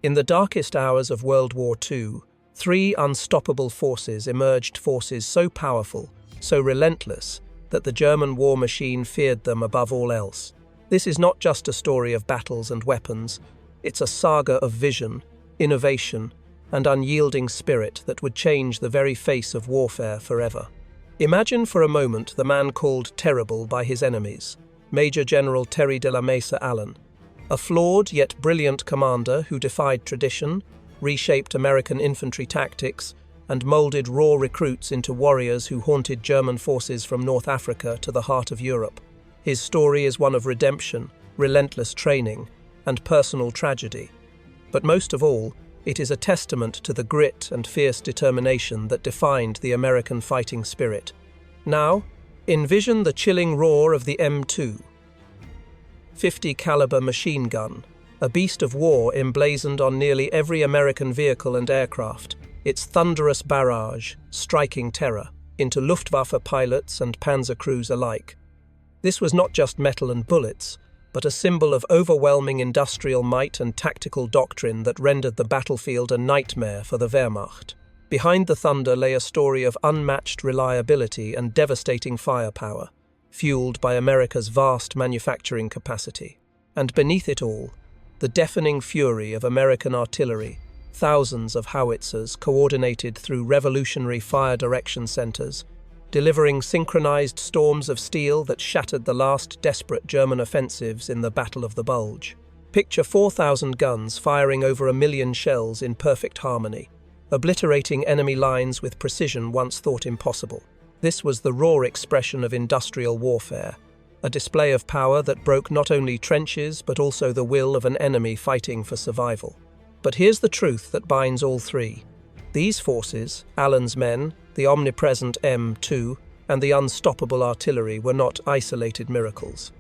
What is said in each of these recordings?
In the darkest hours of World War II, three unstoppable forces emerged, forces so powerful, so relentless, that the German war machine feared them above all else. This is not just a story of battles and weapons, it's a saga of vision, innovation, and unyielding spirit that would change the very face of warfare forever. Imagine for a moment the man called terrible by his enemies, Major General Terry de la Mesa Allen, a flawed yet brilliant commander who defied tradition, reshaped American infantry tactics, and molded raw recruits into warriors who haunted German forces from North Africa to the heart of Europe. His story is one of redemption, relentless training, and personal tragedy. But most of all, it is a testament to the grit and fierce determination that defined the American fighting spirit. Now, envision the chilling roar of the M2, 50 caliber machine gun, a beast of war emblazoned on nearly every American vehicle and aircraft, its thunderous barrage striking terror into Luftwaffe pilots and panzer crews alike. This was not just metal and bullets, but a symbol of overwhelming industrial might and tactical doctrine that rendered the battlefield a nightmare for the Wehrmacht. Behind the thunder lay a story of unmatched reliability and devastating firepower, fueled by America's vast manufacturing capacity. And beneath it all, the deafening fury of American artillery, thousands of howitzers coordinated through revolutionary fire direction centers, delivering synchronized storms of steel that shattered the last desperate German offensives in the Battle of the Bulge. Picture 4,000 guns firing over 1 million shells in perfect harmony, obliterating enemy lines with precision once thought impossible. This was the raw expression of industrial warfare, a display of power that broke not only trenches but also the will of an enemy fighting for survival. But here's the truth that binds all three. These forces, Allen's men, the omnipresent M2, and the unstoppable artillery were not isolated miracles.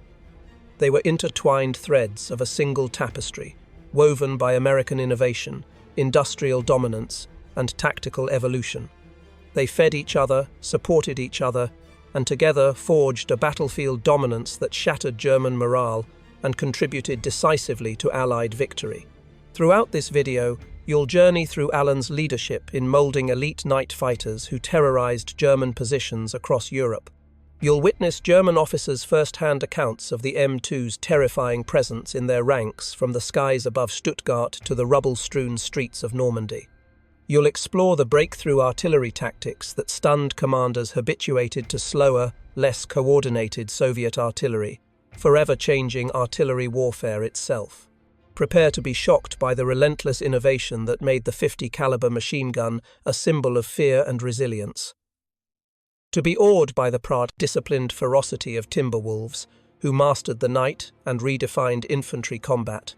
They were intertwined threads of a single tapestry, woven by American innovation, industrial dominance, and tactical evolution. They fed each other, supported each other, and together forged a battlefield dominance that shattered German morale and contributed decisively to Allied victory. Throughout this video, you'll journey through Allen's leadership in molding elite night fighters who terrorized German positions across Europe. You'll witness German officers' first-hand accounts of the M2's terrifying presence in their ranks from the skies above Stuttgart to the rubble-strewn streets of Normandy. You'll explore the breakthrough artillery tactics that stunned commanders habituated to slower, less coordinated Soviet artillery, forever changing artillery warfare itself. Prepare to be shocked by the relentless innovation that made the 50 caliber machine gun a symbol of fear and resilience. To be awed by the disciplined ferocity of Timberwolves, who mastered the night and redefined infantry combat.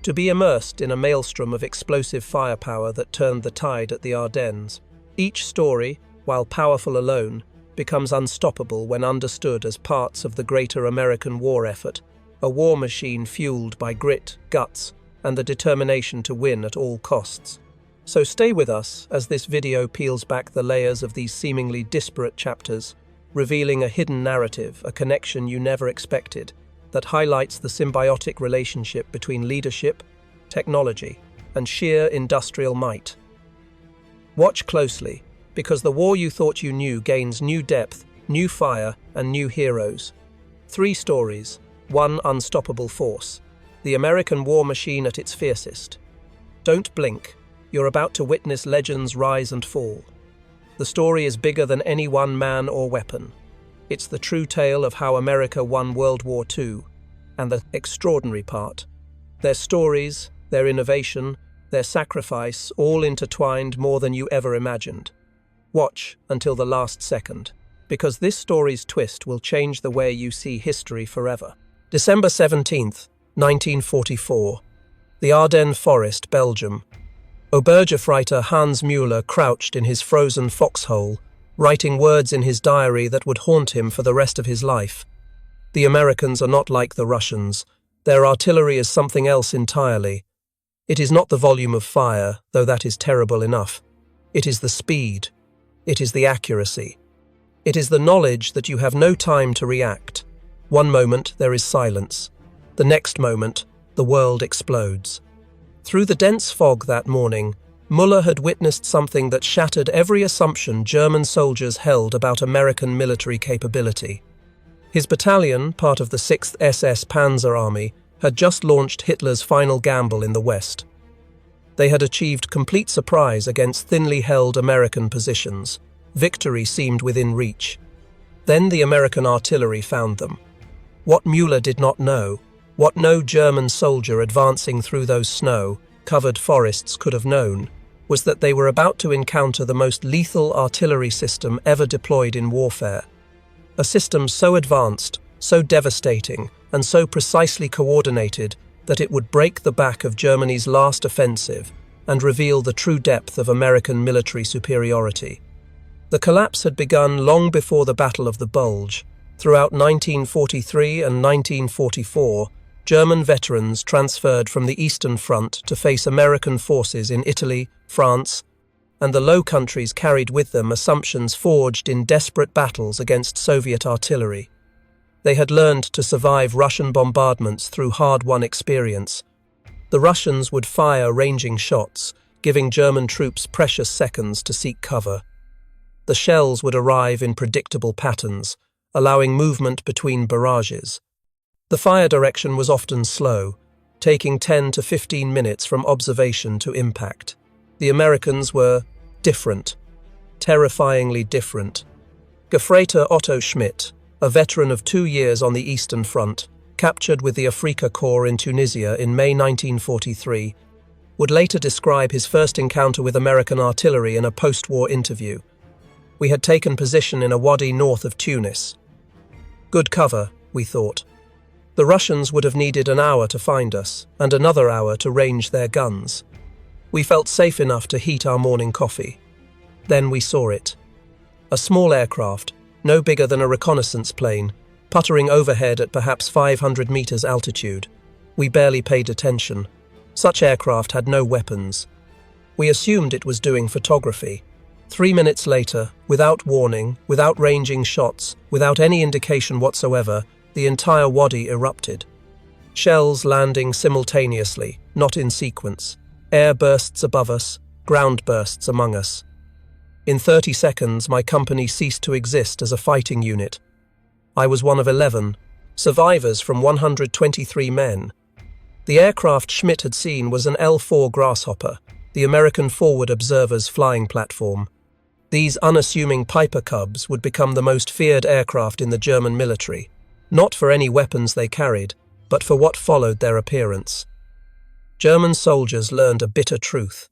To be immersed in a maelstrom of explosive firepower that turned the tide at the Ardennes. Each story, while powerful alone, becomes unstoppable when understood as parts of the greater American war effort, a war machine fueled by grit, guts, and the determination to win at all costs. So stay with us as this video peels back the layers of these seemingly disparate chapters, revealing a hidden narrative, a connection you never expected, that highlights the symbiotic relationship between leadership, technology, and sheer industrial might. Watch closely, because the war you thought you knew gains new depth, new fire, and new heroes. 3 stories, 1 unstoppable force, the American war machine at its fiercest. Don't blink, you're about to witness legends rise and fall. The story is bigger than any one man or weapon. It's the true tale of how America won World War II, and the extraordinary part. Their stories, their innovation, their sacrifice, all intertwined more than you ever imagined. Watch until the last second, because this story's twist will change the way you see history forever. December 17th, 1944. The Ardennes Forest, Belgium. Obergefreiter Hans Müller crouched in his frozen foxhole, writing words in his diary that would haunt him for the rest of his life. The Americans are not like the Russians. Their artillery is something else entirely. It is not the volume of fire, though that is terrible enough. It is the speed. It is the accuracy. It is the knowledge that you have no time to react. One moment there is silence. The next moment, the world explodes. Through the dense fog that morning, Muller had witnessed something that shattered every assumption German soldiers held about American military capability. His battalion, part of the 6th SS Panzer Army, had just launched Hitler's final gamble in the West. They had achieved complete surprise against thinly held American positions. Victory seemed within reach. Then the American artillery found them. What Muller did not know, what no German soldier advancing through those snow-covered forests could have known, was that they were about to encounter the most lethal artillery system ever deployed in warfare. A system so advanced, so devastating, and so precisely coordinated that it would break the back of Germany's last offensive and reveal the true depth of American military superiority. The collapse had begun long before the Battle of the Bulge. Throughout 1943 and 1944, German veterans transferred from the Eastern Front to face American forces in Italy, France, and the Low Countries carried with them assumptions forged in desperate battles against Soviet artillery. They had learned to survive Russian bombardments through hard-won experience. The Russians would fire ranging shots, giving German troops precious seconds to seek cover. The shells would arrive in predictable patterns, allowing movement between barrages. The fire direction was often slow, taking 10 to 15 minutes from observation to impact. The Americans were different, terrifyingly different. Gefreiter Otto Schmidt, a veteran of 2 years on the Eastern Front, captured with the Afrika Korps in Tunisia in May 1943, would later describe his first encounter with American artillery in a post-war interview. We had taken position in a wadi north of Tunis. Good cover, we thought. The Russians would have needed an hour to find us, and another hour to range their guns. We felt safe enough to heat our morning coffee. Then we saw it. A small aircraft, no bigger than a reconnaissance plane, puttering overhead at perhaps 500 meters altitude. We barely paid attention. Such aircraft had no weapons. We assumed it was doing photography. 3 minutes later, without warning, without ranging shots, without any indication whatsoever, the entire wadi erupted. Shells landing simultaneously, not in sequence. Air bursts above us, ground bursts among us. In 30 seconds, my company ceased to exist as a fighting unit. I was one of 11, survivors from 123 men. The aircraft Schmidt had seen was an L-4 Grasshopper, the American forward observer's flying platform. These unassuming Piper Cubs would become the most feared aircraft in the German military, not for any weapons they carried, but for what followed their appearance. German soldiers learned a bitter truth.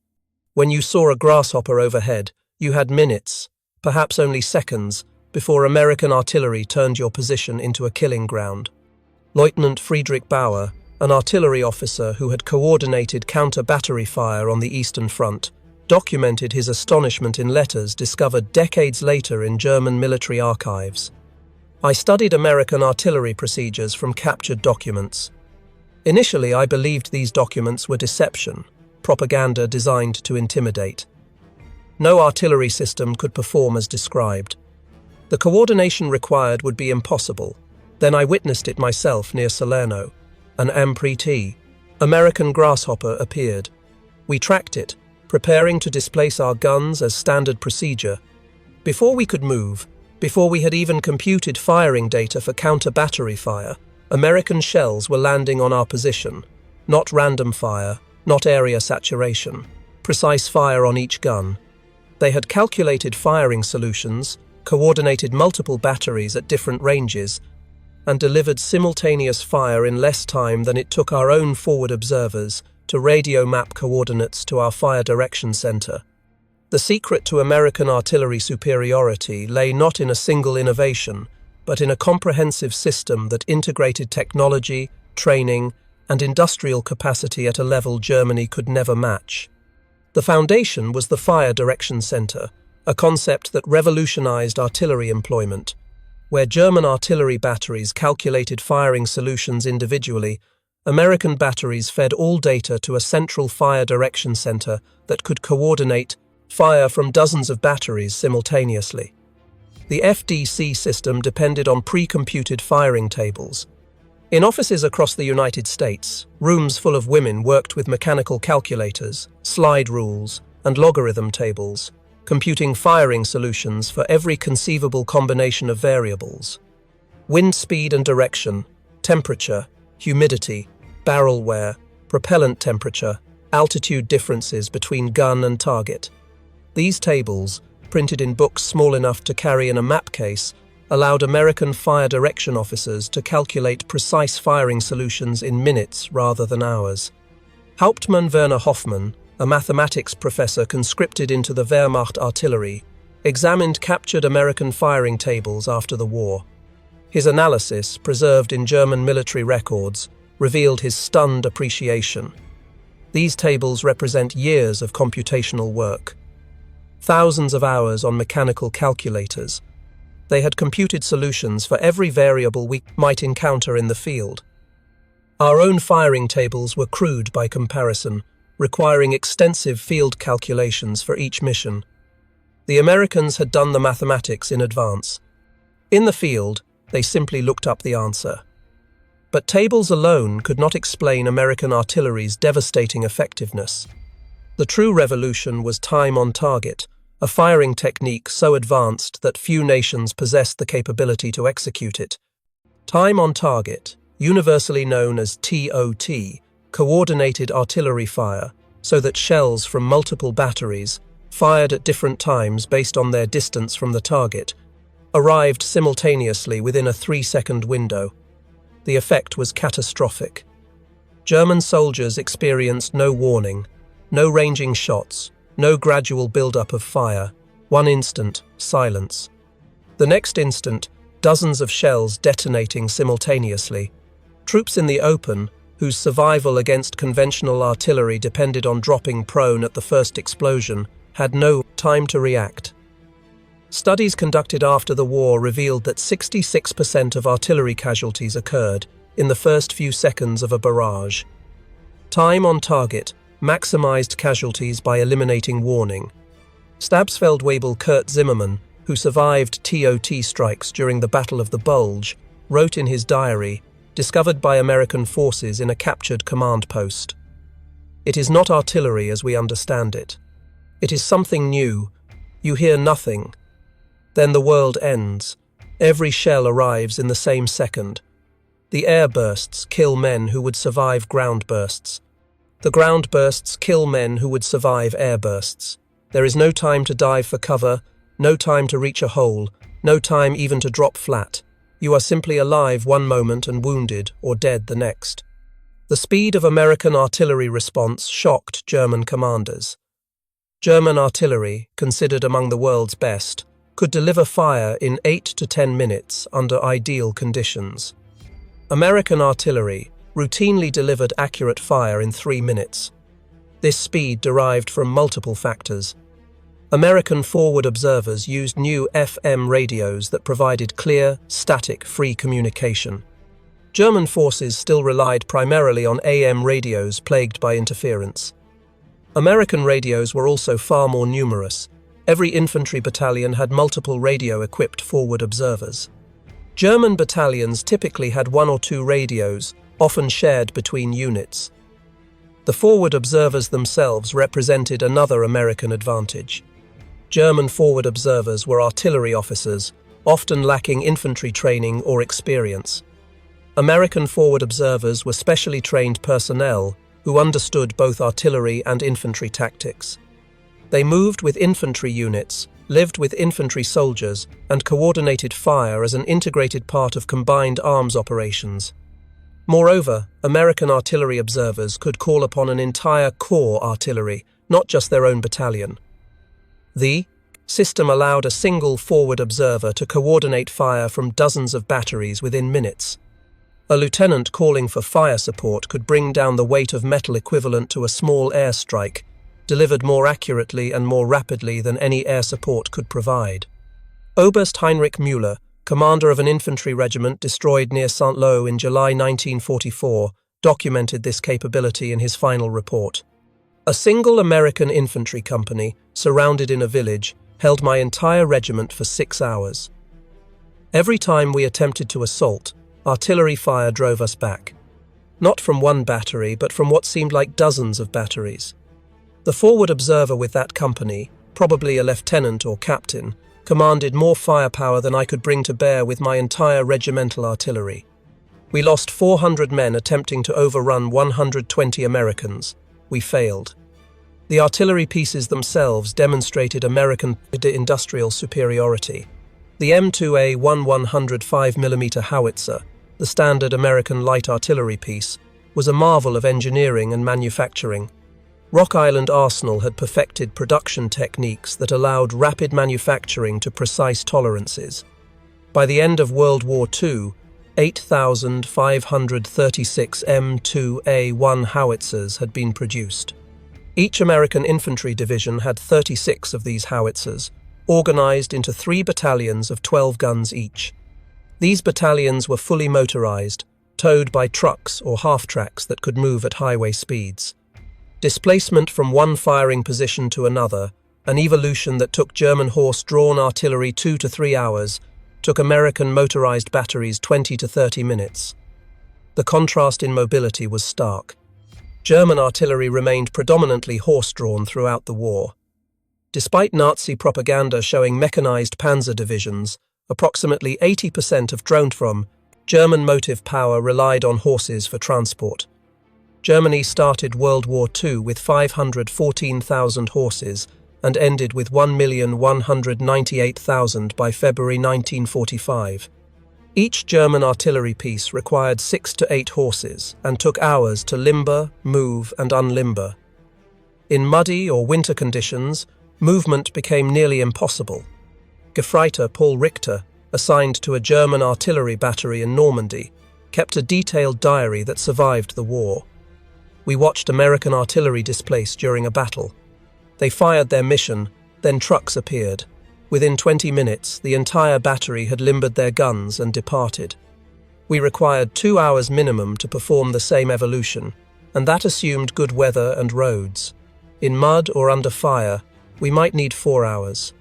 When you saw a Grasshopper overhead, you had minutes, perhaps only seconds, before American artillery turned your position into a killing ground. Lieutenant Friedrich Bauer, an artillery officer who had coordinated counter-battery fire on the Eastern Front, documented his astonishment in letters discovered decades later in German military archives. I studied American artillery procedures from captured documents. Initially, I believed these documents were deception, propaganda designed to intimidate. No artillery system could perform as described. The coordination required would be impossible. Then I witnessed it myself near Salerno. An MPT, American Grasshopper, appeared. We tracked it, preparing to displace our guns as standard procedure. Before we could move, before we had even computed firing data for counter-battery fire, American shells were landing on our position. Not random fire, not area saturation, precise fire on each gun. They had calculated firing solutions, coordinated multiple batteries at different ranges, and delivered simultaneous fire in less time than it took our own forward observers to radio map coordinates to our fire direction center. The secret to American artillery superiority lay not in a single innovation, but in a comprehensive system that integrated technology, training, and industrial capacity at a level Germany could never match. The foundation was the Fire Direction Center, a concept that revolutionized artillery employment, where German artillery batteries calculated firing solutions individually. American batteries fed all data to a central fire direction center that could coordinate fire from dozens of batteries simultaneously. The FDC system depended on pre-computed firing tables. In offices across the United States, rooms full of women worked with mechanical calculators, slide rules, and logarithm tables, computing firing solutions for every conceivable combination of variables. Wind speed and direction, temperature, humidity, barrel wear, propellant temperature, altitude differences between gun and target. These tables, printed in books small enough to carry in a map case, allowed American fire direction officers to calculate precise firing solutions in minutes rather than hours. Hauptmann Werner Hoffmann, a mathematics professor conscripted into the Wehrmacht artillery, examined captured American firing tables after the war. His analysis, preserved in German military records, revealed his stunned appreciation. These tables represent years of computational work. Thousands of hours on mechanical calculators. They had computed solutions for every variable we might encounter in the field. Our own firing tables were crude by comparison, requiring extensive field calculations for each mission. The Americans had done the mathematics in advance. In the field, they simply looked up the answer. But tables alone could not explain American artillery's devastating effectiveness. The true revolution was time on target, a firing technique so advanced that few nations possessed the capability to execute it. Time on target, universally known as TOT, coordinated artillery fire, so that shells from multiple batteries, fired at different times based on their distance from the target, arrived simultaneously within a 3-second window. The effect was catastrophic. German soldiers experienced no warning, no ranging shots, no gradual build-up of fire. One instant, silence. The next instant, dozens of shells detonating simultaneously. Troops in the open, whose survival against conventional artillery depended on dropping prone at the first explosion, had no time to react. Studies conducted after the war revealed that 66% of artillery casualties occurred in the first few seconds of a barrage. Time on target maximized casualties by eliminating warning. Stabsfeldwebel Kurt Zimmermann, who survived TOT strikes during the Battle of the Bulge, wrote in his diary, discovered by American forces in a captured command post. "It is not artillery as we understand it. It is something new. You hear nothing. Then the world ends. Every shell arrives in the same second. The air bursts kill men who would survive ground bursts. The ground bursts kill men who would survive air bursts. There is no time to dive for cover, no time to reach a hole, no time even to drop flat. You are simply alive one moment and wounded or dead the next." The speed of American artillery response shocked German commanders. German artillery, considered among the world's best, could deliver fire in 8 to 10 minutes under ideal conditions. American artillery routinely delivered accurate fire in 3 minutes. This speed derived from multiple factors. American forward observers used new FM radios that provided clear, static, free communication. German forces still relied primarily on AM radios plagued by interference. American radios were also far more numerous. Every infantry battalion had multiple radio-equipped forward observers. German battalions typically had 1 or 2 radios, often shared between units. The forward observers themselves represented another American advantage. German forward observers were artillery officers, often lacking infantry training or experience. American forward observers were specially trained personnel who understood both artillery and infantry tactics. They moved with infantry units, lived with infantry soldiers, and coordinated fire as an integrated part of combined arms operations. Moreover, American artillery observers could call upon an entire corps artillery, not just their own battalion. The system allowed a single forward observer to coordinate fire from dozens of batteries within minutes. A lieutenant calling for fire support could bring down the weight of metal equivalent to a small airstrike, delivered more accurately and more rapidly than any air support could provide. Oberst Heinrich Müller, commander of an infantry regiment destroyed near Saint-Lô in July 1944, documented this capability in his final report. "A single American infantry company, surrounded in a village, held my entire regiment for 6 hours. Every time we attempted to assault, artillery fire drove us back. Not from one battery, but from what seemed like dozens of batteries. The forward observer with that company, probably a lieutenant or captain, commanded more firepower than I could bring to bear with my entire regimental artillery. We lost 400 men attempting to overrun 120 Americans. We failed. The artillery pieces themselves demonstrated American industrial superiority. The M2A 105mm howitzer, the standard American light artillery piece, was a marvel of engineering and manufacturing. Rock Island Arsenal had perfected production techniques that allowed rapid manufacturing to precise tolerances. By the end of World War II, 8,536 M2A1 howitzers had been produced. Each American infantry division had 36 of these howitzers, organized into 3 battalions of 12 guns each. These battalions were fully motorized, towed by trucks or half-tracks that could move at highway speeds. Displacement from one firing position to another, an evolution that took German horse-drawn artillery 2 to 3 hours, took American motorized batteries 20 to 30 minutes. The contrast in mobility was stark. German artillery remained predominantly horse-drawn throughout the war. Despite Nazi propaganda showing mechanized panzer divisions, approximately 80% of drone from German motive power relied on horses for transport. Germany started World War II with 514,000 horses and ended with 1,198,000 by February 1945. Each German artillery piece required 6 to 8 horses and took hours to limber, move, and unlimber. In muddy or winter conditions, movement became nearly impossible. Gefreiter Paul Richter, assigned to a German artillery battery in Normandy, kept a detailed diary that survived the war. We watched American artillery displace during a battle. They fired their mission, then trucks appeared. Within 20 minutes, the entire battery had limbered their guns and departed. We required 2 hours minimum to perform the same evolution, and that assumed good weather and roads. In mud or under fire, we might need 4 hours.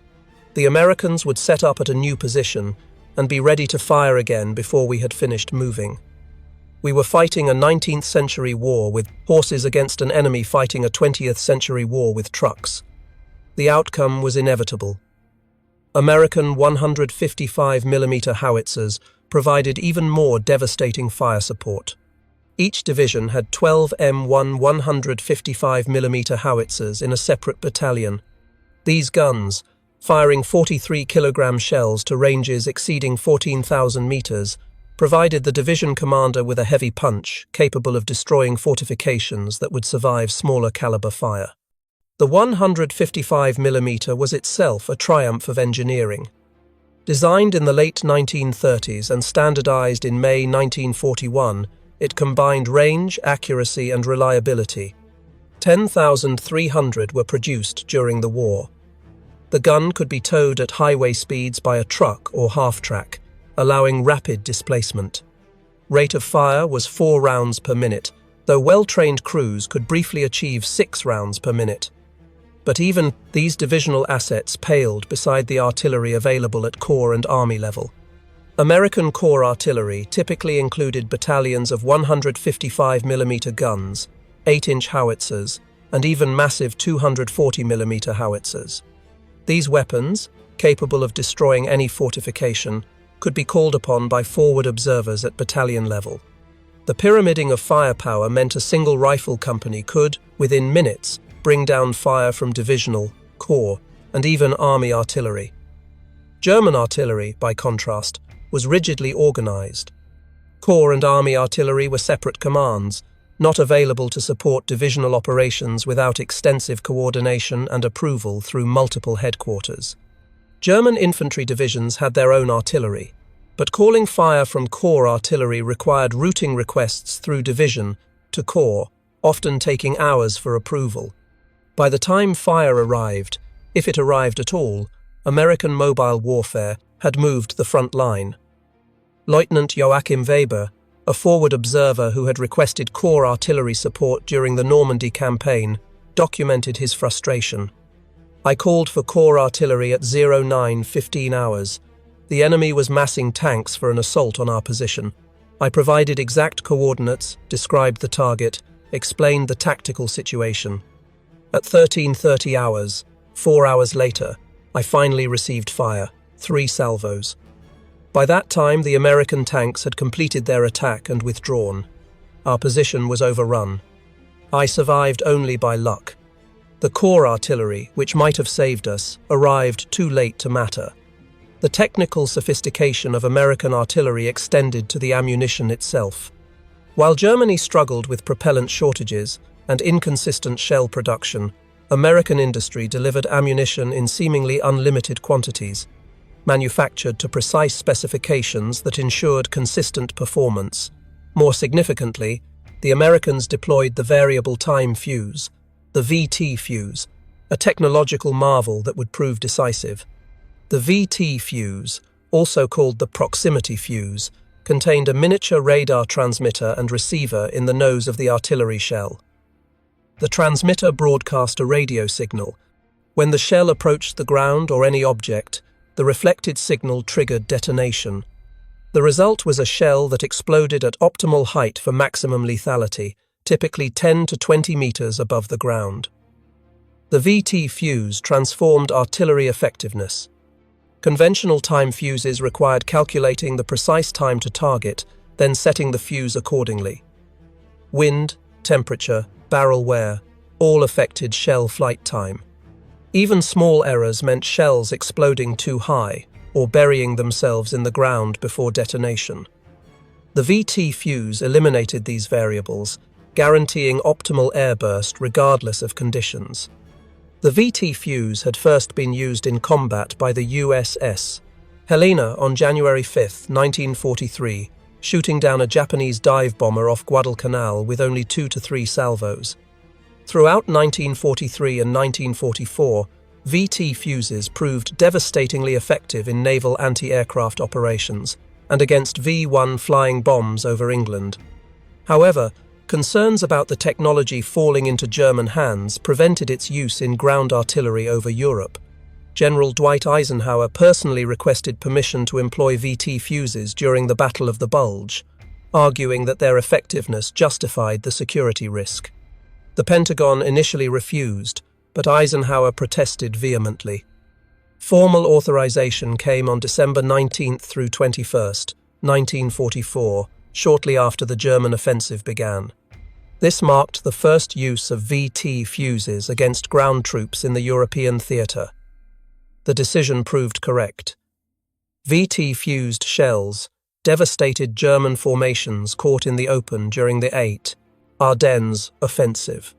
The Americans would set up at a new position and be ready to fire again before we had finished moving. We were fighting a 19th century war with horses against an enemy fighting a 20th century war with trucks. The outcome was inevitable. American 155mm howitzers provided even more devastating fire support. Each division had 12 M1 155mm howitzers in a separate battalion. These guns, firing 43-kilogram shells to ranges exceeding 14,000 meters, provided the division commander with a heavy punch capable of destroying fortifications that would survive smaller caliber fire. The 155mm was itself a triumph of engineering. Designed in the late 1930s and standardized in May 1941, it combined range, accuracy, and reliability. 10,300 were produced during the war. The gun could be towed at highway speeds by a truck or half-track, allowing rapid displacement. Rate of fire was 4 rounds per minute, though well-trained crews could briefly achieve 6 rounds per minute. But even these divisional assets paled beside the artillery available at Corps and Army level. American Corps artillery typically included battalions of 155mm guns, 8-inch howitzers, and even massive 240mm howitzers. These weapons, capable of destroying any fortification, could be called upon by forward observers at battalion level. The pyramiding of firepower meant a single rifle company could, within minutes, bring down fire from divisional, corps, and even army artillery. German artillery, by contrast, was rigidly organized. Corps and army artillery were separate commands, not available to support divisional operations without extensive coordination and approval through multiple headquarters. German infantry divisions had their own artillery, but calling fire from corps artillery required routing requests through division to corps, often taking hours for approval. By the time fire arrived, if it arrived at all, American mobile warfare had moved the front line. Lieutenant Joachim Weber, a forward observer who had requested corps artillery support during the Normandy campaign, documented his frustration. I called for corps artillery at 09:15 hours. The enemy was massing tanks for an assault on our position. I provided exact coordinates, described the target, explained the tactical situation. At 13:30 hours, 4 hours later, I finally received fire, 3 salvos. By that time, the American tanks had completed their attack and withdrawn. Our position was overrun. I survived only by luck. The core artillery, which might have saved us, arrived too late to matter. The technical sophistication of American artillery extended to the ammunition itself. While Germany struggled with propellant shortages and inconsistent shell production, American industry delivered ammunition in seemingly unlimited quantities, manufactured to precise specifications that ensured consistent performance. More significantly, the Americans deployed the variable time fuse, the VT fuse, a technological marvel that would prove decisive. The VT fuse, also called the proximity fuse, contained a miniature radar transmitter and receiver in the nose of the artillery shell. The transmitter broadcast a radio signal. When the shell approached the ground or any object, the reflected signal triggered detonation. The result was a shell that exploded at optimal height for maximum lethality, typically 10 to 20 meters above the ground. The VT fuse transformed artillery effectiveness. Conventional time fuses required calculating the precise time to target, then setting the fuse accordingly. Wind, temperature, barrel wear, all affected shell flight time. Even small errors meant shells exploding too high or burying themselves in the ground before detonation. The VT fuse eliminated these variables, guaranteeing optimal airburst regardless of conditions. The VT fuse had first been used in combat by the USS Helena on January 5, 1943, shooting down a Japanese dive bomber off Guadalcanal with only 2 to 3 salvos. Throughout 1943 and 1944, VT fuses proved devastatingly effective in naval anti-aircraft operations and against V-1 flying bombs over England. However, concerns about the technology falling into German hands prevented its use in ground artillery over Europe. General Dwight Eisenhower personally requested permission to employ VT fuses during the Battle of the Bulge, arguing that their effectiveness justified the security risk. The Pentagon initially refused, but Eisenhower protested vehemently. Formal authorization came on December 19 through 21, 1944, shortly after the German offensive began. This marked the first use of VT fuses against ground troops in the European theatre. The decision proved correct. VT-fused shells devastated German formations caught in the open during the Ardennes offensive.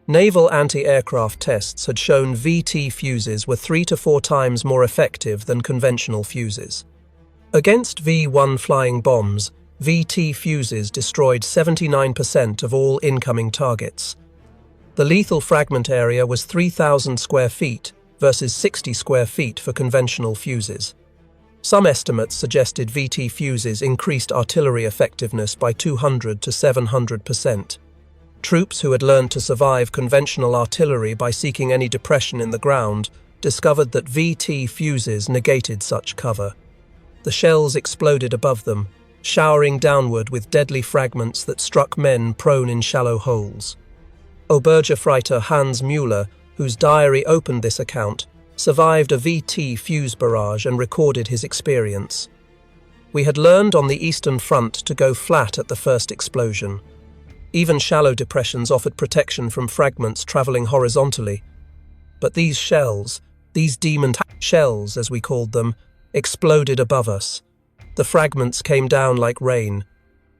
Naval anti-aircraft tests had shown VT fuses were 3 to 4 times more effective than conventional fuses. Against V-1 flying bombs, VT fuses destroyed 79% of all incoming targets. The lethal fragment area was 3,000 square feet versus 60 square feet for conventional fuses. Some estimates suggested VT fuses increased artillery effectiveness by 200 to 700%. Troops who had learned to survive conventional artillery by seeking any depression in the ground discovered that VT fuses negated such cover. The shells exploded above them, showering downward with deadly fragments that struck men prone in shallow holes. Obergefreiter Hans Müller, whose diary opened this account, survived a VT fuse barrage and recorded his experience. We had learned on the Eastern Front to go flat at the first explosion. Even shallow depressions offered protection from fragments traveling horizontally. But these shells, these demon shells as we called them, exploded above us. The fragments came down like rain.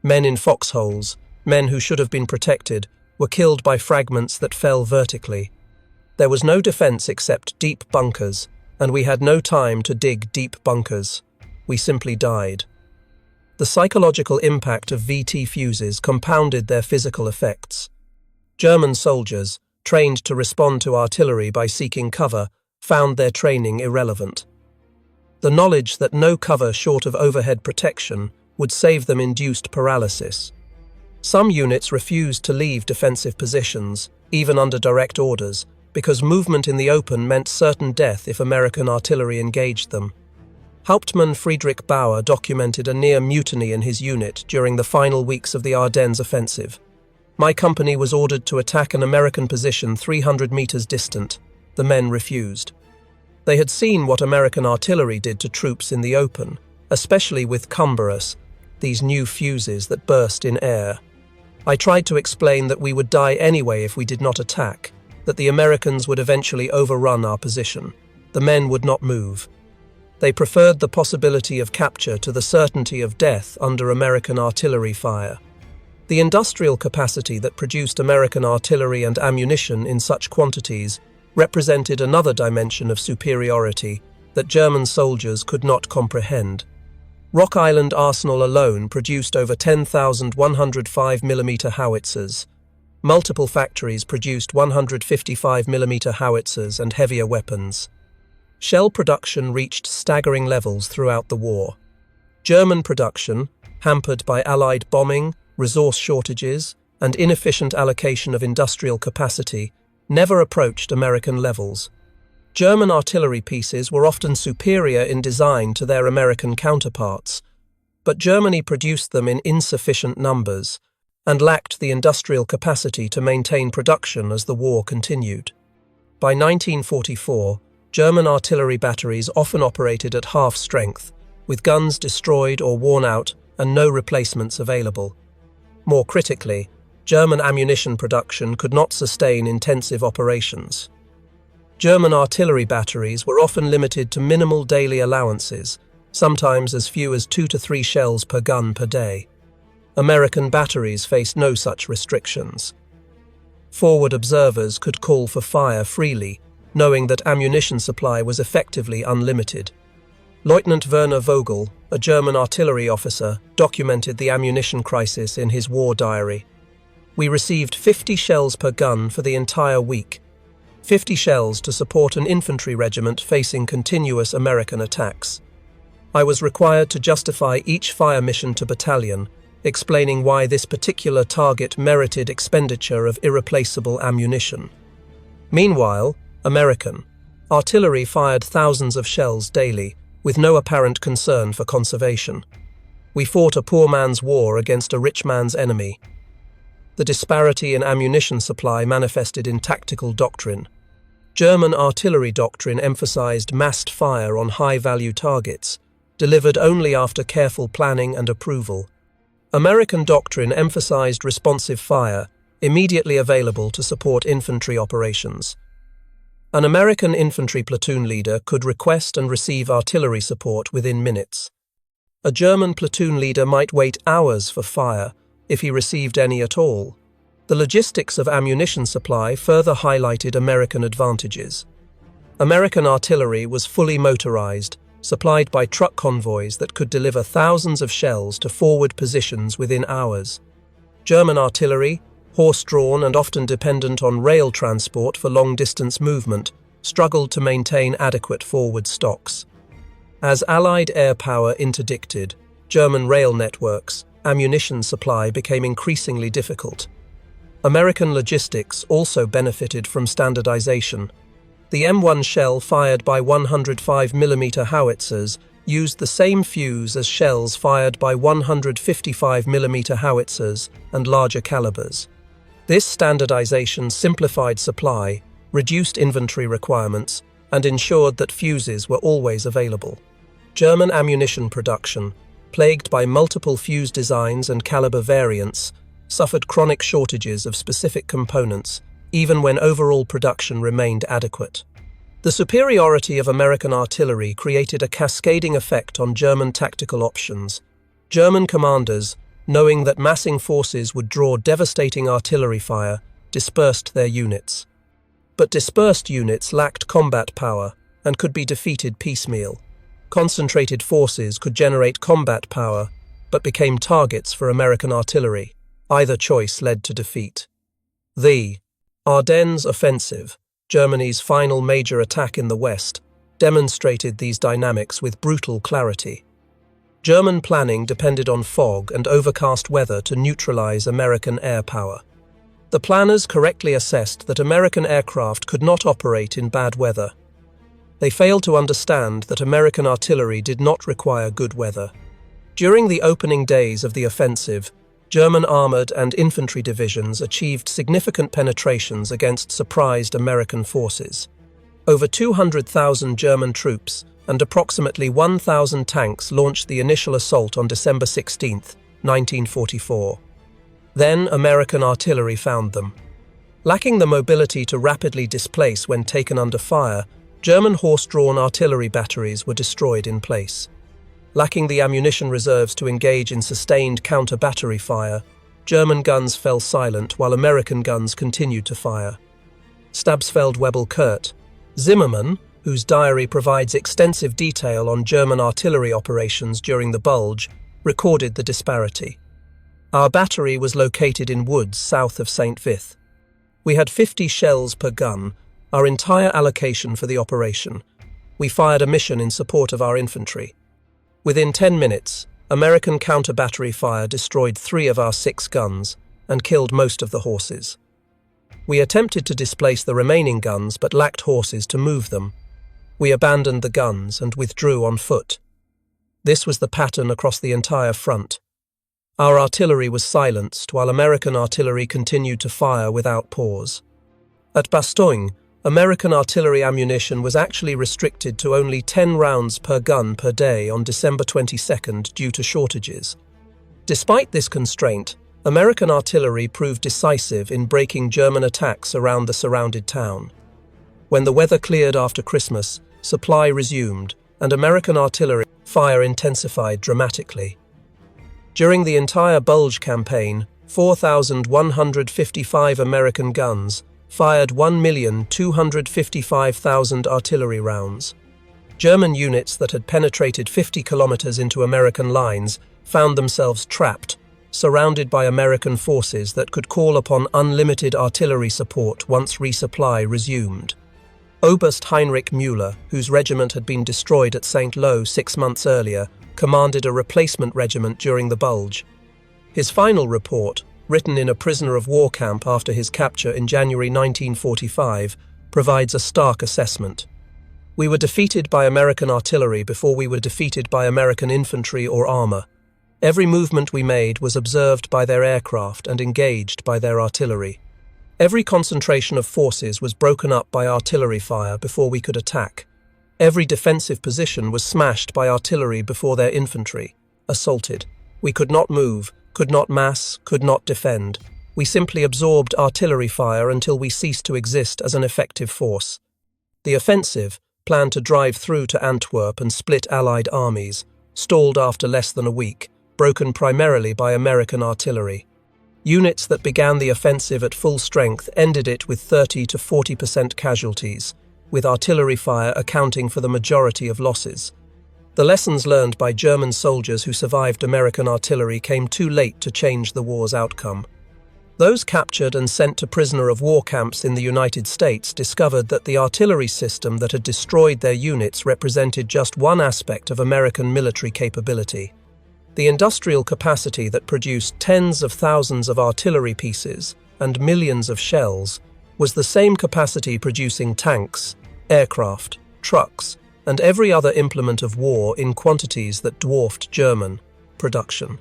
Men in foxholes, men who should have been protected, were killed by fragments that fell vertically. There was no defense except deep bunkers, and we had no time to dig deep bunkers. We simply died. The psychological impact of VT fuses compounded their physical effects. German soldiers, trained to respond to artillery by seeking cover, found their training irrelevant. The knowledge that no cover short of overhead protection would save them induced paralysis. Some units refused to leave defensive positions, even under direct orders, because movement in the open meant certain death if American artillery engaged them. Hauptmann Friedrich Bauer documented a near mutiny in his unit during the final weeks of the Ardennes offensive. My company was ordered to attack an American position 300 meters distant. The men refused. They had seen what American artillery did to troops in the open, especially with cumbrous, these new fuses that burst in air. I tried to explain that we would die anyway if we did not attack, that the Americans would eventually overrun our position. The men would not move. They preferred the possibility of capture to the certainty of death under American artillery fire. The industrial capacity that produced American artillery and ammunition in such quantities represented another dimension of superiority that German soldiers could not comprehend. Rock Island Arsenal alone produced over 10,105 mm howitzers. Multiple factories produced 155 mm howitzers and heavier weapons. Shell production reached staggering levels throughout the war. German production, hampered by Allied bombing, resource shortages, and inefficient allocation of industrial capacity, never approached American levels. German artillery pieces were often superior in design to their American counterparts, but Germany produced them in insufficient numbers and lacked the industrial capacity to maintain production as the war continued. By 1944, German artillery batteries often operated at half strength, with guns destroyed or worn out and no replacements available. More critically, German ammunition production could not sustain intensive operations. German artillery batteries were often limited to minimal daily allowances, sometimes as few as 2 to 3 shells per gun per day. American batteries faced no such restrictions. Forward observers could call for fire freely, knowing that ammunition supply was effectively unlimited. Lieutenant Werner Vogel, a German artillery officer, documented the ammunition crisis in his war diary. We received 50 shells per gun for the entire week, 50 shells to support an infantry regiment facing continuous American attacks. I was required to justify each fire mission to battalion, explaining why this particular target merited expenditure of irreplaceable ammunition. Meanwhile, American artillery fired thousands of shells daily, with no apparent concern for conservation. We fought a poor man's war against a rich man's enemy. The disparity in ammunition supply manifested in tactical doctrine. German artillery doctrine emphasized massed fire on high-value targets, delivered only after careful planning and approval. American doctrine emphasized responsive fire, immediately available to support infantry operations. An American infantry platoon leader could request and receive artillery support within minutes. A German platoon leader might wait hours for fire, if he received any at all. The logistics of ammunition supply further highlighted American advantages. American artillery was fully motorized, supplied by truck convoys that could deliver thousands of shells to forward positions within hours. German artillery, horse-drawn and often dependent on rail transport for long-distance movement, struggled to maintain adequate forward stocks. As Allied air power interdicted German rail networks, ammunition supply became increasingly difficult. American logistics also benefited from standardization. The M1 shell fired by 105 mm howitzers used the same fuse as shells fired by 155 mm howitzers and larger calibers. This standardization simplified supply, reduced inventory requirements, and ensured that fuses were always available. German ammunition production, plagued by multiple fuse designs and caliber variants, suffered chronic shortages of specific components, even when overall production remained adequate. The superiority of American artillery created a cascading effect on German tactical options. German commanders, knowing that massing forces would draw devastating artillery fire, dispersed their units. But dispersed units lacked combat power and could be defeated piecemeal. Concentrated forces could generate combat power, but became targets for American artillery. Either choice led to defeat. The Ardennes Offensive, Germany's final major attack in the West, demonstrated these dynamics with brutal clarity. German planning depended on fog and overcast weather to neutralize American air power. The planners correctly assessed that American aircraft could not operate in bad weather. They failed to understand that American artillery did not require good weather. During the opening days of the offensive, German armored and infantry divisions achieved significant penetrations against surprised American forces. Over 200,000 German troops and approximately 1,000 tanks launched the initial assault on December 16, 1944. Then American artillery found them. Lacking the mobility to rapidly displace when taken under fire, German horse-drawn artillery batteries were destroyed in place. Lacking the ammunition reserves to engage in sustained counter-battery fire, German guns fell silent while American guns continued to fire. Stabsfeld-Webel-Kurt, Zimmermann, whose diary provides extensive detail on German artillery operations during the Bulge, recorded the disparity. Our battery was located in woods south of St. Vith. We had 50 shells per gun, our entire allocation for the operation. We fired a mission in support of our infantry. Within 10 minutes, American counter-battery fire destroyed 3 of our 6 guns and killed most of the horses. We attempted to displace the remaining guns but lacked horses to move them. We abandoned the guns and withdrew on foot. This was the pattern across the entire front. Our artillery was silenced while American artillery continued to fire without pause. At Bastogne, American artillery ammunition was actually restricted to only 10 rounds per gun per day on December 22nd due to shortages. Despite this constraint, American artillery proved decisive in breaking German attacks around the surrounded town. When the weather cleared after Christmas, supply resumed, and American artillery fire intensified dramatically. During the entire Bulge campaign, 4,155 American guns fired 1,255,000 artillery rounds. German units that had penetrated 50 kilometers into American lines found themselves trapped, surrounded by American forces that could call upon unlimited artillery support once resupply resumed. Oberst Heinrich Müller, whose regiment had been destroyed at St. Lo 6 months earlier, commanded a replacement regiment during the Bulge. His final report, written in a prisoner of war camp after his capture in January 1945, provides a stark assessment. We were defeated by American artillery before we were defeated by American infantry or armor. Every movement we made was observed by their aircraft and engaged by their artillery. Every concentration of forces was broken up by artillery fire before we could attack. Every defensive position was smashed by artillery before their infantry, assaulted. We could not move, could not mass, could not defend. We simply absorbed artillery fire until we ceased to exist as an effective force. The offensive, planned to drive through to Antwerp and split Allied armies, stalled after less than a week, broken primarily by American artillery. Units that began the offensive at full strength ended it with 30 to 40% casualties, with artillery fire accounting for the majority of losses. The lessons learned by German soldiers who survived American artillery came too late to change the war's outcome. Those captured and sent to prisoner of war camps in the United States discovered that the artillery system that had destroyed their units represented just one aspect of American military capability. The industrial capacity that produced tens of thousands of artillery pieces and millions of shells was the same capacity producing tanks, aircraft, trucks, and every other implement of war in quantities that dwarfed German production.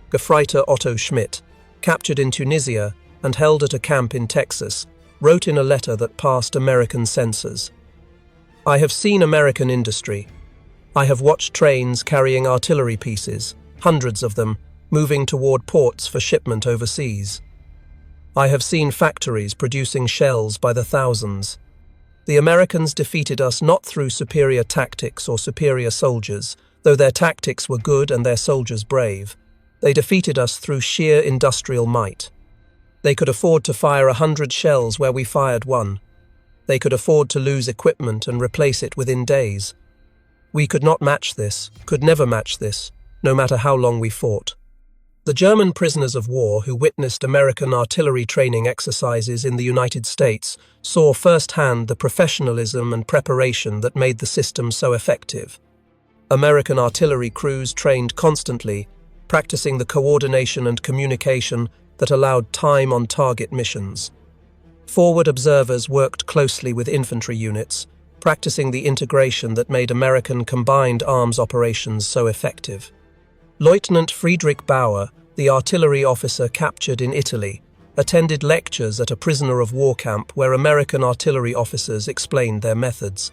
Gefreiter Otto Schmidt, captured in Tunisia and held at a camp in Texas, wrote in a letter that passed American censors, "I have seen American industry. I have watched trains carrying artillery pieces, hundreds of them, moving toward ports for shipment overseas. I have seen factories producing shells by the thousands. The Americans defeated us not through superior tactics or superior soldiers, though their tactics were good and their soldiers brave. They defeated us through sheer industrial might. They could afford to fire 100 shells where we fired 1. They could afford to lose equipment and replace it within days. We could not match this, could never match this, no matter how long we fought." The German prisoners of war who witnessed American artillery training exercises in the United States saw firsthand the professionalism and preparation that made the system so effective. American artillery crews trained constantly, practicing the coordination and communication that allowed time-on-target missions. Forward observers worked closely with infantry units, practicing the integration that made American combined arms operations so effective. Lieutenant Friedrich Bauer, the artillery officer captured in Italy, attended lectures at a prisoner of war camp where American artillery officers explained their methods.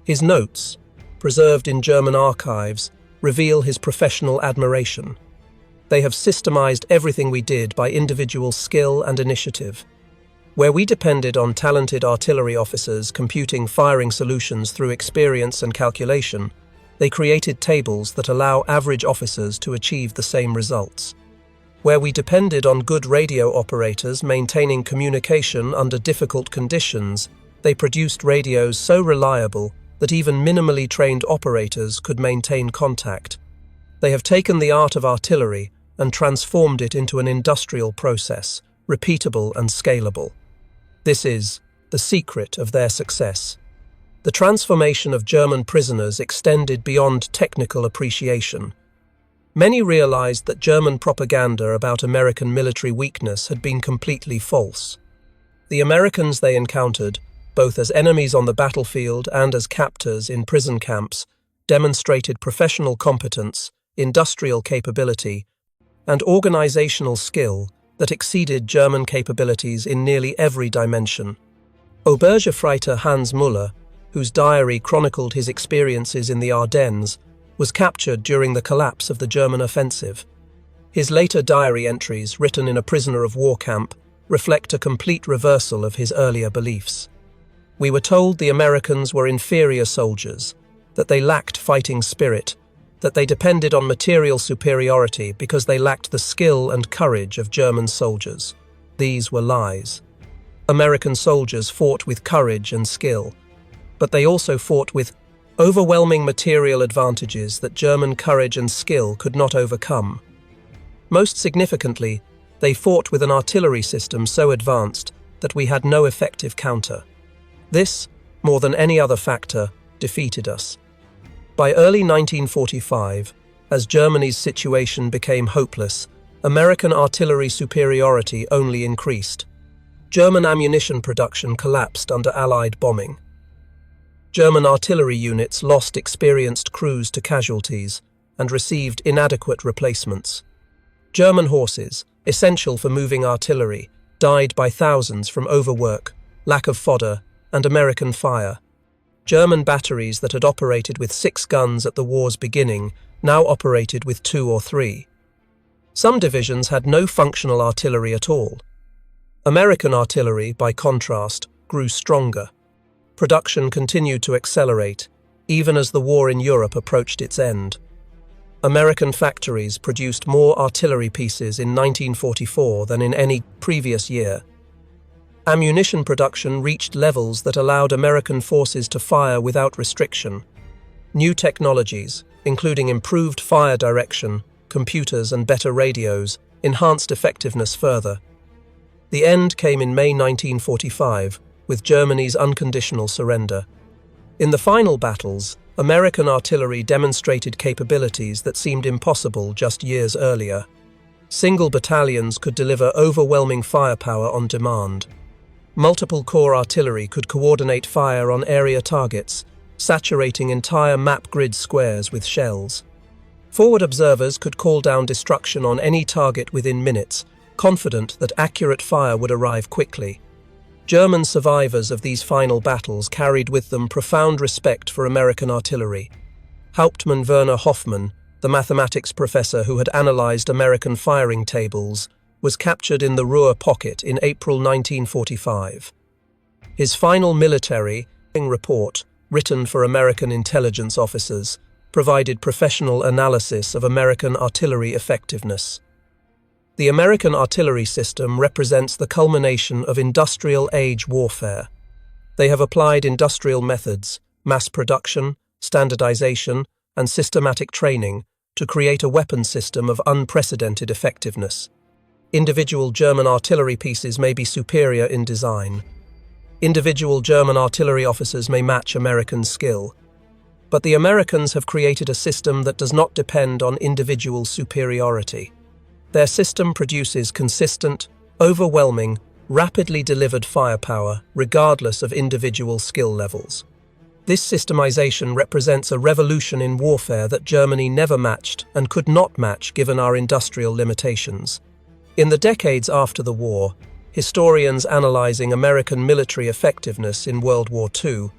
His notes, preserved in German archives, reveal his professional admiration. They have systemized everything we did by individual skill and initiative. Where we depended on talented artillery officers computing firing solutions through experience and calculation, they created tables that allow average officers to achieve the same results. Where we depended on good radio operators maintaining communication under difficult conditions, they produced radios so reliable that even minimally trained operators could maintain contact. They have taken the art of artillery and transformed it into an industrial process, repeatable and scalable. This is the secret of their success. The transformation of German prisoners extended beyond technical appreciation. Many realized that German propaganda about American military weakness had been completely false. The Americans they encountered, both as enemies on the battlefield and as captors in prison camps, demonstrated professional competence, industrial capability, and organizational skill that exceeded German capabilities in nearly every dimension. Obergefreiter Hans Müller, whose diary chronicled his experiences in the Ardennes, was captured during the collapse of the German offensive. His later diary entries, written in a prisoner of war camp, reflect a complete reversal of his earlier beliefs. We were told the Americans were inferior soldiers, that they lacked fighting spirit, that they depended on material superiority because they lacked the skill and courage of German soldiers. These were lies. American soldiers fought with courage and skill, but they also fought with overwhelming material advantages that German courage and skill could not overcome. Most significantly, they fought with an artillery system so advanced that we had no effective counter. This, more than any other factor, defeated us. By early 1945, as Germany's situation became hopeless, American artillery superiority only increased. German ammunition production collapsed under Allied bombing. German artillery units lost experienced crews to casualties and received inadequate replacements. German horses, essential for moving artillery, died by thousands from overwork, lack of fodder, and American fire. German batteries that had operated with 6 guns at the war's beginning now operated with 2 or 3. Some divisions had no functional artillery at all. American artillery, by contrast, grew stronger. Production continued to accelerate, even as the war in Europe approached its end. American factories produced more artillery pieces in 1944 than in any previous year. Ammunition production reached levels that allowed American forces to fire without restriction. New technologies, including improved fire direction, computers and better radios, enhanced effectiveness further. The end came in May 1945, with Germany's unconditional surrender. In the final battles, American artillery demonstrated capabilities that seemed impossible just years earlier. Single battalions could deliver overwhelming firepower on demand. Multiple corps artillery could coordinate fire on area targets, saturating entire map grid squares with shells. Forward observers could call down destruction on any target within minutes, confident that accurate fire would arrive quickly. German survivors of these final battles carried with them profound respect for American artillery. Hauptmann Werner Hoffmann, the mathematics professor who had analyzed American firing tables, was captured in the Ruhr pocket in April 1945. His final military report, written for American intelligence officers, provided professional analysis of American artillery effectiveness. The American artillery system represents the culmination of industrial-age warfare. They have applied industrial methods, mass production, standardization, and systematic training to create a weapon system of unprecedented effectiveness. Individual German artillery pieces may be superior in design. Individual German artillery officers may match American skill. But the Americans have created a system that does not depend on individual superiority. Their system produces consistent, overwhelming, rapidly delivered firepower regardless of individual skill levels. This systemization represents a revolution in warfare that Germany never matched and could not match given our industrial limitations. In the decades after the war, historians analyzing American military effectiveness in World War II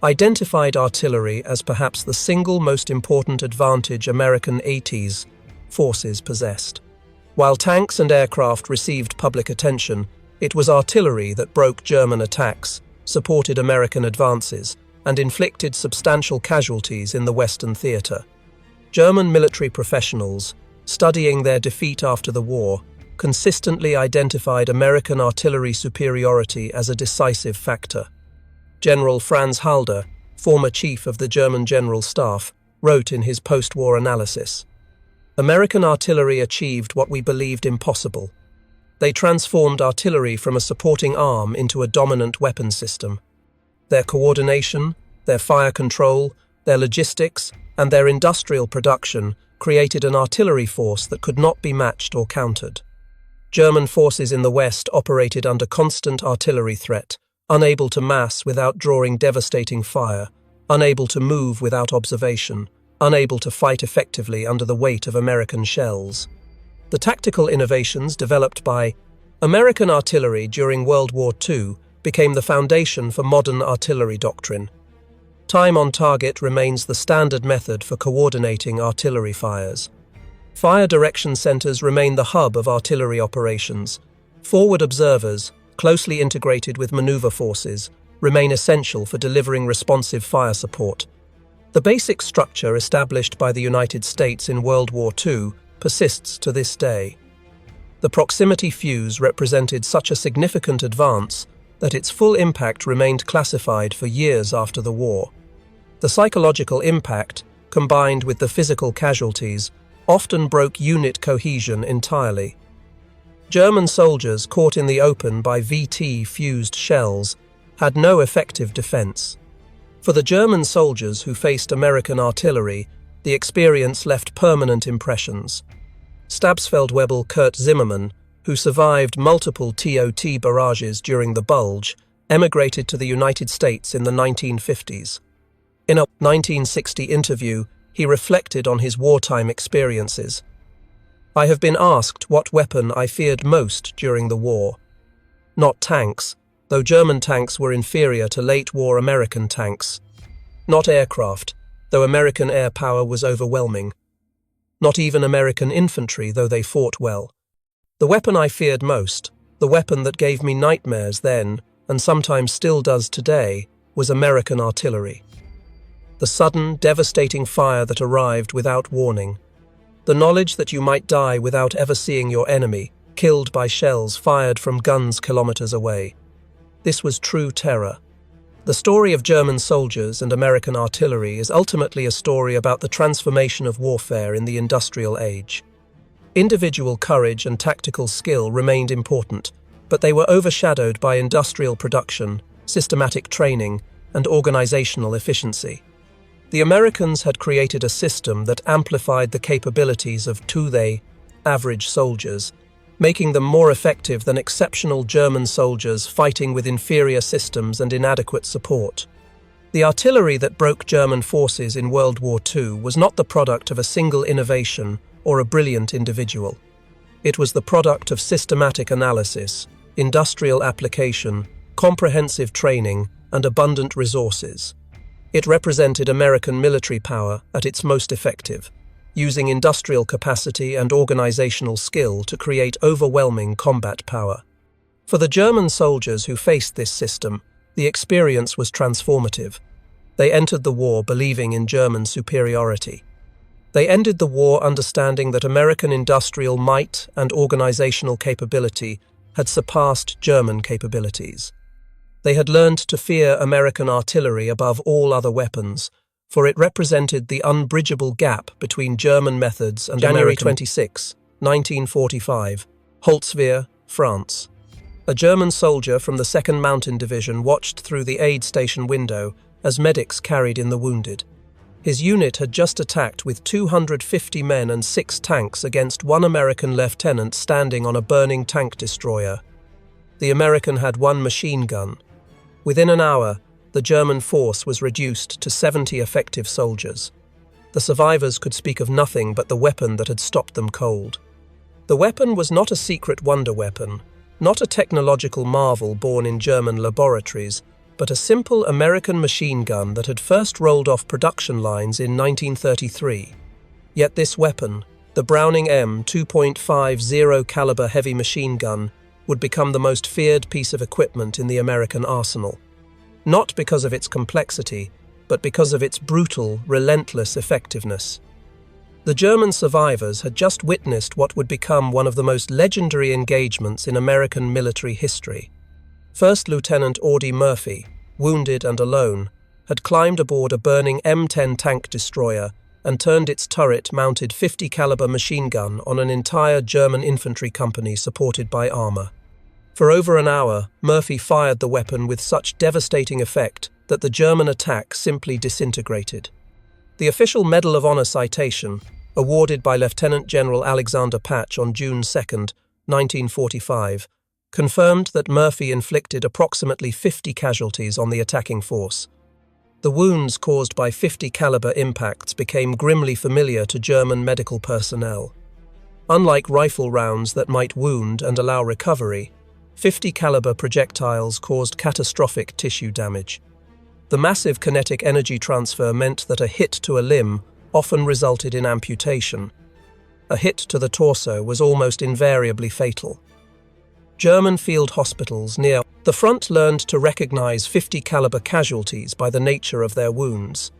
identified artillery as perhaps the single most important advantage American 80s forces possessed. While tanks and aircraft received public attention, it was artillery that broke German attacks, supported American advances, and inflicted substantial casualties in the Western theater. German military professionals, studying their defeat after the war, consistently identified American artillery superiority as a decisive factor. General Franz Halder, former chief of the German General Staff, wrote in his post-war analysis, "American artillery achieved what we believed impossible. They transformed artillery from a supporting arm into a dominant weapon system. Their coordination, their fire control, their logistics, and their industrial production created an artillery force that could not be matched or countered. German forces in the West operated under constant artillery threat, unable to mass without drawing devastating fire, unable to move without observation, unable to fight effectively under the weight of American shells. The tactical innovations developed by American artillery during World War II became the foundation for modern artillery doctrine. Time on target remains the standard method for coordinating artillery fires. Fire direction centers remain the hub of artillery operations. Forward observers, closely integrated with maneuver forces, remain essential for delivering responsive fire support. The basic structure established by the United States in World War II persists to this day. The proximity fuse represented such a significant advance that its full impact remained classified for years after the war. The psychological impact, combined with the physical casualties, often broke unit cohesion entirely. German soldiers caught in the open by VT-fused shells had no effective defense. For the German soldiers who faced American artillery, the experience left permanent impressions. Stabsfeldwebel Kurt Zimmermann, who survived multiple TOT barrages during the Bulge, emigrated to the United States in the 1950s. In a 1960 interview, he reflected on his wartime experiences. "I have been asked what weapon I feared most during the war. Not tanks, though German tanks were inferior to late-war American tanks. Not aircraft, though American air power was overwhelming. Not even American infantry, though they fought well. The weapon I feared most, the weapon that gave me nightmares then, and sometimes still does today, was American artillery. The sudden, devastating fire that arrived without warning. The knowledge that you might die without ever seeing your enemy, killed by shells fired from guns kilometers away. This was true terror. The story of German soldiers and American artillery is ultimately a story about the transformation of warfare in the industrial age. Individual courage and tactical skill remained important, but they were overshadowed by industrial production, systematic training, and organizational efficiency. The Americans had created a system that amplified the capabilities of average soldiers, making them more effective than exceptional German soldiers fighting with inferior systems and inadequate support. The artillery that broke German forces in World War II was not the product of a single innovation or a brilliant individual. It was the product of systematic analysis, industrial application, comprehensive training, and abundant resources. It represented American military power at its most effective, using industrial capacity and organizational skill to create overwhelming combat power. For the German soldiers who faced this system, the experience was transformative. They entered the war believing in German superiority. They ended the war understanding that American industrial might and organizational capability had surpassed German capabilities. They had learned to fear American artillery above all other weapons, for it represented the unbridgeable gap between German methods and January 26, 1945, Holzwihr, France. A German soldier from the 2nd Mountain Division watched through the aid station window as medics carried in the wounded. His unit had just attacked with 250 men and 6 tanks against one American lieutenant standing on a burning tank destroyer. The American had 1 machine gun. Within an hour, the German force was reduced to 70 effective soldiers. The survivors could speak of nothing but the weapon that had stopped them cold. The weapon was not a secret wonder weapon, not a technological marvel born in German laboratories, but a simple American machine gun that had first rolled off production lines in 1933. Yet this weapon, the Browning M 2.50 caliber heavy machine gun, would become the most feared piece of equipment in the American arsenal. Not because of its complexity, but because of its brutal, relentless effectiveness. The German survivors had just witnessed what would become one of the most legendary engagements in American military history. First Lieutenant Audie Murphy, wounded and alone, had climbed aboard a burning M10 tank destroyer and turned its turret-mounted 50 caliber machine gun on an entire German infantry company supported by armor. For over an hour, Murphy fired the weapon with such devastating effect that the German attack simply disintegrated. The official Medal of Honor citation, awarded by Lieutenant General Alexander Patch on June 2, 1945, confirmed that Murphy inflicted approximately 50 casualties on the attacking force. The wounds caused by 50 caliber impacts became grimly familiar to German medical personnel. Unlike rifle rounds that might wound and allow recovery, 50 caliber projectiles caused catastrophic tissue damage. The massive kinetic energy transfer meant that a hit to a limb often resulted in amputation. A hit to the torso was almost invariably fatal. German field hospitals near the front learned to recognize 50 caliber casualties by the nature of their wounds.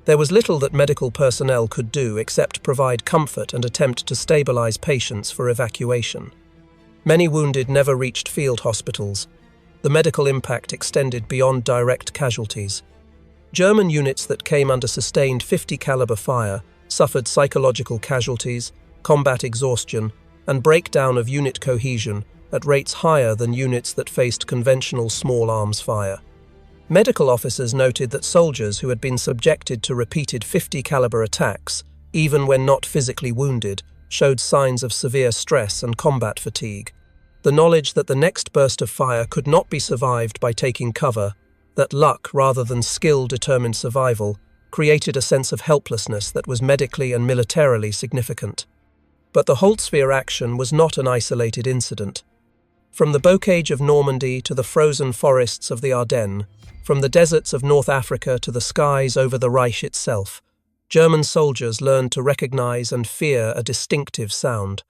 There was little that medical personnel could do except provide comfort and attempt to stabilize patients for evacuation. Many wounded never reached field hospitals. The medical impact extended beyond direct casualties. German units that came under sustained 50 caliber fire suffered psychological casualties, combat exhaustion, and breakdown of unit cohesion at rates higher than units that faced conventional small arms fire. Medical officers noted that soldiers who had been subjected to repeated 50 caliber attacks, even when not physically wounded, showed signs of severe stress and combat fatigue. The knowledge that the next burst of fire could not be survived by taking cover, that luck rather than skill determined survival, created a sense of helplessness that was medically and militarily significant. But the Holtzwihr action was not an isolated incident. From the bocage of Normandy to the frozen forests of the Ardennes, from the deserts of North Africa to the skies over the Reich itself, German soldiers learned to recognize and fear a distinctive sound.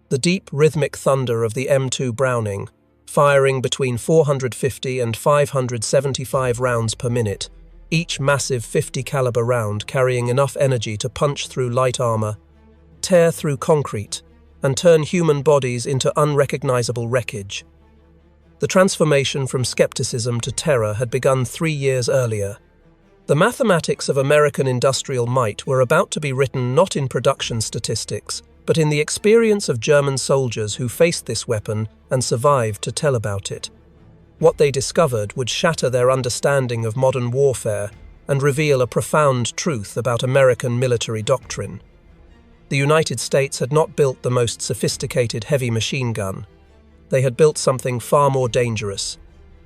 The deep rhythmic thunder of the M2 Browning, firing between 450 and 575 rounds per minute, each massive 50 caliber round carrying enough energy to punch through light armor, tear through concrete, and turn human bodies into unrecognizable wreckage. The transformation from skepticism to terror had begun 3 years earlier. The mathematics of American industrial might were about to be written not in production statistics, but in the experience of German soldiers who faced this weapon and survived to tell about it. What they discovered would shatter their understanding of modern warfare and reveal a profound truth about American military doctrine. The United States had not built the most sophisticated heavy machine gun. They had built something far more dangerous.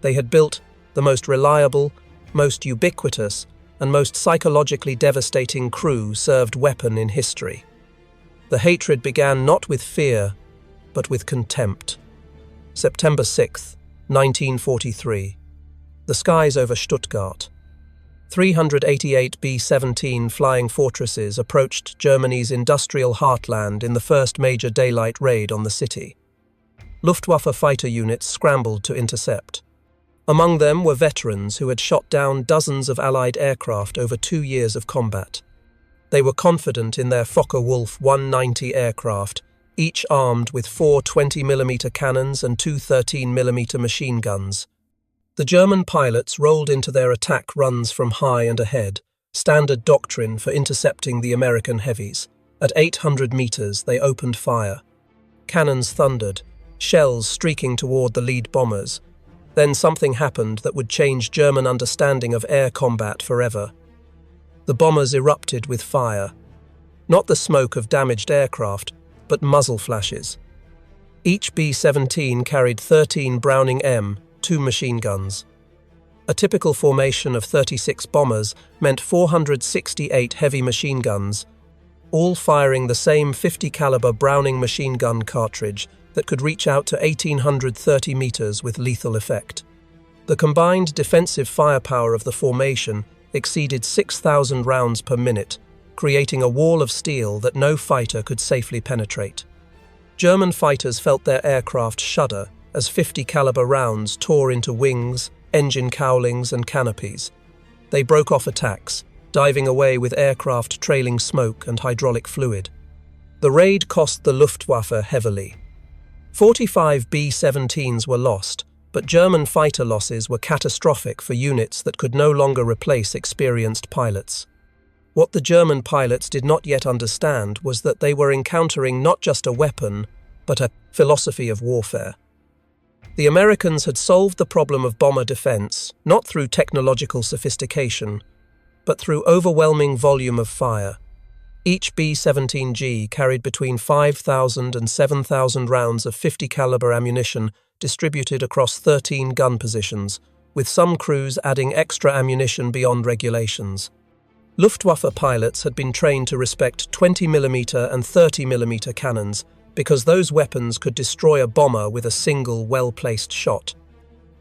They had built the most reliable, most ubiquitous, and most psychologically devastating crew-served weapon in history. The hatred began not with fear, but with contempt. September 6, 1943. The skies over Stuttgart. 388 B-17 flying fortresses approached Germany's industrial heartland in the first major daylight raid on the city. Luftwaffe fighter units scrambled to intercept. Among them were veterans who had shot down dozens of Allied aircraft over 2 years of combat. They were confident in their Focke-Wulf 190 aircraft, each armed with 4 20mm cannons and 2 13mm machine guns. The German pilots rolled into their attack runs from high and ahead, standard doctrine for intercepting the American heavies. At 800 meters, they opened fire. Cannons thundered, shells streaking toward the lead bombers. Then something happened that would change German understanding of air combat forever. The bombers erupted with fire. Not the smoke of damaged aircraft, but muzzle flashes. Each B-17 carried 13 Browning M, 2 machine guns. A typical formation of 36 bombers meant 468 heavy machine guns, all firing the same 50 caliber Browning machine gun cartridge that could reach out to 1,830 meters with lethal effect. The combined defensive firepower of the formation exceeded 6,000 rounds per minute, creating a wall of steel that no fighter could safely penetrate. German fighters felt their aircraft shudder as 50 caliber rounds tore into wings, engine cowlings and canopies. They broke off attacks, diving away with aircraft trailing smoke and hydraulic fluid. The raid cost the Luftwaffe heavily. 45 B-17s were lost, but German fighter losses were catastrophic for units that could no longer replace experienced pilots. What the German pilots did not yet understand was that they were encountering not just a weapon, but a philosophy of warfare. The Americans had solved the problem of bomber defense, not through technological sophistication, but through overwhelming volume of fire. Each B-17G carried between 5,000 and 7,000 rounds of 50 caliber ammunition distributed across 13 gun positions, with some crews adding extra ammunition beyond regulations. Luftwaffe pilots had been trained to respect 20mm and 30mm cannons because those weapons could destroy a bomber with a single, well-placed shot.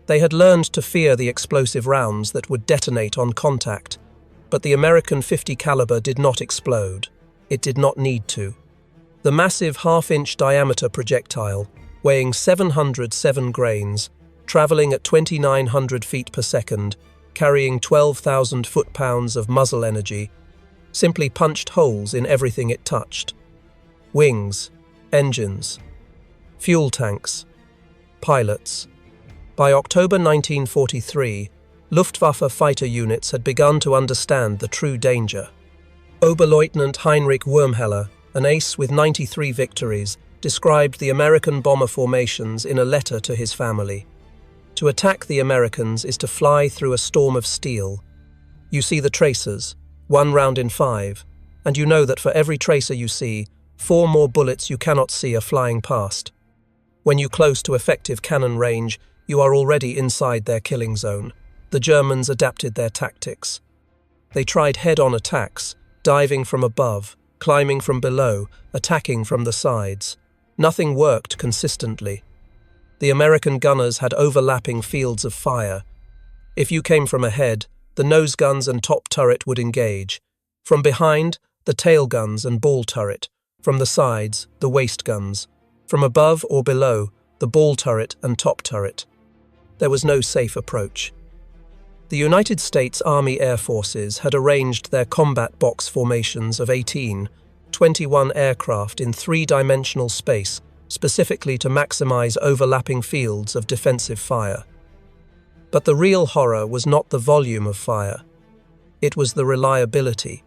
They had learned to fear the explosive rounds that would detonate on contact, but the American 50 caliber did not explode. It did not need to. The massive half-inch diameter projectile, weighing 707 grains, traveling at 2,900 feet per second, carrying 12,000 foot-pounds of muzzle energy, simply punched holes in everything it touched. Wings, engines, fuel tanks, pilots. By October 1943, Luftwaffe fighter units had begun to understand the true danger. Oberleutnant Heinrich Wurmheller, an ace with 93 victories, described the American bomber formations in a letter to his family. To attack the Americans is to fly through a storm of steel. You see the tracers, 1 round in 5, and you know that for every tracer you see, 4 more bullets you cannot see are flying past. When you close to effective cannon range, you are already inside their killing zone. The Germans adapted their tactics. They tried head-on attacks, diving from above, climbing from below, attacking from the sides. Nothing worked consistently. The American gunners had overlapping fields of fire. If you came from ahead, the nose guns and top turret would engage. From behind, the tail guns and ball turret. From the sides, the waist guns. From above or below, the ball turret and top turret. There was no safe approach. The United States Army Air Forces had arranged their combat box formations of 21 aircraft in 3-dimensional space, specifically to maximize overlapping fields of defensive fire. But the real horror was not the volume of fire. It was the reliability.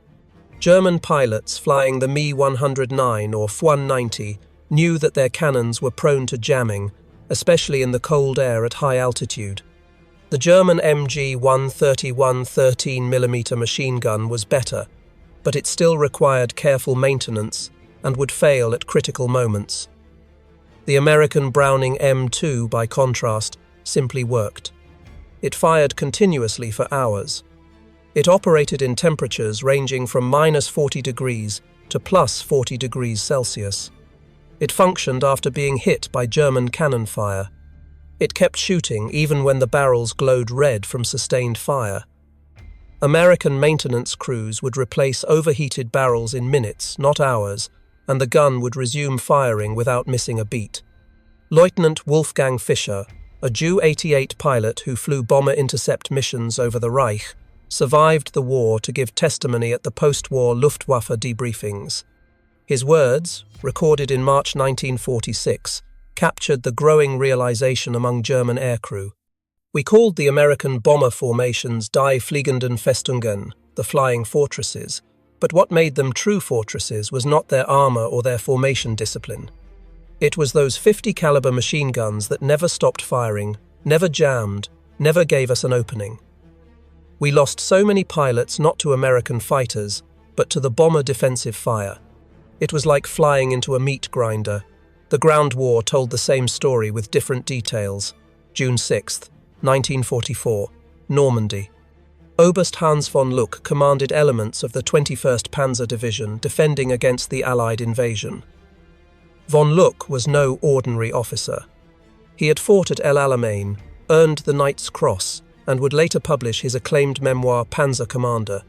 German pilots flying the Me-109 or F-190 knew that their cannons were prone to jamming, especially in the cold air at high altitude. The German MG-131 13mm machine gun was better, but it still required careful maintenance and would fail at critical moments. The American Browning M2, by contrast, simply worked. It fired continuously for hours. It operated in temperatures ranging from -40 degrees to +40 degrees Celsius. It functioned after being hit by German cannon fire. It kept shooting even when the barrels glowed red from sustained fire. American maintenance crews would replace overheated barrels in minutes, not hours, and the gun would resume firing without missing a beat. Lieutenant Wolfgang Fischer, a Ju-88 pilot who flew bomber intercept missions over the Reich, survived the war to give testimony at the post-war Luftwaffe debriefings. His words, recorded in March 1946, captured the growing realization among German aircrew. We called the American bomber formations Die Fliegenden Festungen, the flying fortresses, but what made them true fortresses was not their armor or their formation discipline. It was those 50 caliber machine guns that never stopped firing, never jammed, never gave us an opening. We lost so many pilots not to American fighters, but to the bomber defensive fire. It was like flying into a meat grinder. The ground war told the same story with different details. June 6, 1944. Normandy. Oberst Hans von Luck commanded elements of the 21st Panzer Division defending against the Allied invasion. Von Luck was no ordinary officer. He had fought at El Alamein, earned the Knight's Cross, and would later publish his acclaimed memoir Panzer Commander.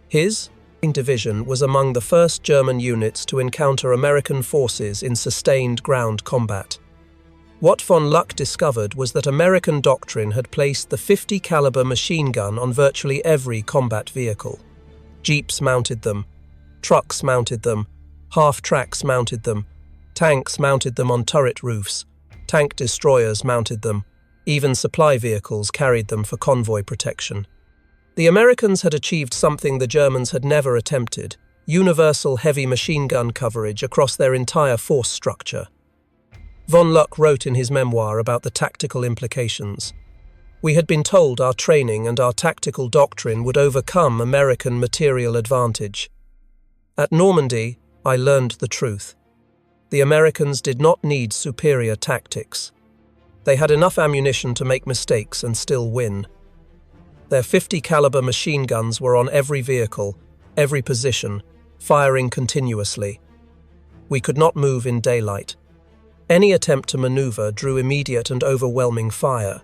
His division was among the first German units to encounter American forces in sustained ground combat. What von Luck discovered was that American doctrine had placed the 50 caliber machine gun on virtually every combat vehicle. Jeeps mounted them, trucks mounted them, half-tracks mounted them, tanks mounted them on turret roofs, tank destroyers mounted them, even supply vehicles carried them for convoy protection. The Americans had achieved something the Germans had never attempted: universal heavy machine gun coverage across their entire force structure. Von Luck wrote in his memoir about the tactical implications. "We had been told our training and our tactical doctrine would overcome American material advantage. At Normandy, I learned the truth. The Americans did not need superior tactics. They had enough ammunition to make mistakes and still win. Their 50 caliber machine guns were on every vehicle, every position, firing continuously. We could not move in daylight. Any attempt to maneuver drew immediate and overwhelming fire.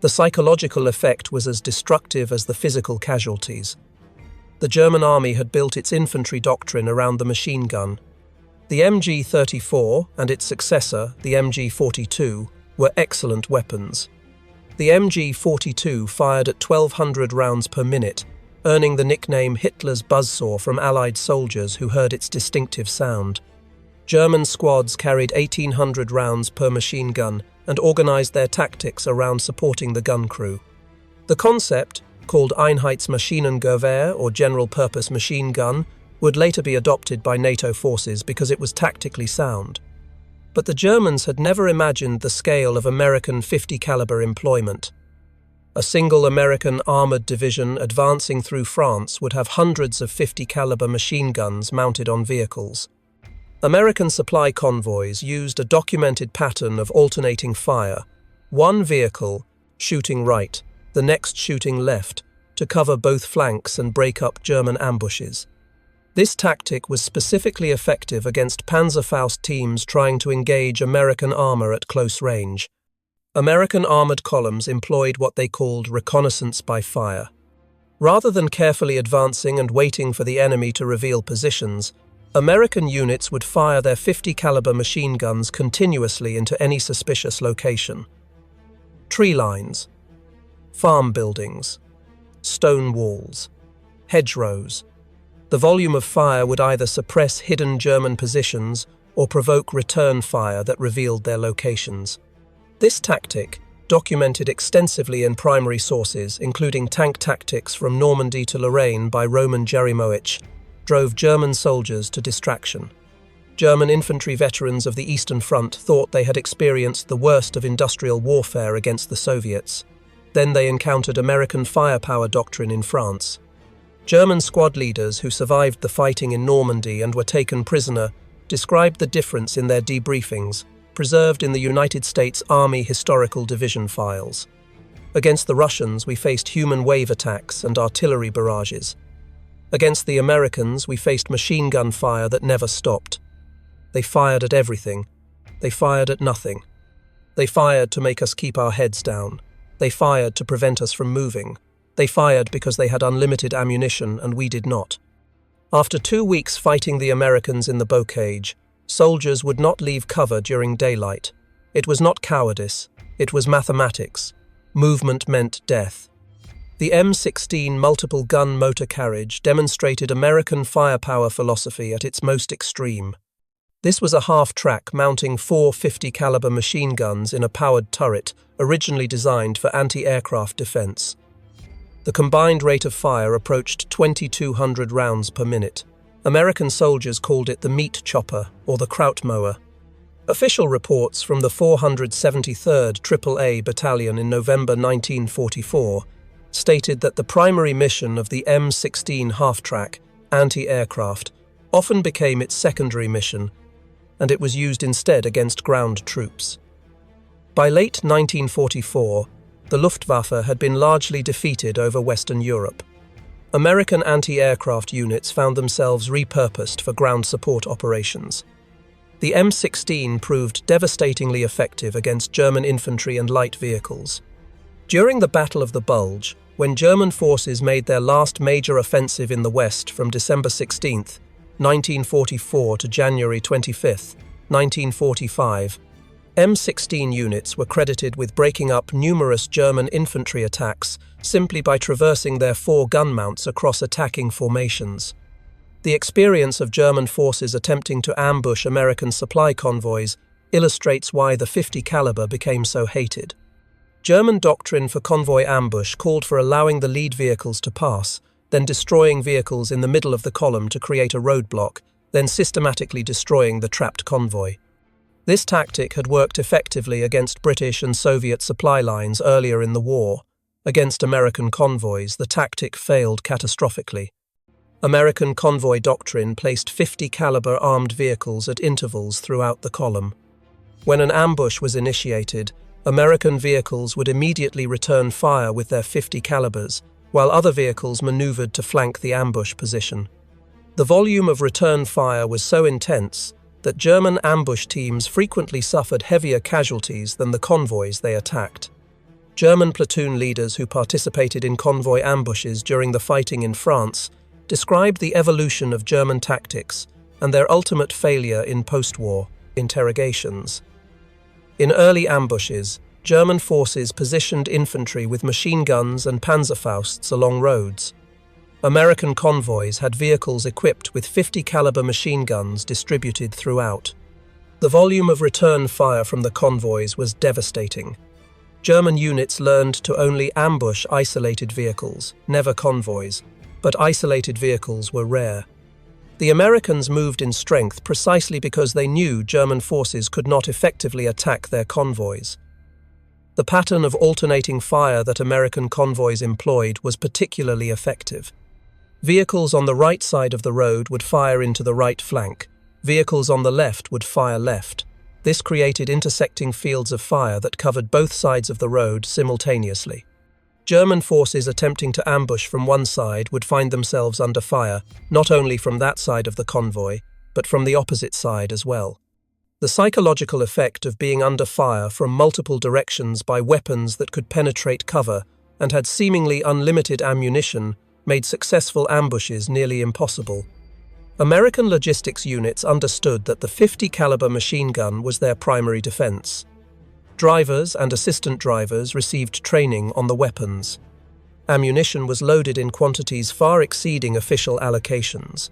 The psychological effect was as destructive as the physical casualties. The German army had built its infantry doctrine around the machine gun. The MG-34 and its successor, the MG-42, were excellent weapons. The MG-42 fired at 1,200 rounds per minute, earning the nickname Hitler's buzzsaw from Allied soldiers who heard its distinctive sound. German squads carried 1,800 rounds per machine gun and organized their tactics around supporting the gun crew. The concept, called Einheitsmaschinengewehr or general-purpose machine gun, would later be adopted by NATO forces because it was tactically sound. But the Germans had never imagined the scale of American 50 caliber employment. A single American armored division advancing through France would have hundreds of 50 caliber machine guns mounted on vehicles. American supply convoys used a documented pattern of alternating fire, one vehicle shooting right, the next shooting left, to cover both flanks and break up German ambushes. This tactic was specifically effective against Panzerfaust teams trying to engage American armor at close range. American armored columns employed what they called reconnaissance by fire. Rather than carefully advancing and waiting for the enemy to reveal positions, American units would fire their 50 caliber machine guns continuously into any suspicious location. Tree lines, farm buildings, stone walls, hedgerows. The volume of fire would either suppress hidden German positions or provoke return fire that revealed their locations. This tactic, documented extensively in primary sources, including tank tactics from Normandy to Lorraine by Roman Jeremowicz, drove German soldiers to distraction. German infantry veterans of the Eastern Front thought they had experienced the worst of industrial warfare against the Soviets. Then they encountered American firepower doctrine in France. German squad leaders who survived the fighting in Normandy and were taken prisoner described the difference in their debriefings, preserved in the United States Army Historical Division files. Against the Russians, we faced human wave attacks and artillery barrages. Against the Americans, we faced machine gun fire that never stopped. They fired at everything. They fired at nothing. They fired to make us keep our heads down. They fired to prevent us from moving. They fired because they had unlimited ammunition and we did not. After 2 weeks fighting the Americans in the bocage, soldiers would not leave cover during daylight. It was not cowardice. It was mathematics. Movement meant death. The M16 multiple gun motor carriage demonstrated American firepower philosophy at its most extreme. This was a half-track mounting 4 50 caliber machine guns in a powered turret, originally designed for anti-aircraft defense. The combined rate of fire approached 2,200 rounds per minute. American soldiers called it the meat chopper or the Kraut mower. Official reports from the 473rd AAA Battalion in November 1944 stated that the primary mission of the M16 half-track, anti-aircraft, often became its secondary mission, and it was used instead against ground troops. By late 1944, the Luftwaffe had been largely defeated over Western Europe. American anti-aircraft units found themselves repurposed for ground support operations. The M16 proved devastatingly effective against German infantry and light vehicles. During the Battle of the Bulge, when German forces made their last major offensive in the West from December 16, 1944 to January 25, 1945, M16 units were credited with breaking up numerous German infantry attacks simply by traversing their 4 gun mounts across attacking formations. The experience of German forces attempting to ambush American supply convoys illustrates why the .50 caliber became so hated. German doctrine for convoy ambush called for allowing the lead vehicles to pass, then destroying vehicles in the middle of the column to create a roadblock, then systematically destroying the trapped convoy. This tactic had worked effectively against British and Soviet supply lines earlier in the war. Against American convoys, the tactic failed catastrophically. American convoy doctrine placed .50 caliber armed vehicles at intervals throughout the column. When an ambush was initiated, American vehicles would immediately return fire with their .50 calibers, while other vehicles maneuvered to flank the ambush position. The volume of return fire was so intense that German ambush teams frequently suffered heavier casualties than the convoys they attacked. German platoon leaders who participated in convoy ambushes during the fighting in France described the evolution of German tactics and their ultimate failure in post-war interrogations. In early ambushes, German forces positioned infantry with machine guns and Panzerfausts along roads. American convoys had vehicles equipped with .50 caliber machine guns distributed throughout. The volume of return fire from the convoys was devastating. German units learned to only ambush isolated vehicles, never convoys, but isolated vehicles were rare. The Americans moved in strength precisely because they knew German forces could not effectively attack their convoys. The pattern of alternating fire that American convoys employed was particularly effective. Vehicles on the right side of the road would fire into the right flank. Vehicles on the left would fire left. This created intersecting fields of fire that covered both sides of the road simultaneously. German forces attempting to ambush from one side would find themselves under fire, not only from that side of the convoy, but from the opposite side as well. The psychological effect of being under fire from multiple directions by weapons that could penetrate cover and had seemingly unlimited ammunition made successful ambushes nearly impossible. American logistics units understood that the .50 caliber machine gun was their primary defense. Drivers and assistant drivers received training on the weapons. Ammunition was loaded in quantities far exceeding official allocations.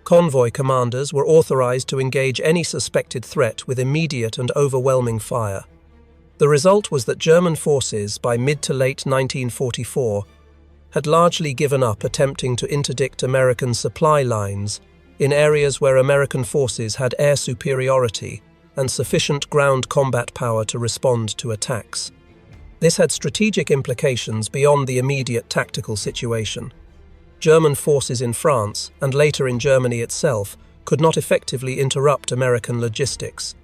Convoy commanders were authorized to engage any suspected threat with immediate and overwhelming fire. The result was that German forces, by mid to late 1944, had largely given up attempting to interdict American supply lines in areas where American forces had air superiority and sufficient ground combat power to respond to attacks. This had strategic implications beyond the immediate tactical situation. German forces in France, and later in Germany itself, could not effectively interrupt American logistics.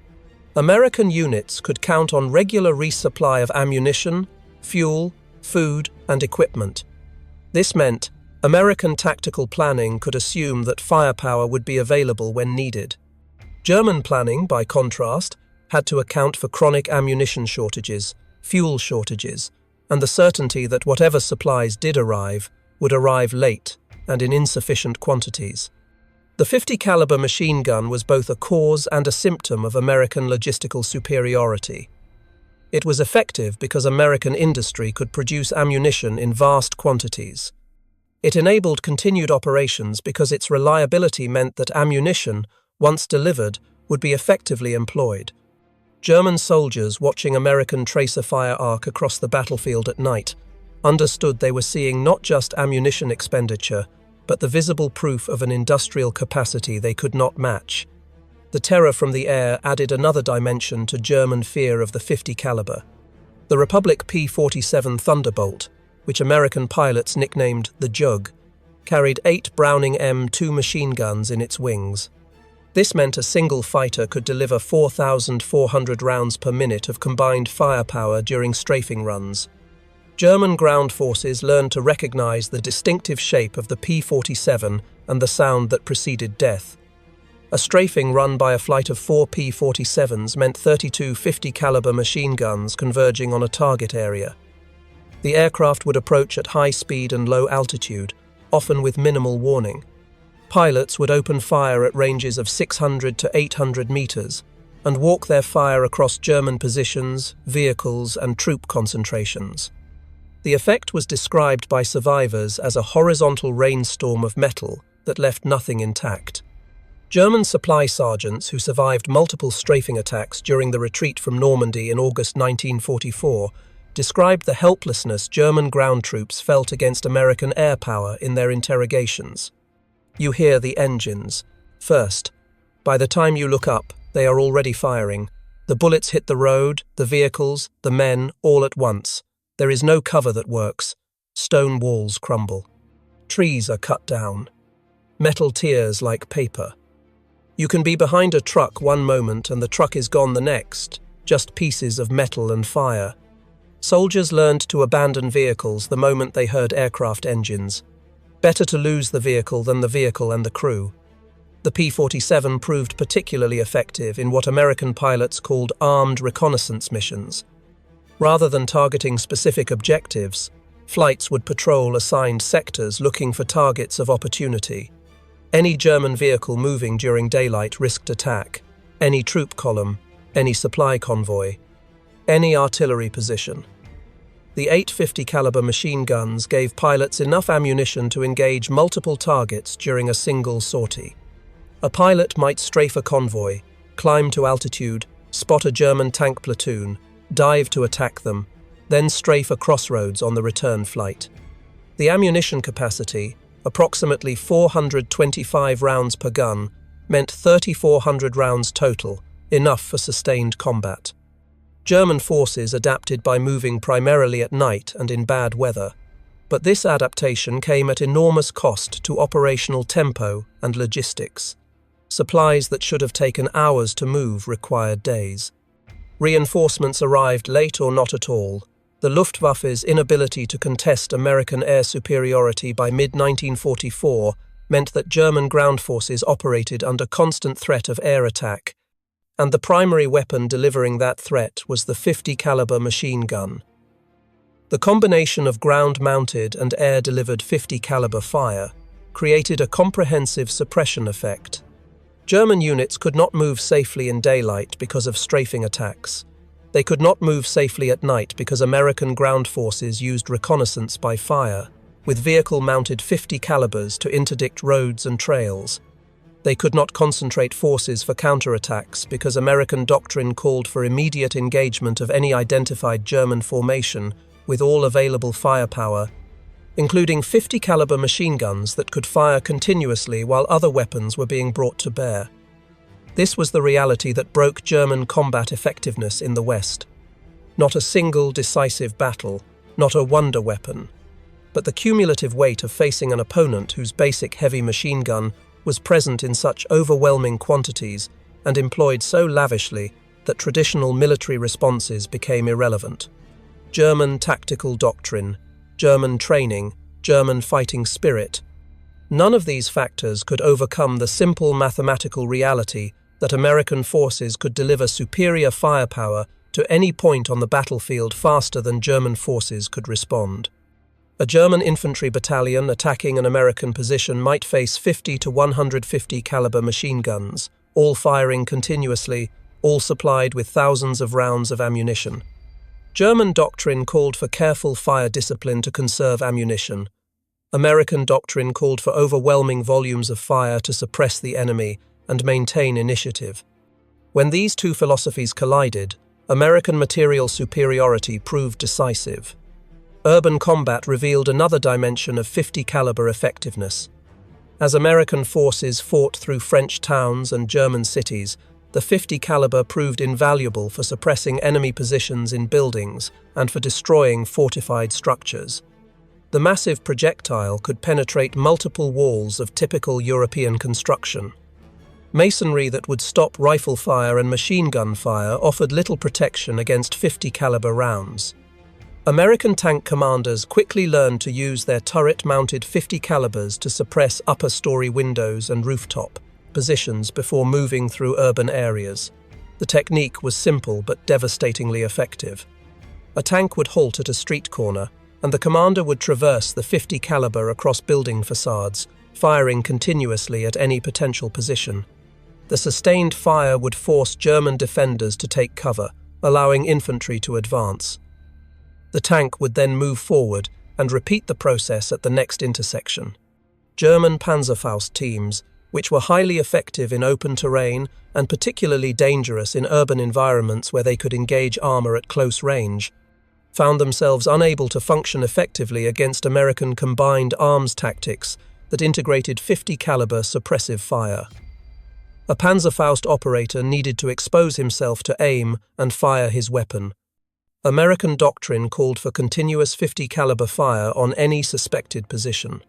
American units could count on regular resupply of ammunition, fuel, food, and equipment. This meant American tactical planning could assume that firepower would be available when needed. German planning, by contrast, had to account for chronic ammunition shortages, fuel shortages, and the certainty that whatever supplies did arrive would arrive late and in insufficient quantities. The .50 caliber machine gun was both a cause and a symptom of American logistical superiority. It was effective because American industry could produce ammunition in vast quantities. It enabled continued operations because its reliability meant that ammunition, once delivered, would be effectively employed. German soldiers watching American tracer fire arc across the battlefield at night understood they were seeing not just ammunition expenditure, but the visible proof of an industrial capacity they could not match. The terror from the air added another dimension to German fear of the .50 caliber. The Republic P-47 Thunderbolt, which American pilots nicknamed the Jug, carried 8 Browning M2 machine guns in its wings. This meant a single fighter could deliver 4,400 rounds per minute of combined firepower during strafing runs. German ground forces learned to recognize the distinctive shape of the P-47 and the sound that preceded death. A strafing run by a flight of 4 P-47s meant 32 50-caliber machine guns converging on a target area. The aircraft would approach at high speed and low altitude, often with minimal warning. Pilots would open fire at ranges of 600 to 800 meters and walk their fire across German positions, vehicles, and troop concentrations. The effect was described by survivors as a horizontal rainstorm of metal that left nothing intact. German supply sergeants who survived multiple strafing attacks during the retreat from Normandy in August 1944 described the helplessness German ground troops felt against American air power in their interrogations. You hear the engines. First, by the time you look up, they are already firing. The bullets hit the road, the vehicles, the men, all at once. There is no cover that works. Stone walls crumble. Trees are cut down. Metal tears like paper. You can be behind a truck one moment and the truck is gone the next, just pieces of metal and fire. Soldiers learned to abandon vehicles the moment they heard aircraft engines. Better to lose the vehicle than the vehicle and the crew. The P-47 proved particularly effective in what American pilots called armed reconnaissance missions. Rather than targeting specific objectives, flights would patrol assigned sectors looking for targets of opportunity. Any German vehicle moving during daylight risked attack, any troop column, any supply convoy, any artillery position. The 850 caliber machine guns gave pilots enough ammunition to engage multiple targets during a single sortie. A pilot might strafe a convoy, climb to altitude, spot a German tank platoon, dive to attack them, then strafe a crossroads on the return flight. The ammunition capacity, approximately 425 rounds per gun, meant 3,400 rounds total, enough for sustained combat. German forces adapted by moving primarily at night and in bad weather, but this adaptation came at enormous cost to operational tempo and logistics. Supplies that should have taken hours to move required days. Reinforcements arrived late or not at all. The Luftwaffe's inability to contest American air superiority by mid-1944 meant that German ground forces operated under constant threat of air attack, and the primary weapon delivering that threat was the 50 caliber machine gun. The combination of ground-mounted and air-delivered 50 caliber fire created a comprehensive suppression effect. German units could not move safely in daylight because of strafing attacks. They could not move safely at night because American ground forces used reconnaissance by fire, with vehicle-mounted 50 calibers to interdict roads and trails. They could not concentrate forces for counterattacks because American doctrine called for immediate engagement of any identified German formation with all available firepower, including 50 caliber machine guns that could fire continuously while other weapons were being brought to bear. This was the reality that broke German combat effectiveness in the West. Not a single decisive battle, not a wonder weapon, but the cumulative weight of facing an opponent whose basic heavy machine gun was present in such overwhelming quantities and employed so lavishly that traditional military responses became irrelevant. German tactical doctrine, German training, German fighting spirit. None of these factors could overcome the simple mathematical reality that American forces could deliver superior firepower to any point on the battlefield faster than German forces could respond. A German infantry battalion attacking an American position might face 50 to 150 caliber machine guns, all firing continuously, all supplied with thousands of rounds of ammunition. German doctrine called for careful fire discipline to conserve ammunition. American doctrine called for overwhelming volumes of fire to suppress the enemy and maintain initiative. When these two philosophies collided, American material superiority proved decisive. Urban combat revealed another dimension of 50 caliber effectiveness. As American forces fought through French towns and German cities, the 50 caliber proved invaluable for suppressing enemy positions in buildings and for destroying fortified structures. The massive projectile could penetrate multiple walls of typical European construction. Masonry that would stop rifle fire and machine gun fire offered little protection against 50 caliber rounds. American tank commanders quickly learned to use their turret-mounted 50 calibers to suppress upper-story windows and rooftop positions before moving through urban areas. The technique was simple but devastatingly effective. A tank would halt at a street corner, and the commander would traverse the 50 caliber across building facades, firing continuously at any potential position. The sustained fire would force German defenders to take cover, allowing infantry to advance. The tank would then move forward and repeat the process at the next intersection. German Panzerfaust teams, which were highly effective in open terrain and particularly dangerous in urban environments where they could engage armor at close range, found themselves unable to function effectively against American combined arms tactics that integrated 50 caliber suppressive fire. A Panzerfaust operator needed to expose himself to aim and fire his weapon. American doctrine called for continuous 50 caliber fire on any suspected position.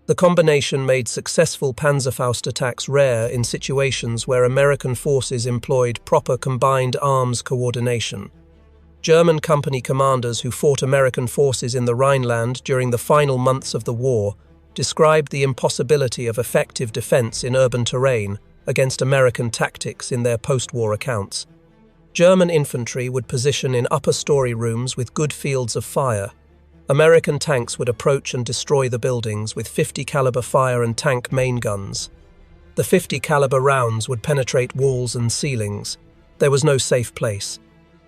The combination made successful Panzerfaust attacks rare in situations where American forces employed proper combined arms coordination. German company commanders who fought American forces in the Rhineland during the final months of the war described the impossibility of effective defense in urban terrain against American tactics in their post-war accounts. German infantry would position in upper-story rooms with good fields of fire. American tanks would approach and destroy the buildings with 50 caliber fire and tank main guns. The 50 caliber rounds would penetrate walls and ceilings. There was no safe place.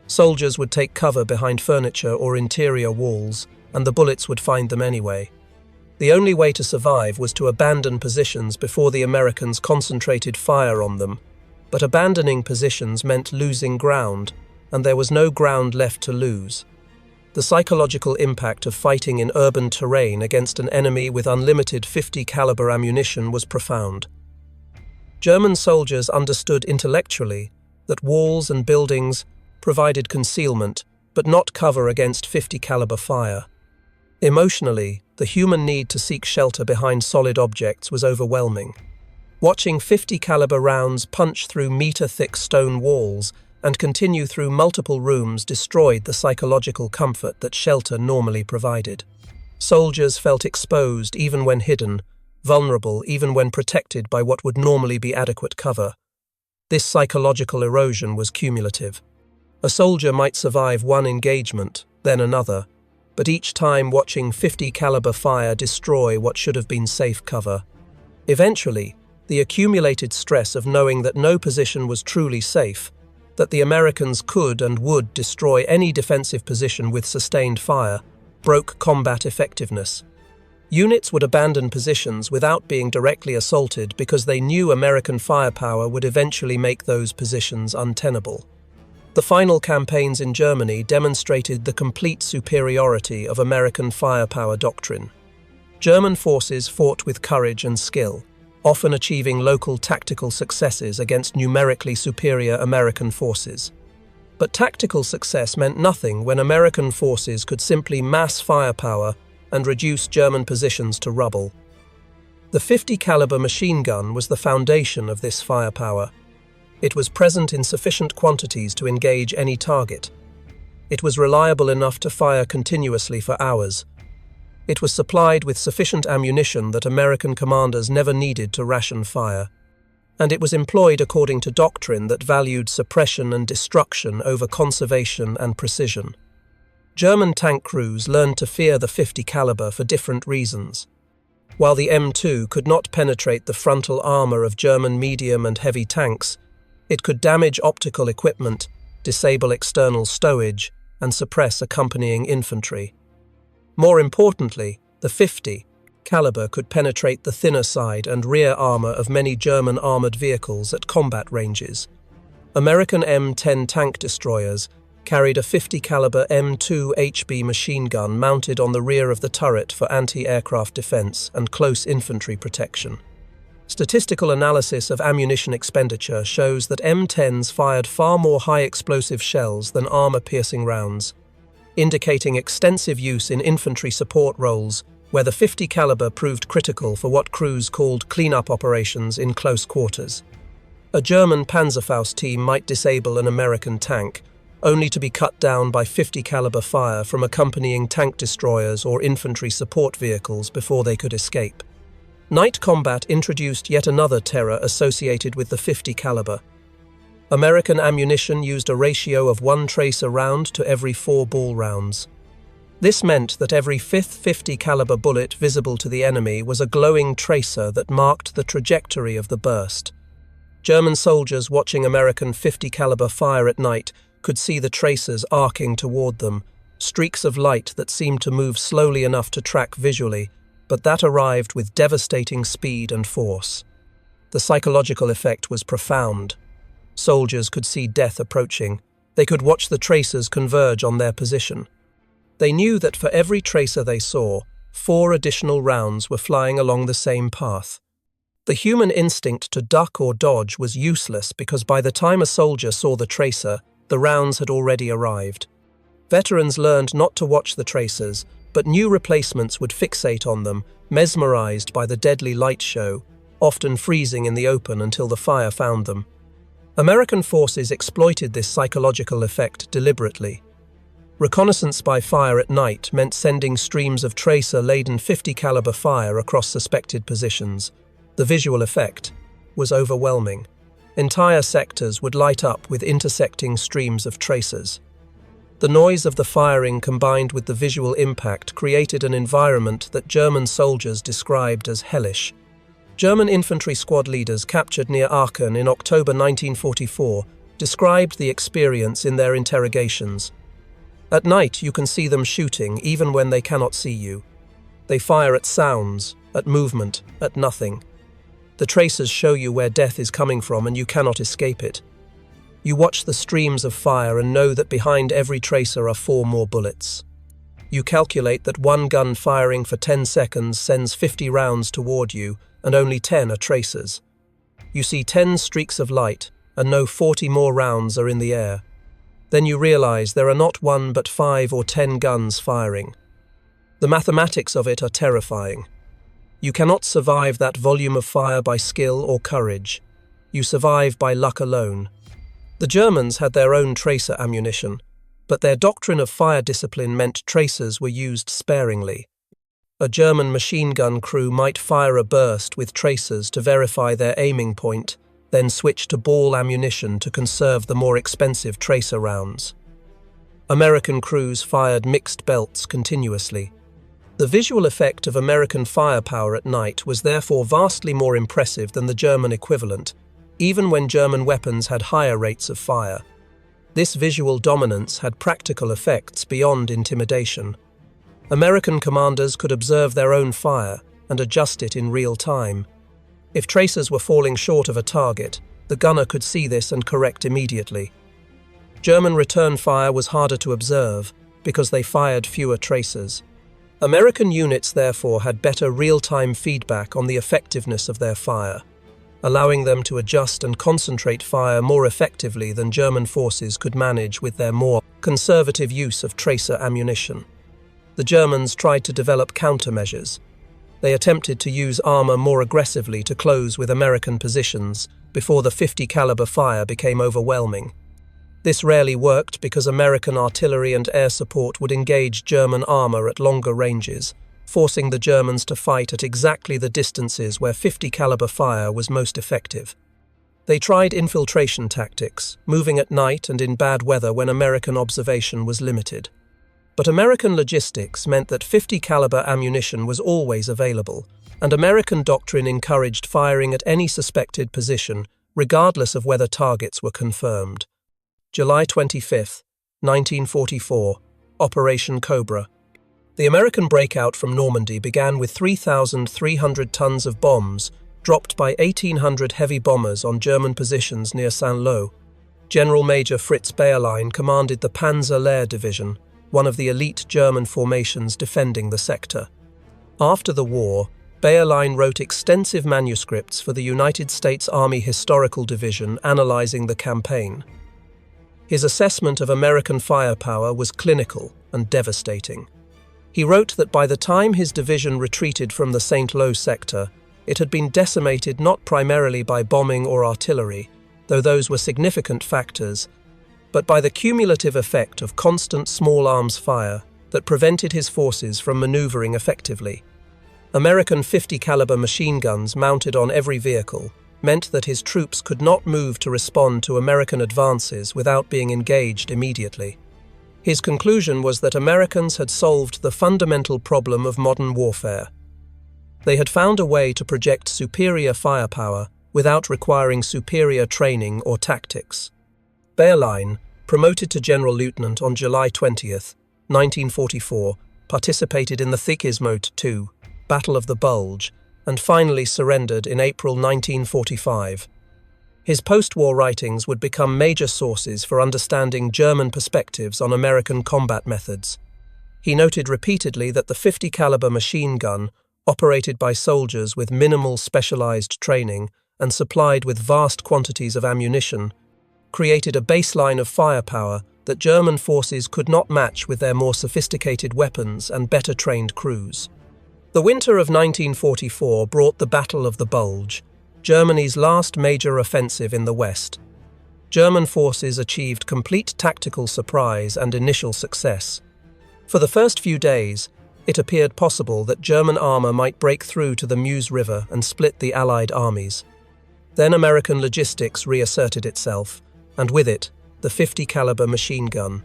Soldiers would take cover behind furniture or interior walls, and the bullets would find them anyway. The only way to survive was to abandon positions before the Americans concentrated fire on them. But abandoning positions meant losing ground, and there was no ground left to lose. The psychological impact of fighting in urban terrain against an enemy with unlimited 50 caliber ammunition was profound. German soldiers understood intellectually that walls and buildings provided concealment, but not cover against 50 caliber fire. Emotionally, the human need to seek shelter behind solid objects was overwhelming. Watching 50 caliber rounds punch through meter-thick stone walls and continue through multiple rooms destroyed the psychological comfort that shelter normally provided. Soldiers felt exposed even when hidden, vulnerable even when protected by what would normally be adequate cover. This psychological erosion was cumulative. A soldier might survive one engagement, then another, but each time watching 50 caliber fire destroy what should have been safe cover. Eventually, the accumulated stress of knowing that no position was truly safe, that the Americans could and would destroy any defensive position with sustained fire, broke combat effectiveness. Units would abandon positions without being directly assaulted because they knew American firepower would eventually make those positions untenable. The final campaigns in Germany demonstrated the complete superiority of American firepower doctrine. German forces fought with courage and skill, often achieving local tactical successes against numerically superior American forces. But tactical success meant nothing when American forces could simply mass firepower and reduce German positions to rubble. The 50 caliber machine gun was the foundation of this firepower. It was present in sufficient quantities to engage any target. It was reliable enough to fire continuously for hours. It was supplied with sufficient ammunition that American commanders never needed to ration fire. And it was employed according to doctrine that valued suppression and destruction over conservation and precision. German tank crews learned to fear the 50 caliber for different reasons. While the M2 could not penetrate the frontal armor of German medium and heavy tanks, it could damage optical equipment, disable external stowage, and suppress accompanying infantry. More importantly, the 50 caliber could penetrate the thinner side and rear armor of many German armored vehicles at combat ranges. American M10 tank destroyers carried a 50 caliber M2 HB machine gun mounted on the rear of the turret for anti-aircraft defense and close infantry protection. Statistical analysis of ammunition expenditure shows that M10s fired far more high-explosive shells than armor-piercing rounds, indicating extensive use in infantry support roles where the 50 caliber proved critical for what crews called cleanup operations in close quarters. A German Panzerfaust team might disable an American tank, only to be cut down by 50 caliber fire from accompanying tank destroyers or infantry support vehicles before they could escape. Night combat introduced yet another terror associated with the 50 caliber. American ammunition used a ratio of 1 tracer round to every 4 ball rounds. This meant that every fifth 50 caliber bullet visible to the enemy was a glowing tracer that marked the trajectory of the burst. German soldiers watching American 50 caliber fire at night could see the tracers arcing toward them, streaks of light that seemed to move slowly enough to track visually, but that arrived with devastating speed and force. The psychological effect was profound. Soldiers could see death approaching. They could watch the tracers converge on their position. They knew that for every tracer they saw, 4 additional rounds were flying along the same path. The human instinct to duck or dodge was useless because by the time a soldier saw the tracer, the rounds had already arrived. Veterans learned not to watch the tracers, but new replacements would fixate on them, mesmerized by the deadly light show, often freezing in the open until the fire found them. American forces exploited this psychological effect deliberately. Reconnaissance by fire at night meant sending streams of tracer-laden 50 caliber fire across suspected positions. The visual effect was overwhelming. Entire sectors would light up with intersecting streams of tracers. The noise of the firing combined with the visual impact created an environment that German soldiers described as hellish. German infantry squad leaders captured near Aachen in October 1944 described the experience in their interrogations. At night you can see them shooting even when they cannot see you. They fire at sounds, at movement, at nothing. The tracers show you where death is coming from and you cannot escape it. You watch the streams of fire and know that behind every tracer are 4 more bullets. You calculate that 1 gun firing for 10 seconds sends 50 rounds toward you and only 10 are tracers. You see 10 streaks of light and know 40 more rounds are in the air. Then you realize there are not 1 but 5 or 10 guns firing. The mathematics of it are terrifying. You cannot survive that volume of fire by skill or courage. You survive by luck alone. The Germans had their own tracer ammunition, but their doctrine of fire discipline meant tracers were used sparingly. A German machine gun crew might fire a burst with tracers to verify their aiming point, then switch to ball ammunition to conserve the more expensive tracer rounds. American crews fired mixed belts continuously. The visual effect of American firepower at night was therefore vastly more impressive than the German equivalent, even when German weapons had higher rates of fire. This visual dominance had practical effects beyond intimidation. American commanders could observe their own fire and adjust it in real time. If tracers were falling short of a target, the gunner could see this and correct immediately. German return fire was harder to observe because they fired fewer tracers. American units therefore had better real-time feedback on the effectiveness of their fire, allowing them to adjust and concentrate fire more effectively than German forces could manage with their more conservative use of tracer ammunition. The Germans tried to develop countermeasures. They attempted to use armor more aggressively to close with American positions before the 50 caliber fire became overwhelming. This rarely worked because American artillery and air support would engage German armor at longer ranges, forcing the Germans to fight at exactly the distances where 50 caliber fire was most effective. They tried infiltration tactics, moving at night and in bad weather when American observation was limited. But American logistics meant that 50 caliber ammunition was always available, and American doctrine encouraged firing at any suspected position, regardless of whether targets were confirmed. July 25, 1944, Operation Cobra. The American breakout from Normandy began with 3,300 tons of bombs dropped by 1,800 heavy bombers on German positions near Saint-Lô. General Major Fritz Bayerlein commanded the Panzer Lehr Division, one of the elite German formations defending the sector. After the war, Bayerlein wrote extensive manuscripts for the United States Army Historical Division analyzing the campaign. His assessment of American firepower was clinical and devastating. He wrote that by the time his division retreated from the Saint-Lô sector, it had been decimated not primarily by bombing or artillery, though those were significant factors, but by the cumulative effect of constant small arms fire that prevented his forces from maneuvering effectively. American 50 caliber machine guns mounted on every vehicle meant that his troops could not move to respond to American advances without being engaged immediately. His conclusion was that Americans had solved the fundamental problem of modern warfare. They had found a way to project superior firepower without requiring superior training or tactics. Bayerlein, promoted to General Lieutenant on July 20th, 1944, participated in the Thickismote II, Battle of the Bulge, and finally surrendered in April 1945. His post-war writings would become major sources for understanding German perspectives on American combat methods. He noted repeatedly that the 50 caliber machine gun, operated by soldiers with minimal specialized training and supplied with vast quantities of ammunition, created a baseline of firepower that German forces could not match with their more sophisticated weapons and better trained crews. The winter of 1944 brought the Battle of the Bulge, Germany's last major offensive in the West. German forces achieved complete tactical surprise and initial success. For the first few days, it appeared possible that German armor might break through to the Meuse River and split the Allied armies. Then American logistics reasserted itself, and with it, the 50 caliber machine gun.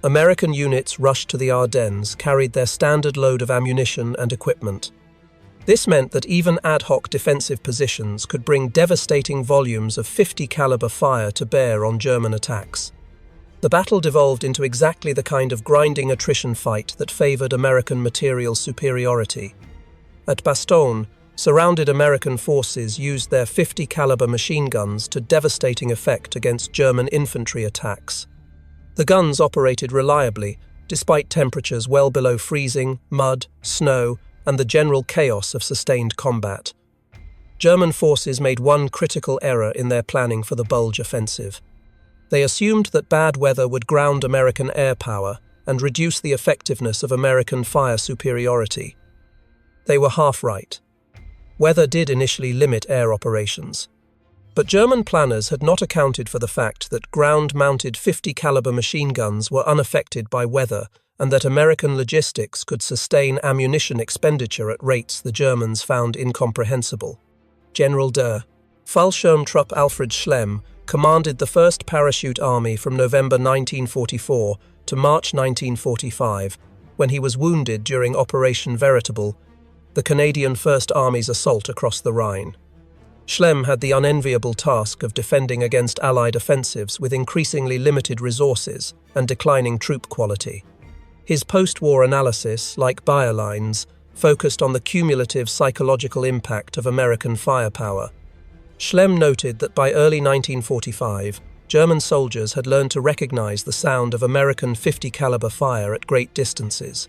American units rushed to the Ardennes, carried their standard load of ammunition and equipment. This meant that even ad hoc defensive positions could bring devastating volumes of 50 caliber fire to bear on German attacks. The battle devolved into exactly the kind of grinding attrition fight that favored American material superiority. At Bastogne, surrounded American forces used their 50 caliber machine guns to devastating effect against German infantry attacks. The guns operated reliably, despite temperatures well below freezing, mud, snow, and the general chaos of sustained combat. German forces made one critical error in their planning for the Bulge offensive. They assumed that bad weather would ground American air power and reduce the effectiveness of American fire superiority. They were half right. Weather did initially limit air operations. But German planners had not accounted for the fact that ground-mounted 50 caliber machine guns were unaffected by weather and that American logistics could sustain ammunition expenditure at rates the Germans found incomprehensible. General der Fallschirmtrupp Alfred Schlemm commanded the 1st Parachute Army from November 1944 to March 1945, when he was wounded during Operation Veritable, the Canadian First Army's assault across the Rhine. Schlemm had the unenviable task of defending against Allied offensives with increasingly limited resources and declining troop quality. His post-war analysis, like Bayerlein's, focused on the cumulative psychological impact of American firepower. Schlemm noted that by early 1945, German soldiers had learned to recognize the sound of American 50 caliber fire at great distances.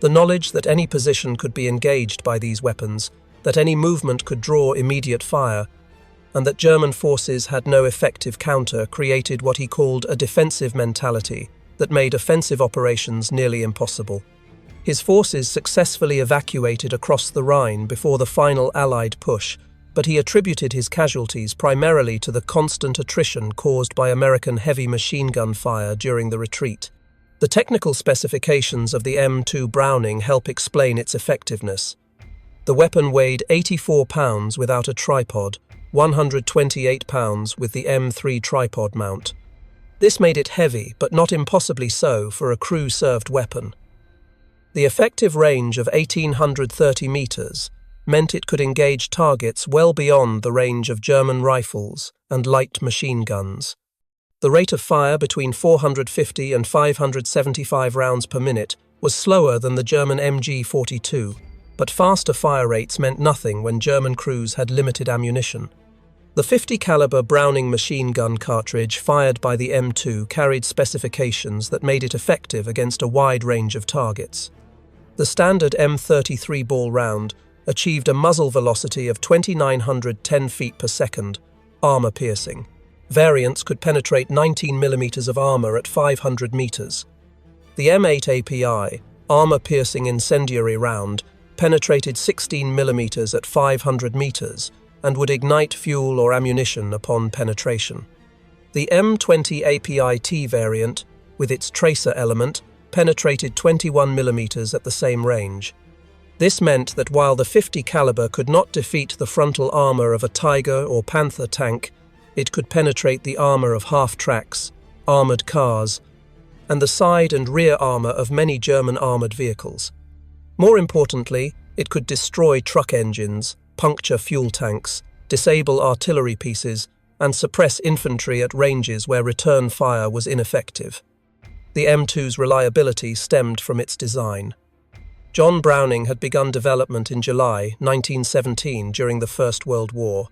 The knowledge that any position could be engaged by these weapons, that any movement could draw immediate fire, and that German forces had no effective counter created what he called a defensive mentality that made offensive operations nearly impossible. His forces successfully evacuated across the Rhine before the final Allied push, but he attributed his casualties primarily to the constant attrition caused by American heavy machine gun fire during the retreat. The technical specifications of the M2 Browning help explain its effectiveness. The weapon weighed 84 pounds without a tripod, 128 pounds with the M3 tripod mount. This made it heavy, but not impossibly so, for a crew-served weapon. The effective range of 1,830 meters meant it could engage targets well beyond the range of German rifles and light machine guns. The rate of fire between 450 and 575 rounds per minute was slower than the German MG-42, but faster fire rates meant nothing when German crews had limited ammunition. The 50 caliber Browning machine gun cartridge fired by the M2 carried specifications that made it effective against a wide range of targets. The standard M33 ball round achieved a muzzle velocity of 2,910 feet per second, armor-piercing. Variants could penetrate 19 millimeters of armor at 500 meters. The M8 API, armor-piercing incendiary round, penetrated 16 millimeters at 500 meters and would ignite fuel or ammunition upon penetration. The M20 API-T variant, with its tracer element, penetrated 21 mm at the same range. This meant that while the .50 caliber could not defeat the frontal armor of a Tiger or Panther tank, it could penetrate the armor of half-tracks, armored cars, and the side and rear armor of many German armored vehicles. More importantly, it could destroy truck engines, puncture fuel tanks, disable artillery pieces, and suppress infantry at ranges where return fire was ineffective. The M2's reliability stemmed from its design. John Browning had begun development in July 1917 during the First World War.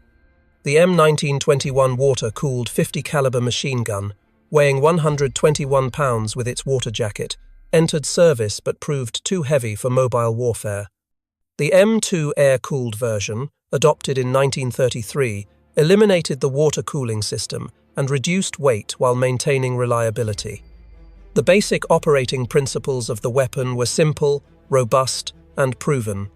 The M1921 water-cooled .50 caliber machine gun, weighing 121 pounds with its water jacket, entered service but proved too heavy for mobile warfare. The M2 air-cooled version, adopted in 1933, eliminated the water cooling system and reduced weight while maintaining reliability. The basic operating principles of the weapon were simple, robust, and proven.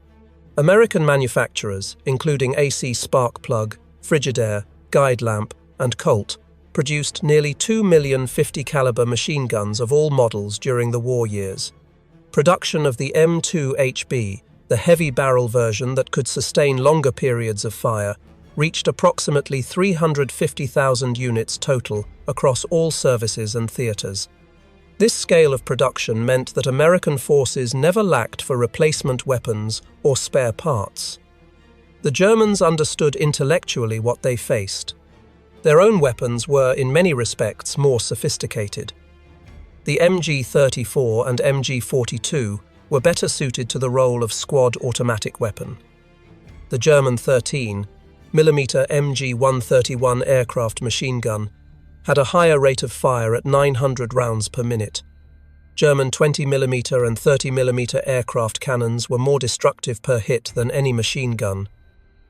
American manufacturers, including AC Sparkplug, Frigidaire, Guide Lamp, and Colt, produced nearly 2 million .50 caliber machine guns of all models during the war years. Production of the M2 HB, the heavy barrel version that could sustain longer periods of fire, reached approximately 350,000 units total across all services and theaters. This scale of production meant that American forces never lacked for replacement weapons or spare parts. The Germans understood intellectually what they faced. Their own weapons were, in many respects, more sophisticated. The MG-34 and MG-42 were better suited to the role of squad automatic weapon. The German 13mm MG-131 aircraft machine gun had a higher rate of fire at 900 rounds per minute. German 20mm and 30mm aircraft cannons were more destructive per hit than any machine gun.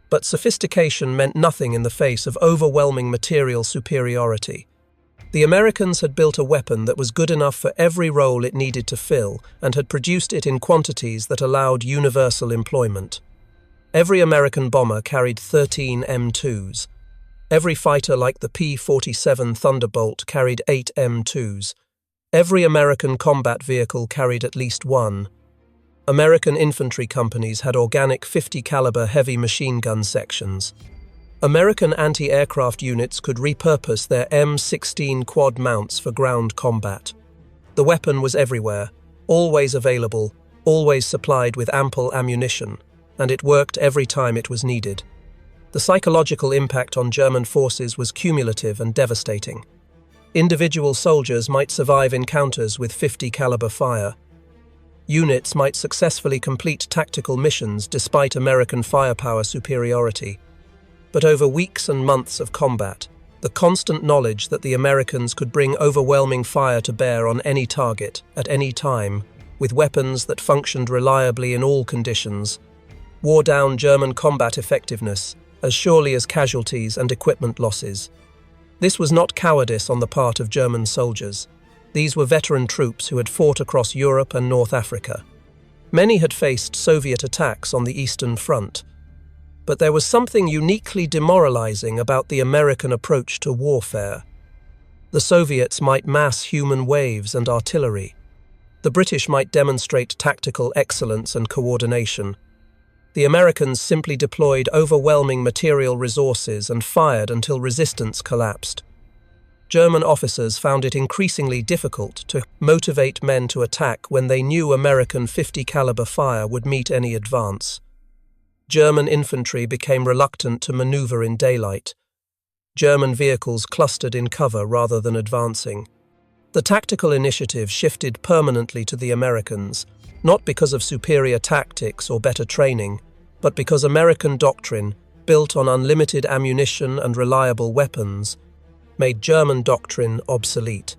But sophistication meant nothing in the face of overwhelming material superiority. The Americans had built a weapon that was good enough for every role it needed to fill and had produced it in quantities that allowed universal employment. Every American bomber carried 13 M2s. Every fighter like the P-47 Thunderbolt carried 8 M2s. Every American combat vehicle carried at least one. American infantry companies had organic .50 caliber heavy machine gun sections. American anti-aircraft units could repurpose their M16 quad mounts for ground combat. The weapon was everywhere, always available, always supplied with ample ammunition, and it worked every time it was needed. The psychological impact on German forces was cumulative and devastating. Individual soldiers might survive encounters with .50 caliber fire. Units might successfully complete tactical missions despite American firepower superiority. But over weeks and months of combat, the constant knowledge that the Americans could bring overwhelming fire to bear on any target, at any time, with weapons that functioned reliably in all conditions, wore down German combat effectiveness as surely as casualties and equipment losses. This was not cowardice on the part of German soldiers. These were veteran troops who had fought across Europe and North Africa. Many had faced Soviet attacks on the Eastern Front. But there was something uniquely demoralizing about the American approach to warfare. The Soviets might mass human waves and artillery. The British might demonstrate tactical excellence and coordination. The Americans simply deployed overwhelming material resources and fired until resistance collapsed. German officers found it increasingly difficult to motivate men to attack when they knew American .50 caliber fire would meet any advance. German infantry became reluctant to maneuver in daylight. German vehicles clustered in cover rather than advancing. The tactical initiative shifted permanently to the Americans, not because of superior tactics or better training, but because American doctrine, built on unlimited ammunition and reliable weapons, made German doctrine obsolete.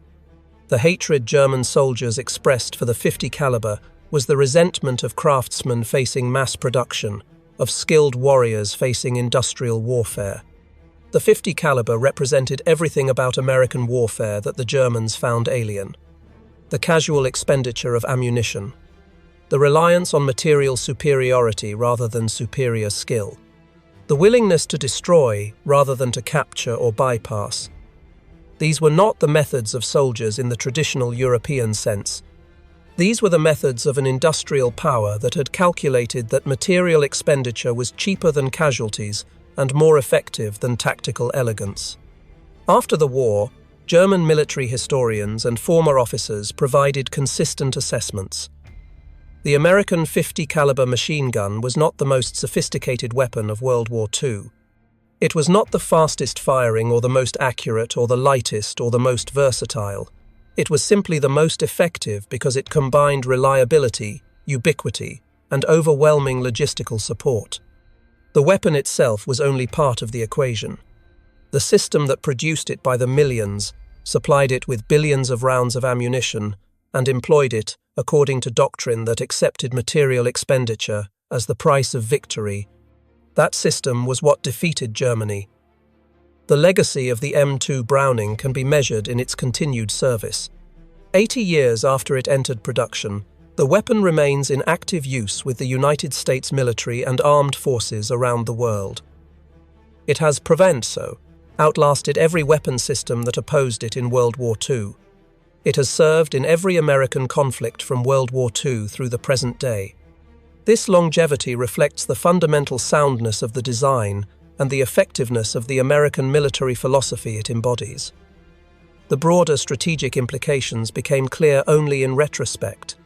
The hatred German soldiers expressed for the .50 caliber was the resentment of craftsmen facing mass production, of skilled warriors facing industrial warfare. The .50 caliber represented everything about American warfare that the Germans found alien. The casual expenditure of ammunition, the reliance on material superiority rather than superior skill, the willingness to destroy rather than to capture or bypass. These were not the methods of soldiers in the traditional European sense. These were the methods of an industrial power that had calculated that material expenditure was cheaper than casualties and more effective than tactical elegance. After the war, German military historians and former officers provided consistent assessments. The American .50 caliber machine gun was not the most sophisticated weapon of World War II. It was not the fastest firing or the most accurate or the lightest or the most versatile. It was simply the most effective because it combined reliability, ubiquity, and overwhelming logistical support. The weapon itself was only part of the equation. The system that produced it by the millions, supplied it with billions of rounds of ammunition, and employed it according to doctrine that accepted material expenditure as the price of victory. That system was what defeated Germany. The legacy of the M2 Browning can be measured in its continued service. 80 years after it entered production, the weapon remains in active use with the United States military and armed forces around the world. It has outlasted every weapon system that opposed it in World War II. It has served in every American conflict from World War II through the present day. This longevity reflects the fundamental soundness of the design and the effectiveness of the American military philosophy it embodies. The broader strategic implications became clear only in retrospect.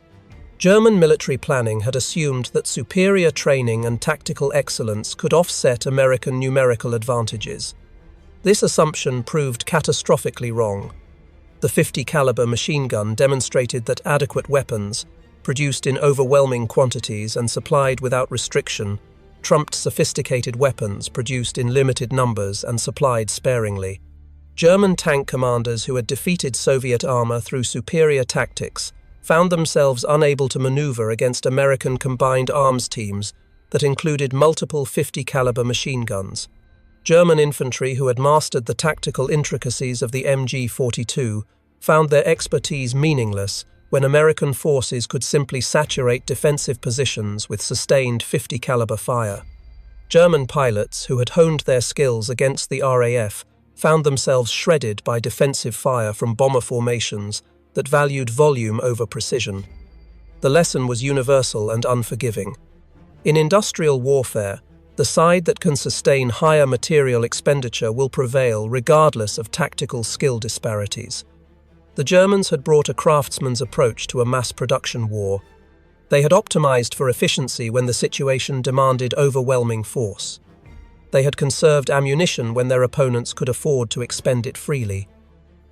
German military planning had assumed that superior training and tactical excellence could offset American numerical advantages. This assumption proved catastrophically wrong. The .50 caliber machine gun demonstrated that adequate weapons, produced in overwhelming quantities and supplied without restriction, trumped sophisticated weapons produced in limited numbers and supplied sparingly. German tank commanders who had defeated Soviet armor through superior tactics found themselves unable to maneuver against American combined arms teams that included multiple .50 caliber machine guns. German infantry who had mastered the tactical intricacies of the MG-42 found their expertise meaningless when American forces could simply saturate defensive positions with sustained .50 caliber fire. German pilots who had honed their skills against the RAF found themselves shredded by defensive fire from bomber formations that valued volume over precision. The lesson was universal and unforgiving. In industrial warfare, the side that can sustain higher material expenditure will prevail regardless of tactical skill disparities. The Germans had brought a craftsman's approach to a mass production war. They had optimized for efficiency when the situation demanded overwhelming force. They had conserved ammunition when their opponents could afford to expend it freely.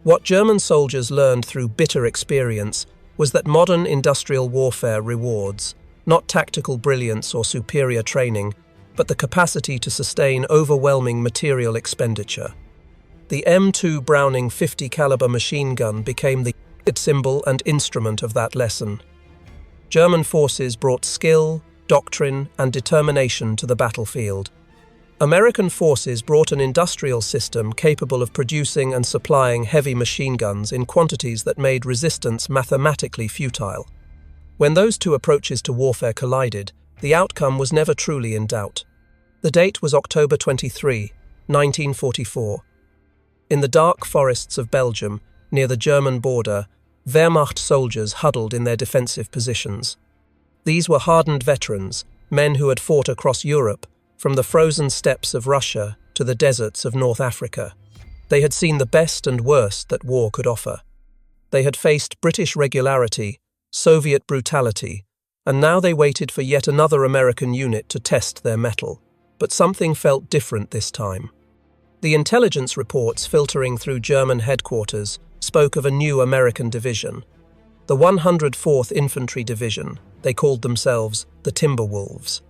What German soldiers learned through bitter experience was that modern industrial warfare rewards, not tactical brilliance or superior training, but the capacity to sustain overwhelming material expenditure. The M2 Browning .50 caliber machine gun became the symbol and instrument of that lesson. German forces brought skill, doctrine, and determination to the battlefield. American forces brought an industrial system capable of producing and supplying heavy machine guns in quantities that made resistance mathematically futile. When those two approaches to warfare collided, the outcome was never truly in doubt. The date was October 23, 1944. In the dark forests of Belgium, near the German border, Wehrmacht soldiers huddled in their defensive positions. These were hardened veterans, men who had fought across Europe, from the frozen steppes of Russia to the deserts of North Africa. They had seen the best and worst that war could offer. They had faced British regularity, Soviet brutality, and now they waited for yet another American unit to test their mettle. But something felt different this time. The intelligence reports filtering through German headquarters spoke of a new American division. The 104th Infantry Division, they called themselves the Timberwolves.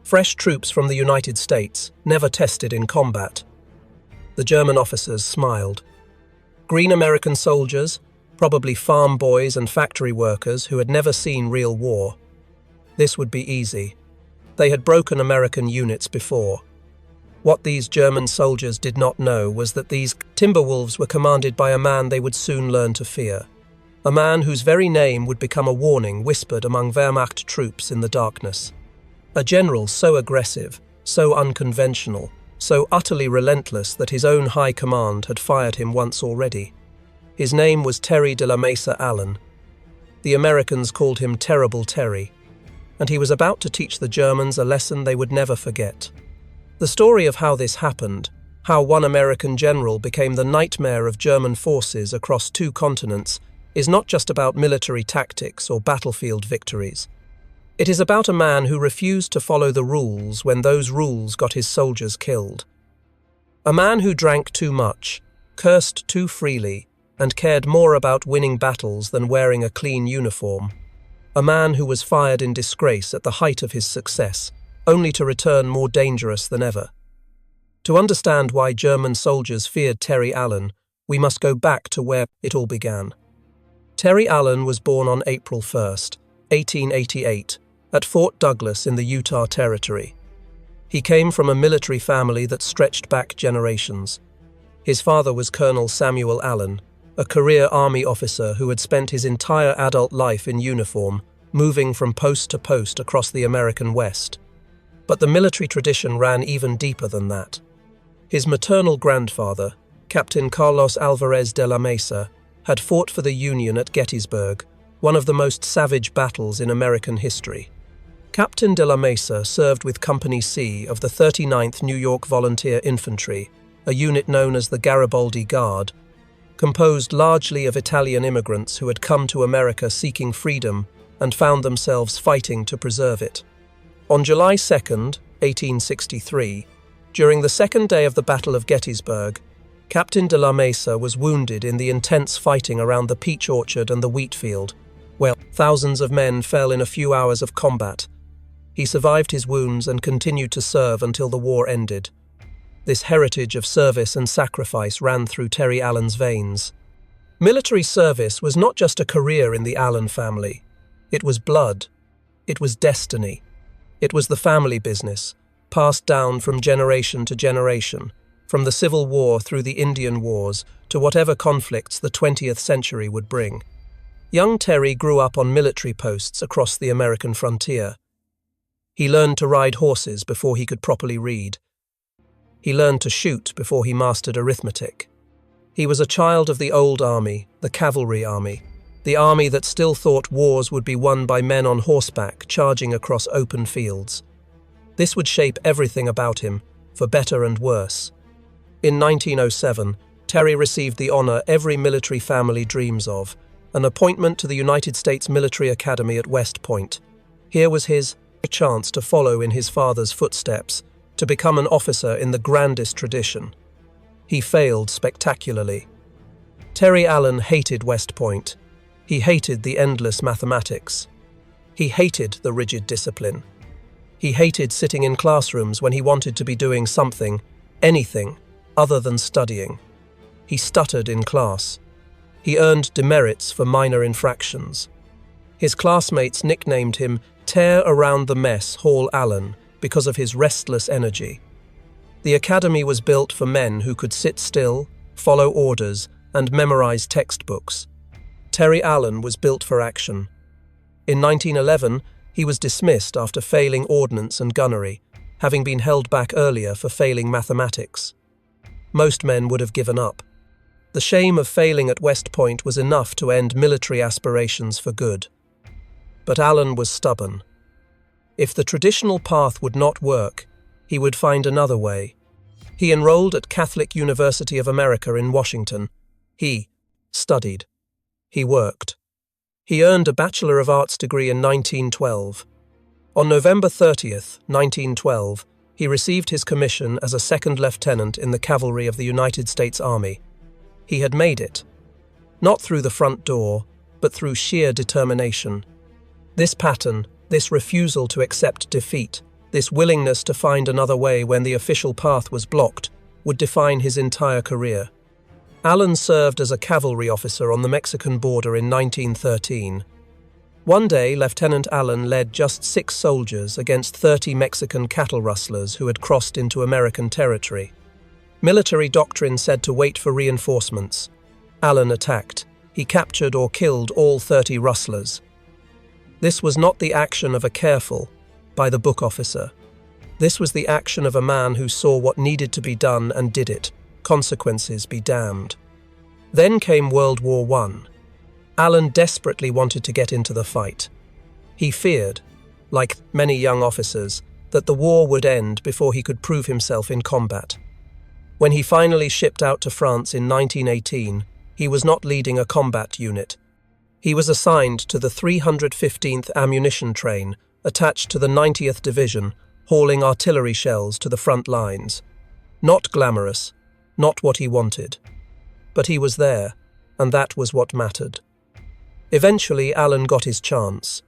Fresh troops from the United States, never tested in combat. The German officers smiled. Green American soldiers, probably farm boys and factory workers who had never seen real war. This would be easy. They had broken American units before. What these German soldiers did not know was that these Timberwolves were commanded by a man they would soon learn to fear. A man whose very name would become a warning whispered among Wehrmacht troops in the darkness. A general so aggressive, so unconventional, so utterly relentless that his own high command had fired him once already. His name was Terry de la Mesa Allen. The Americans called him Terrible Terry, and he was about to teach the Germans a lesson they would never forget. The story of how this happened, how one American general became the nightmare of German forces across 2 continents, is not just about military tactics or battlefield victories. It is about a man who refused to follow the rules when those rules got his soldiers killed. A man who drank too much, cursed too freely, and cared more about winning battles than wearing a clean uniform. A man who was fired in disgrace at the height of his success, only to return more dangerous than ever. To understand why German soldiers feared Terry Allen, we must go back to where it all began. Terry Allen was born on April 1st, 1888, at Fort Douglas in the Utah Territory. He came from a military family that stretched back generations. His father was Colonel Samuel Allen, a career Army officer who had spent his entire adult life in uniform, moving from post to post across the American West. But the military tradition ran even deeper than that. His maternal grandfather, Captain Carlos Alvarez de la Mesa, had fought for the Union at Gettysburg, one of the most savage battles in American history. Captain de la Mesa served with Company C of the 39th New York Volunteer Infantry, a unit known as the Garibaldi Guard, composed largely of Italian immigrants who had come to America seeking freedom and found themselves fighting to preserve it. On July 2nd, 1863, during the second day of the Battle of Gettysburg, Captain de la Mesa was wounded in the intense fighting around the peach orchard and the wheat field, where thousands of men fell in a few hours of combat. He survived his wounds and continued to serve until the war ended. This heritage of service and sacrifice ran through Terry Allen's veins. Military service was not just a career in the Allen family. It was blood. It was destiny. It was the family business, passed down from generation to generation, from the Civil War through the Indian Wars to whatever conflicts the 20th century would bring. Young Terry grew up on military posts across the American frontier. He learned to ride horses before he could properly read. He learned to shoot before he mastered arithmetic. He was a child of the old army, the cavalry army, the army that still thought wars would be won by men on horseback charging across open fields. This would shape everything about him, for better and worse. In 1907, Terry received the honor every military family dreams of, an appointment to the United States Military Academy at West Point. Here was his chance to follow in his father's footsteps, to become an officer in the grandest tradition. He failed spectacularly. Terry Allen hated West Point. He hated the endless mathematics. He hated the rigid discipline. He hated sitting in classrooms when he wanted to be doing something, anything, other than studying. He stuttered in class. He earned demerits for minor infractions. His classmates nicknamed him Tear Around the Mess Hall Allen because of his restless energy. The academy was built for men who could sit still, follow orders, and memorize textbooks. Terry Allen was built for action. In 1911, he was dismissed after failing ordnance and gunnery, having been held back earlier for failing mathematics. Most men would have given up. The shame of failing at West Point was enough to end military aspirations for good. But Allen was stubborn. If the traditional path would not work, he would find another way. He enrolled at Catholic University of America in Washington. He studied. He worked. He earned a Bachelor of Arts degree in 1912. On November 30th, 1912, he received his commission as a second lieutenant in the cavalry of the United States Army. He had made it. Not through the front door, but through sheer determination. This pattern, this refusal to accept defeat, this willingness to find another way when the official path was blocked, would define his entire career. Allen served as a cavalry officer on the Mexican border in 1913. One day, Lieutenant Allen led just 6 soldiers against 30 Mexican cattle rustlers who had crossed into American territory. Military doctrine said to wait for reinforcements. Allen attacked. He captured or killed all 30 rustlers. This was not the action of a careful, by-the-book officer. This was the action of a man who saw what needed to be done and did it. Consequences be damned. Then came World War I. Alan desperately wanted to get into the fight. He feared, like many young officers, that the war would end before he could prove himself in combat. When he finally shipped out to France in 1918, he was not leading a combat unit. He was assigned to the 315th Ammunition Train, attached to the 90th Division, hauling artillery shells to the front lines. Not glamorous, not what he wanted. But he was there, and that was what mattered. Eventually, Alan got his chance.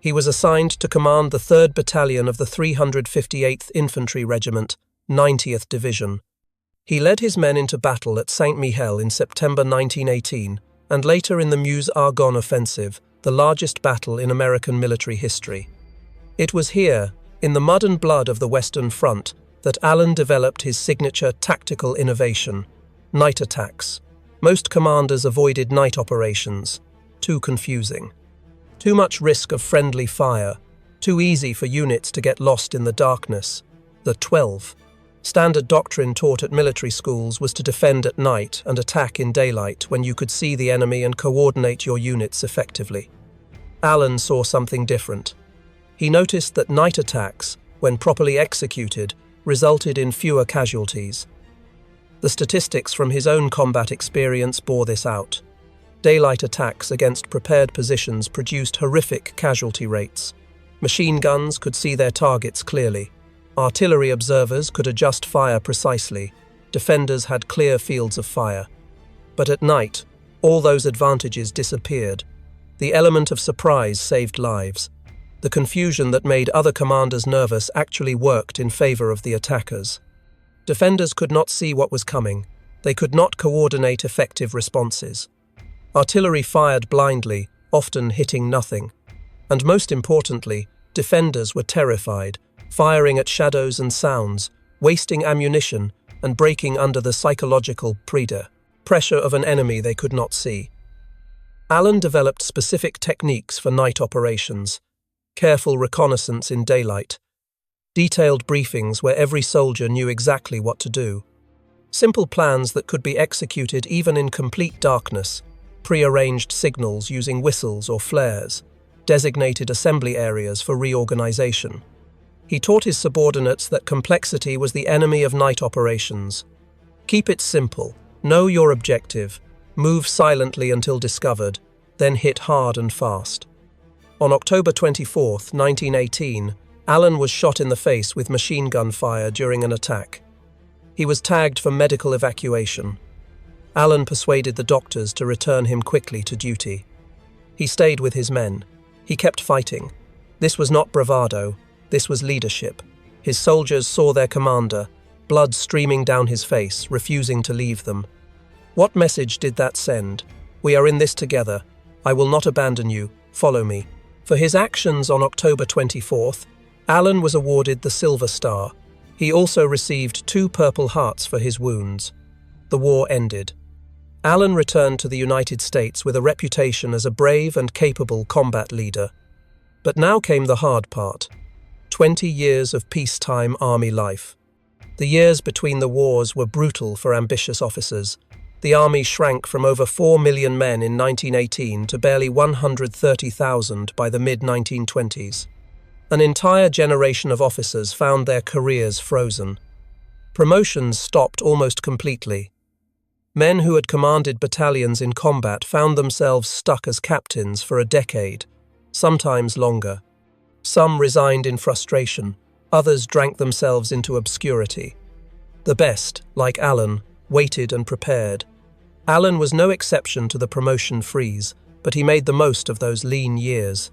He was assigned to command the 3rd Battalion of the 358th Infantry Regiment, 90th Division. He led his men into battle at Saint-Mihiel in September 1918, and later in the Meuse-Argonne Offensive, the largest battle in American military history. It was here, in the mud and blood of the Western Front, that Alan developed his signature tactical innovation: night attacks. Most commanders avoided night operations. Too confusing. Too much risk of friendly fire. Too easy for units to get lost in the darkness. The 12. Standard doctrine taught at military schools was to defend at night and attack in daylight when you could see the enemy and coordinate your units effectively. Alan saw something different. He noticed that night attacks, when properly executed, resulted in fewer casualties. The statistics from his own combat experience bore this out. Daylight attacks against prepared positions produced horrific casualty rates. Machine guns could see their targets clearly. Artillery observers could adjust fire precisely. Defenders had clear fields of fire. But at night, all those advantages disappeared. The element of surprise saved lives. The confusion that made other commanders nervous actually worked in favor of the attackers. Defenders could not see what was coming. They could not coordinate effective responses. Artillery fired blindly, often hitting nothing. And most importantly, defenders were terrified, firing at shadows and sounds, wasting ammunition, and breaking under the psychological pressure of an enemy they could not see. Alan developed specific techniques for night operations: careful reconnaissance in daylight, detailed briefings where every soldier knew exactly what to do, simple plans that could be executed even in complete darkness, pre-arranged signals using whistles or flares, designated assembly areas for reorganization. He taught his subordinates that complexity was the enemy of night operations. Keep it simple, know your objective, move silently until discovered, then hit hard and fast. On October 24, 1918, Alan was shot in the face with machine gun fire during an attack. He was tagged for medical evacuation. Alan persuaded the doctors to return him quickly to duty. He stayed with his men. He kept fighting. This was not bravado, this was leadership. His soldiers saw their commander, blood streaming down his face, refusing to leave them. What message did that send? We are in this together. I will not abandon you. Follow me. For his actions on October 24th, Alan was awarded the Silver Star. He also received 2 Purple Hearts for his wounds. The war ended. Alan returned to the United States with a reputation as a brave and capable combat leader. But now came the hard part: 20 years of peacetime Army life. The years between the wars were brutal for ambitious officers. The Army shrank from over 4 million men in 1918 to barely 130,000 by the mid-1920s. An entire generation of officers found their careers frozen. Promotions stopped almost completely. Men who had commanded battalions in combat found themselves stuck as captains for a decade, sometimes longer. Some resigned in frustration, others drank themselves into obscurity. The best, like Alan, waited and prepared. Alan was no exception to the promotion freeze, but he made the most of those lean years.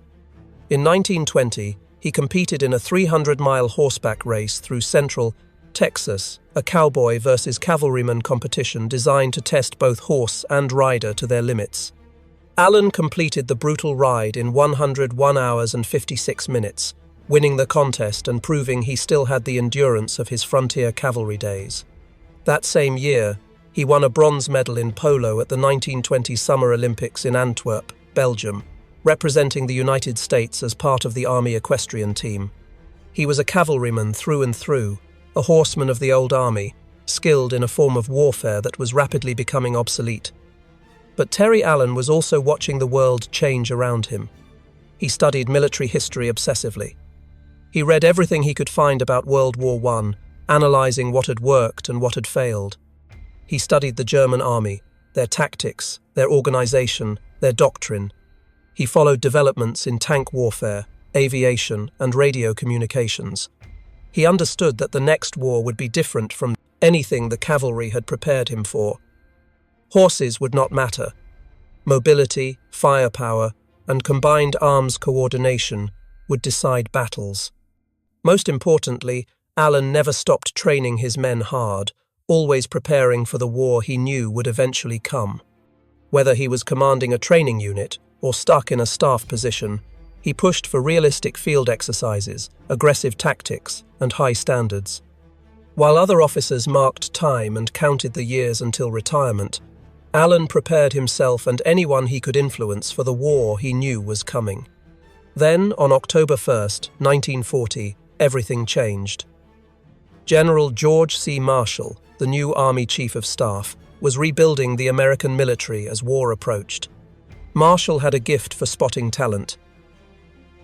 In 1920, he competed in a 300-mile horseback race through central Texas, a cowboy versus cavalryman competition designed to test both horse and rider to their limits. Alan completed the brutal ride in 101 hours and 56 minutes, winning the contest and proving he still had the endurance of his frontier cavalry days. That same year, he won a bronze medal in polo at the 1920 Summer Olympics in Antwerp, Belgium, representing the United States as part of the Army equestrian team. He was a cavalryman through and through, a horseman of the old army, skilled in a form of warfare that was rapidly becoming obsolete. But Terry Allen was also watching the world change around him. He studied military history obsessively. He read everything he could find about World War I, analyzing what had worked and what had failed. He studied the German army, their tactics, their organization, their doctrine. He followed developments in tank warfare, aviation, and radio communications. He understood that the next war would be different from anything the cavalry had prepared him for. Horses would not matter. Mobility, firepower, and combined arms coordination would decide battles. Most importantly, Allen never stopped training his men hard, always preparing for the war he knew would eventually come. Whether he was commanding a training unit or stuck in a staff position, he pushed for realistic field exercises, aggressive tactics, and high standards. While other officers marked time and counted the years until retirement, Allen prepared himself and anyone he could influence for the war he knew was coming. Then, on October 1st, 1940, everything changed. General George C. Marshall, the new Army Chief of Staff, was rebuilding the American military as war approached. Marshall had a gift for spotting talent.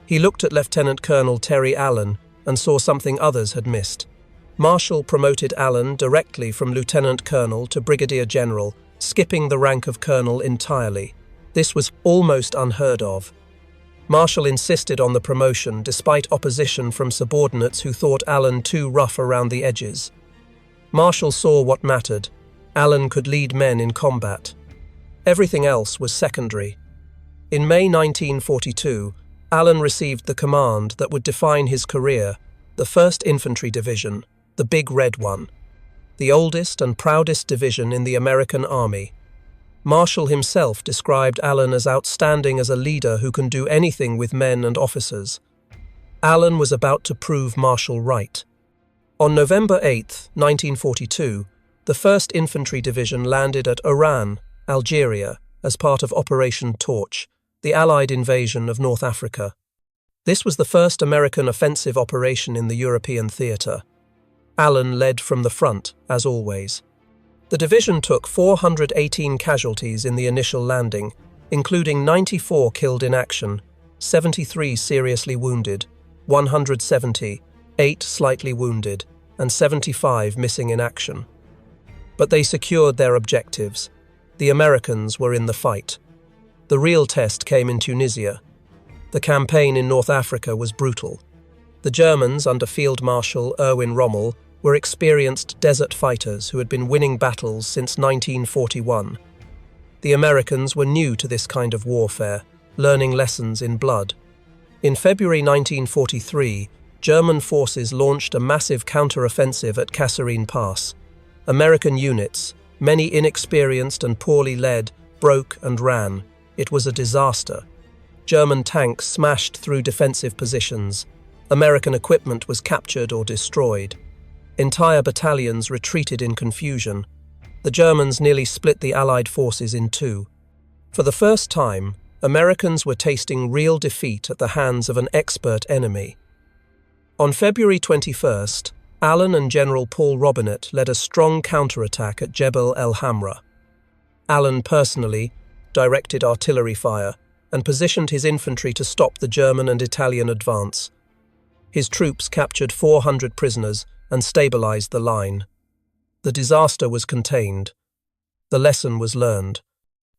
He looked at Lieutenant Colonel Terry Allen and saw something others had missed. Marshall promoted Allen directly from Lieutenant Colonel to Brigadier General, skipping the rank of Colonel entirely. This was almost unheard of. Marshall insisted on the promotion despite opposition from subordinates who thought Allen too rough around the edges. Marshall saw what mattered. Allen could lead men in combat. Everything else was secondary. In May 1942, Allen received the command that would define his career, the 1st Infantry Division, the Big Red One, the oldest and proudest division in the American Army. Marshall himself described Allen as outstanding as a leader who can do anything with men and officers. Allen was about to prove Marshall right. On November 8, 1942, the 1st Infantry Division landed at Oran, Algeria, as part of Operation Torch, the Allied invasion of North Africa. This was the first American offensive operation in the European theatre. Allen led from the front, as always. The division took 418 casualties in the initial landing, including 94 killed in action, 73 seriously wounded, 170, 8 slightly wounded, and 75 missing in action. But they secured their objectives. The Americans were in the fight. The real test came in Tunisia. The campaign in North Africa was brutal. The Germans, under Field Marshal Erwin Rommel, were experienced desert fighters who had been winning battles since 1941. The Americans were new to this kind of warfare, learning lessons in blood. In February 1943, German forces launched a massive counter-offensive at Kasserine Pass. American units, many inexperienced and poorly led, broke and ran. It was a disaster. German tanks smashed through defensive positions. American equipment was captured or destroyed. Entire battalions retreated in confusion. The Germans nearly split the Allied forces in two. For the first time, Americans were tasting real defeat at the hands of an expert enemy. On February 21st, Allen and General Paul Robinet led a strong counterattack at Jebel el Hamra. Allen personally directed artillery fire and positioned his infantry to stop the German and Italian advance. His troops captured 400 prisoners and stabilized the line. The disaster was contained. The lesson was learned.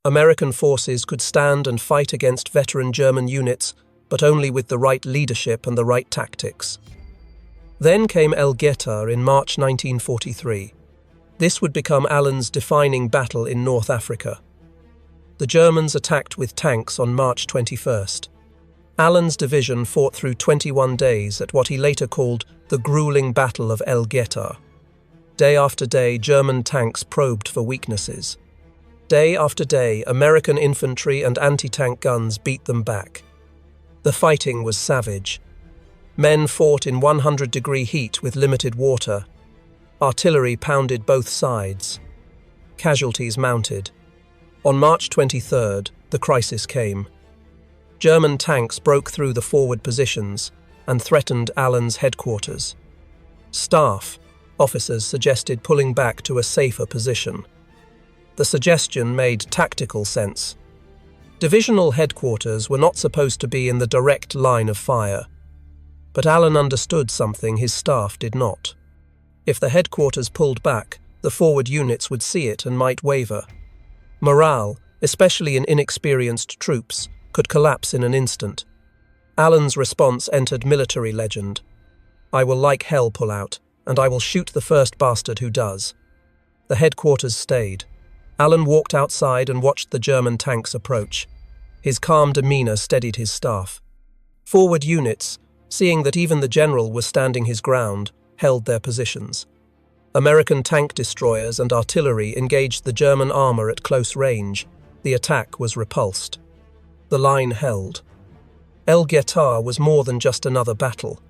American forces could stand and fight against veteran German units, but only with the right leadership and the right tactics. Then came El Gheta in March 1943. This would become Allen's defining battle in North Africa. The Germans attacked with tanks on March 21st. Allen's division fought through 21 days at what he later called the grueling Battle of El Gheta. Day after day, German tanks probed for weaknesses. Day after day, American infantry and anti-tank guns beat them back. The fighting was savage. Men fought in 100-degree heat with limited water. Artillery pounded both sides. Casualties mounted. On March 23rd, the crisis came. German tanks broke through the forward positions. and threatened Allen's headquarters. Staff officers suggested pulling back to a safer position. The suggestion made tactical sense. Divisional headquarters were not supposed to be in the direct line of fire. But Allen understood something his staff did not. If the headquarters pulled back, the forward units would see it and might waver. Morale, especially in inexperienced troops, could collapse in an instant. Allen's response entered military legend. "I will like hell pull out, and I will shoot the first bastard who does." The headquarters stayed. Allen walked outside and watched the German tanks approach. His calm demeanor steadied his staff. Forward units, seeing that even the general was standing his ground, held their positions. American tank destroyers and artillery engaged the German armor at close range. The attack was repulsed. The line held. El Guettar was more than just another battle.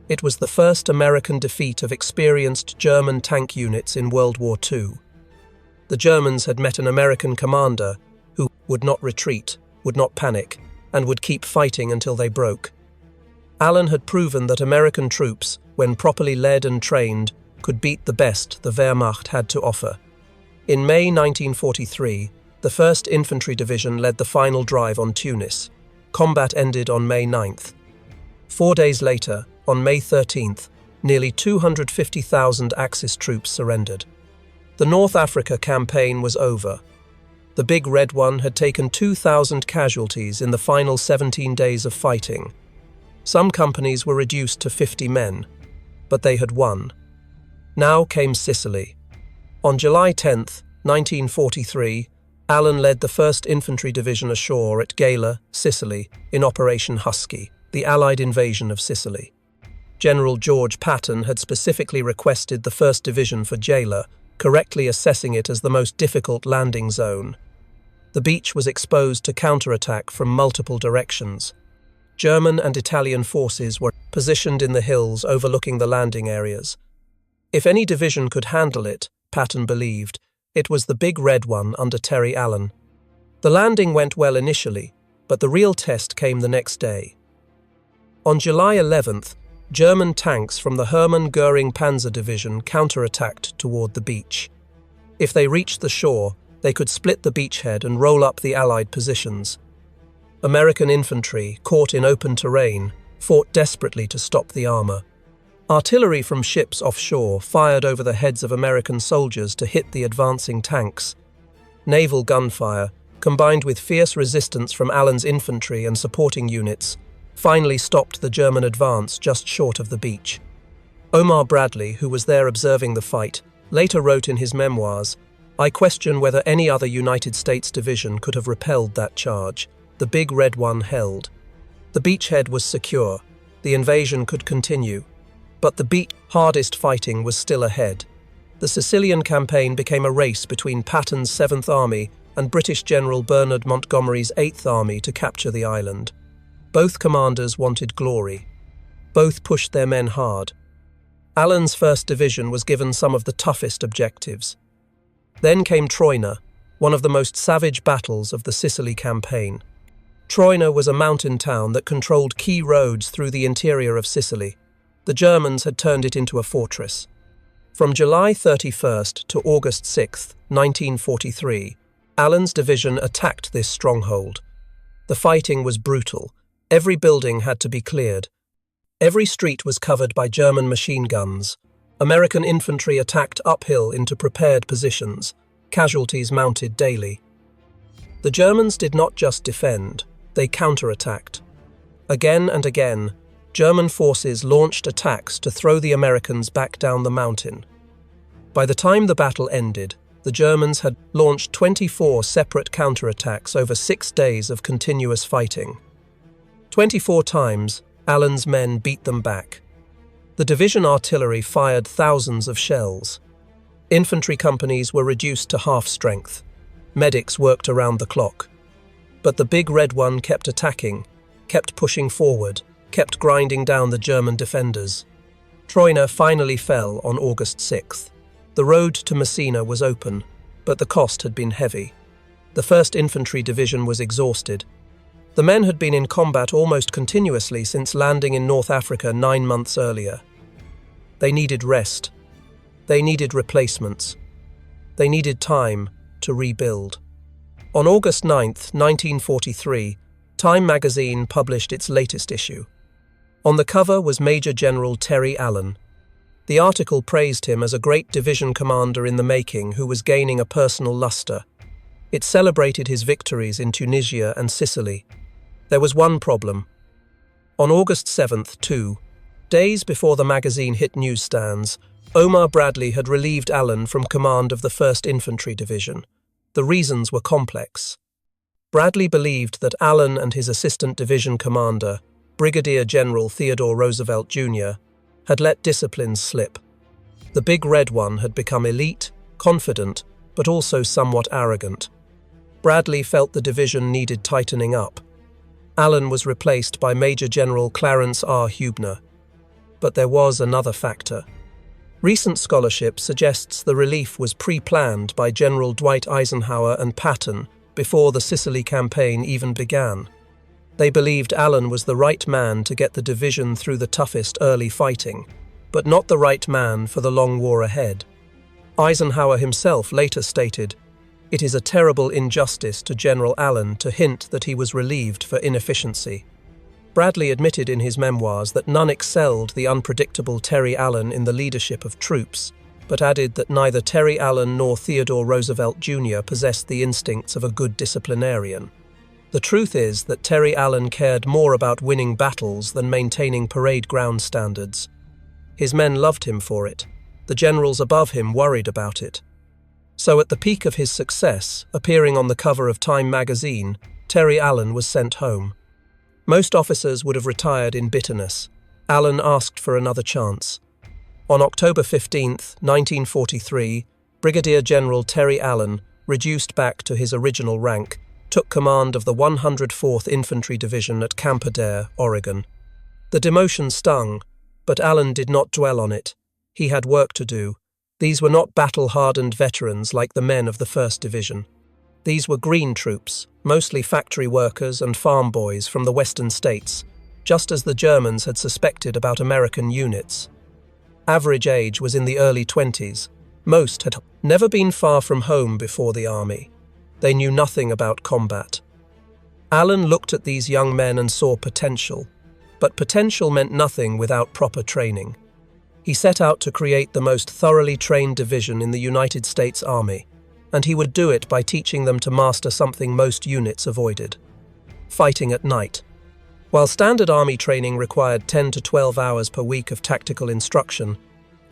It was the first American defeat of experienced German tank units in World War II. The Germans had met an American commander who would not retreat, would not panic, and would keep fighting until they broke. Allen had proven that American troops, when properly led and trained, could beat the best the Wehrmacht had to offer. In May 1943, the 1st Infantry Division led the final drive on Tunis. Combat ended on May 9th. 4 days later, on May 13th, nearly 250,000 Axis troops surrendered. The North Africa campaign was over. The Big Red One had taken 2,000 casualties in the final 17 days of fighting. Some companies were reduced to 50 men, but they had won. Now came Sicily. On July 10, 1943, Allen led the 1st Infantry Division ashore at Gela, Sicily, in Operation Husky, the Allied invasion of Sicily. General George Patton had specifically requested the 1st Division for Gela, correctly assessing it as the most difficult landing zone. The beach was exposed to counterattack from multiple directions. German and Italian forces were positioned in the hills overlooking the landing areas. If any division could handle it, Patton believed, it was the Big Red One under Terry Allen. The landing went well initially, but the real test came the next day. On July 11th, German tanks from the Hermann Göring Panzer Division counterattacked toward the beach. If they reached the shore, they could split the beachhead and roll up the Allied positions. American infantry, caught in open terrain, fought desperately to stop the armor. Artillery from ships offshore fired over the heads of American soldiers to hit the advancing tanks. Naval gunfire, combined with fierce resistance from Allen's infantry and supporting units, finally stopped the German advance just short of the beach. Omar Bradley, who was there observing the fight, later wrote in his memoirs, "I question whether any other United States division could have repelled that charge. The Big Red One held. The beachhead was secure. The invasion could continue. But the hardest fighting was still ahead. The Sicilian campaign became a race between Patton's 7th Army and British General Bernard Montgomery's 8th Army to capture the island. Both commanders wanted glory. Both pushed their men hard. Allen's 1st Division was given some of the toughest objectives. Then came Troina, one of the most savage battles of the Sicily campaign. Troina was a mountain town that controlled key roads through the interior of Sicily. The Germans had turned it into a fortress. From July 31st to August 6, 1943, Allen's division attacked this stronghold. The fighting was brutal. Every building had to be cleared. Every street was covered by German machine guns. American infantry attacked uphill into prepared positions. Casualties mounted daily. The Germans did not just defend, they counterattacked. Again and again, German forces launched attacks to throw the Americans back down the mountain. By the time the battle ended, the Germans had launched 24 separate counterattacks over 6 days of continuous fighting. 24 times, Allen's men beat them back. The division artillery fired thousands of shells. Infantry companies were reduced to half strength. Medics worked around the clock. But the Big Red One kept attacking, kept pushing forward, kept grinding down the German defenders. Troina finally fell on August 6th. The road to Messina was open, but the cost had been heavy. The 1st Infantry Division was exhausted. The men had been in combat almost continuously since landing in North Africa 9 months earlier. They needed rest. They needed replacements. They needed time to rebuild. On August 9, 1943, Time magazine published its latest issue. On the cover was Major General Terry Allen. The article praised him as a great division commander in the making who was gaining a personal luster. It celebrated his victories in Tunisia and Sicily. There was one problem. On August 7th, 2 days before the magazine hit newsstands, Omar Bradley had relieved Allen from command of the 1st Infantry Division. The reasons were complex. Bradley believed that Allen and his assistant division commander, Brigadier General Theodore Roosevelt Jr., had let disciplines slip. The Big Red One had become elite, confident, but also somewhat arrogant. Bradley felt the division needed tightening up. Allen was replaced by Major General Clarence R. Hubner. But there was another factor. Recent scholarship suggests the relief was pre-planned by General Dwight Eisenhower and Patton before the Sicily campaign even began. They believed Allen was the right man to get the division through the toughest early fighting, but not the right man for the long war ahead. Eisenhower himself later stated, "It is a terrible injustice to General Allen to hint that he was relieved for inefficiency." Bradley admitted in his memoirs that none excelled the unpredictable Terry Allen in the leadership of troops, but added that neither Terry Allen nor Theodore Roosevelt Jr. possessed the instincts of a good disciplinarian. The truth is that Terry Allen cared more about winning battles than maintaining parade ground standards. His men loved him for it. The generals above him worried about it. So at the peak of his success, appearing on the cover of Time magazine, Terry Allen was sent home. Most officers would have retired in bitterness. Allen asked for another chance. On October 15, 1943, Brigadier General Terry Allen, reduced back to his original rank, took command of the 104th Infantry Division at Camp Adair, Oregon. The demotion stung, but Allen did not dwell on it. He had work to do. These were not battle-hardened veterans like the men of the 1st Division. These were green troops, mostly factory workers and farm boys from the western states, just as the Germans had suspected about American units. Average age was in the early 20s. Most had never been far from home before the army. They knew nothing about combat. Allen looked at these young men and saw potential, but potential meant nothing without proper training. He set out to create the most thoroughly trained division in the United States Army, and he would do it by teaching them to master something most units avoided: fighting at night. While standard Army training required 10 to 12 hours per week of tactical instruction,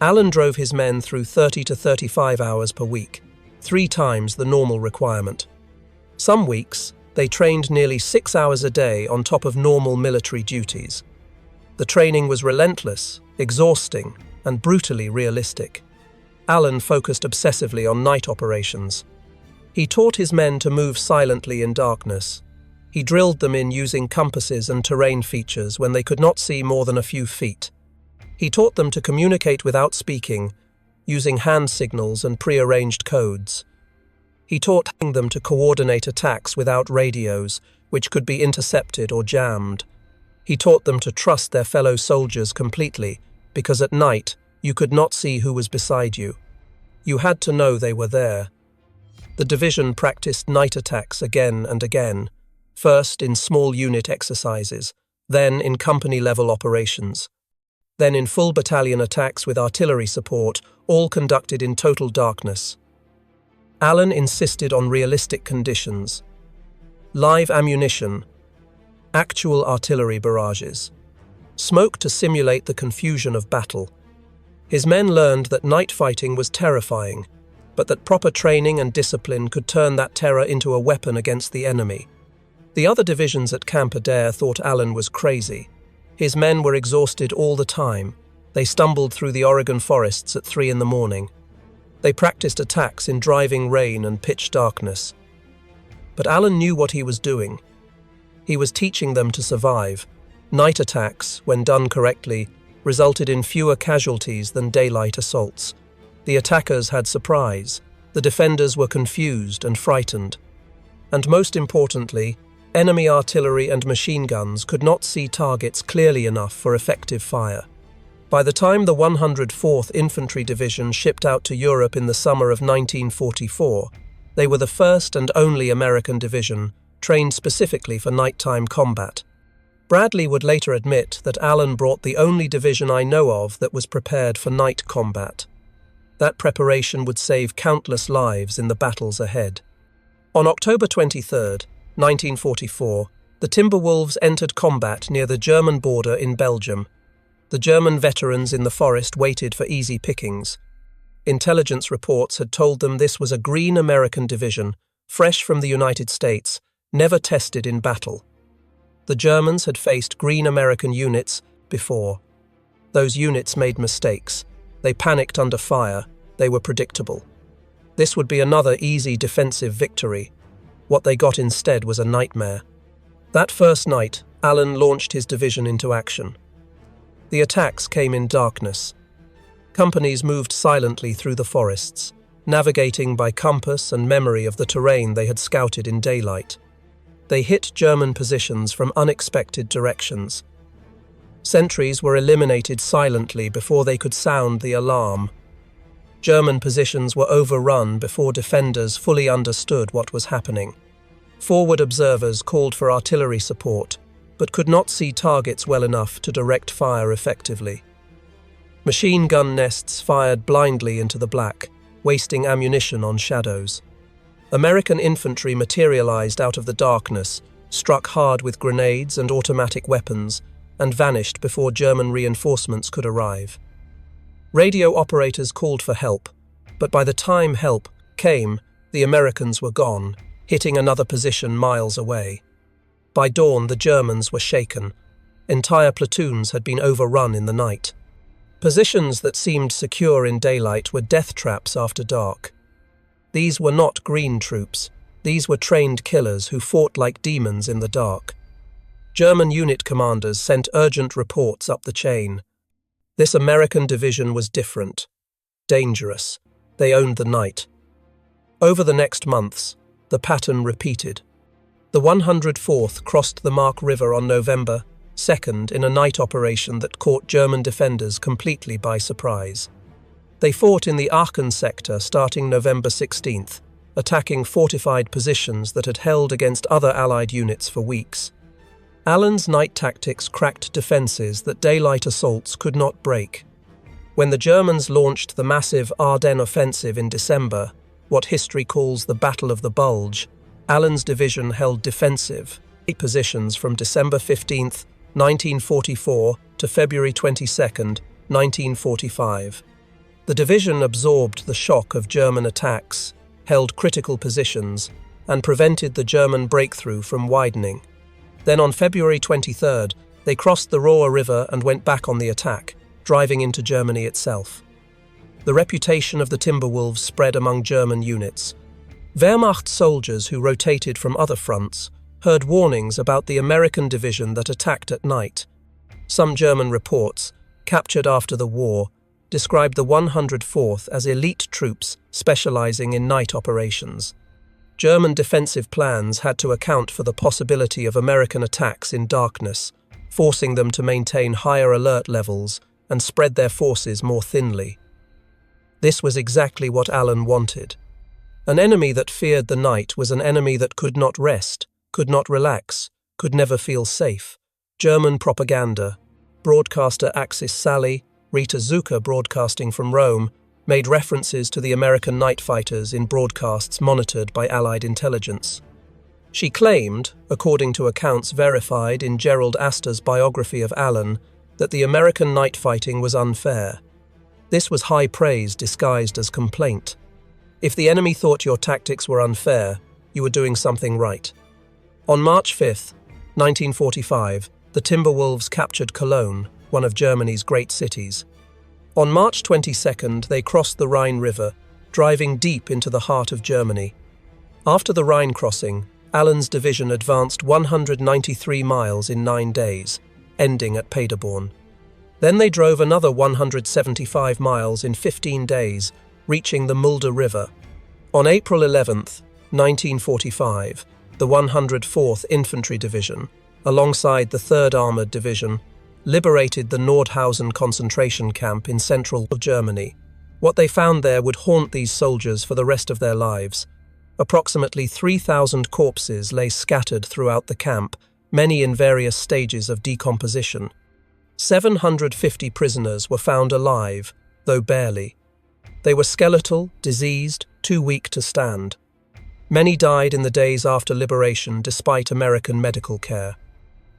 Allen drove his men through 30 to 35 hours per week, 3 times the normal requirement. Some weeks, they trained nearly 6 hours a day on top of normal military duties. The training was relentless, exhausting, and brutally realistic. Allen focused obsessively on night operations. He taught his men to move silently in darkness. He drilled them in using compasses and terrain features when they could not see more than a few feet. He taught them to communicate without speaking, using hand signals and prearranged codes. He taught them to coordinate attacks without radios, which could be intercepted or jammed. He taught them to trust their fellow soldiers completely, because at night you could not see who was beside you. You had to know they were there. The division practiced night attacks again and again, first in small unit exercises, then in company-level operations, then in full battalion attacks with artillery support, all conducted in total darkness. Allen insisted on realistic conditions: live ammunition, actual artillery barrages, smoke to simulate the confusion of battle. His men learned that night fighting was terrifying, but that proper training and discipline could turn that terror into a weapon against the enemy. The other divisions at Camp Adair thought Allen was crazy. His men were exhausted all the time. They stumbled through the Oregon forests at 3 in the morning. They practiced attacks in driving rain and pitch darkness. But Allen knew what he was doing. He was teaching them to survive. Night attacks, when done correctly, resulted in fewer casualties than daylight assaults. The attackers had surprise. The defenders were confused and frightened. And most importantly, enemy artillery and machine guns could not see targets clearly enough for effective fire. By the time the 104th Infantry Division shipped out to Europe in the summer of 1944, they were the first and only American division trained specifically for nighttime combat. Bradley would later admit that Allen brought the only division I know of that was prepared for night combat. That preparation would save countless lives in the battles ahead. On October 23, 1944, the Timberwolves entered combat near the German border in Belgium. The German veterans in the forest waited for easy pickings. Intelligence reports had told them this was a green American division, fresh from the United States, never tested in battle. The Germans had faced green American units before. Those units made mistakes. They panicked under fire. They were predictable. This would be another easy defensive victory. What they got instead was a nightmare. That first night, Allen launched his division into action. The attacks came in darkness. Companies moved silently through the forests, navigating by compass and memory of the terrain they had scouted in daylight. They hit German positions from unexpected directions. Sentries were eliminated silently before they could sound the alarm. German positions were overrun before defenders fully understood what was happening. Forward observers called for artillery support, but could not see targets well enough to direct fire effectively. Machine gun nests fired blindly into the black, wasting ammunition on shadows. American infantry materialized out of the darkness, struck hard with grenades and automatic weapons, and vanished before German reinforcements could arrive. Radio operators called for help, but by the time help came, the Americans were gone, hitting another position miles away. By dawn, the Germans were shaken. Entire platoons had been overrun in the night. Positions that seemed secure in daylight were death traps after dark. These were not green troops. These were trained killers who fought like demons in the dark. German unit commanders sent urgent reports up the chain. This American division was different. Dangerous. They owned the night. Over the next months, the pattern repeated. The 104th crossed the Mark River on November 2nd in a night operation that caught German defenders completely by surprise. They fought in the Aachen sector starting November 16th, attacking fortified positions that had held against other Allied units for weeks. Allen's night tactics cracked defences that daylight assaults could not break. When the Germans launched the massive Ardennes offensive in December, what history calls the Battle of the Bulge, Allen's division held defensive positions from December 15, 1944 to February 22, 1945. The division absorbed the shock of German attacks, held critical positions, and prevented the German breakthrough from widening. Then on February 23rd, they crossed the Rohr River and went back on the attack, driving into Germany itself. The reputation of the Timberwolves spread among German units. Wehrmacht soldiers who rotated from other fronts heard warnings about the American division that attacked at night. Some German reports, captured after the war, described the 104th as elite troops specializing in night operations. German defensive plans had to account for the possibility of American attacks in darkness, forcing them to maintain higher alert levels and spread their forces more thinly. This was exactly what Allen wanted. An enemy that feared the night was an enemy that could not rest, could not relax, could never feel safe. German propaganda, broadcaster Axis Sally, Rita Zucker broadcasting from Rome, made references to the American night fighters in broadcasts monitored by Allied intelligence. She claimed, according to accounts verified in Gerald Astor's biography of Allen, that the American night fighting was unfair. This was high praise disguised as complaint. If the enemy thought your tactics were unfair, you were doing something right. On March 5, 1945, the Timberwolves captured Cologne, one of Germany's great cities. On March 22nd, they crossed the Rhine River, driving deep into the heart of Germany. After the Rhine crossing, Allen's division advanced 193 miles in 9 days, ending at Paderborn. Then they drove another 175 miles in 15 days, reaching the Mulde River. On April 11, 1945, the 104th Infantry Division, alongside the 3rd Armoured Division, liberated the Nordhausen concentration camp in central Germany. What they found there would haunt these soldiers for the rest of their lives. Approximately 3,000 corpses lay scattered throughout the camp, many in various stages of decomposition. 750 prisoners were found alive, though barely. They were skeletal, diseased, too weak to stand. Many died in the days after liberation despite American medical care.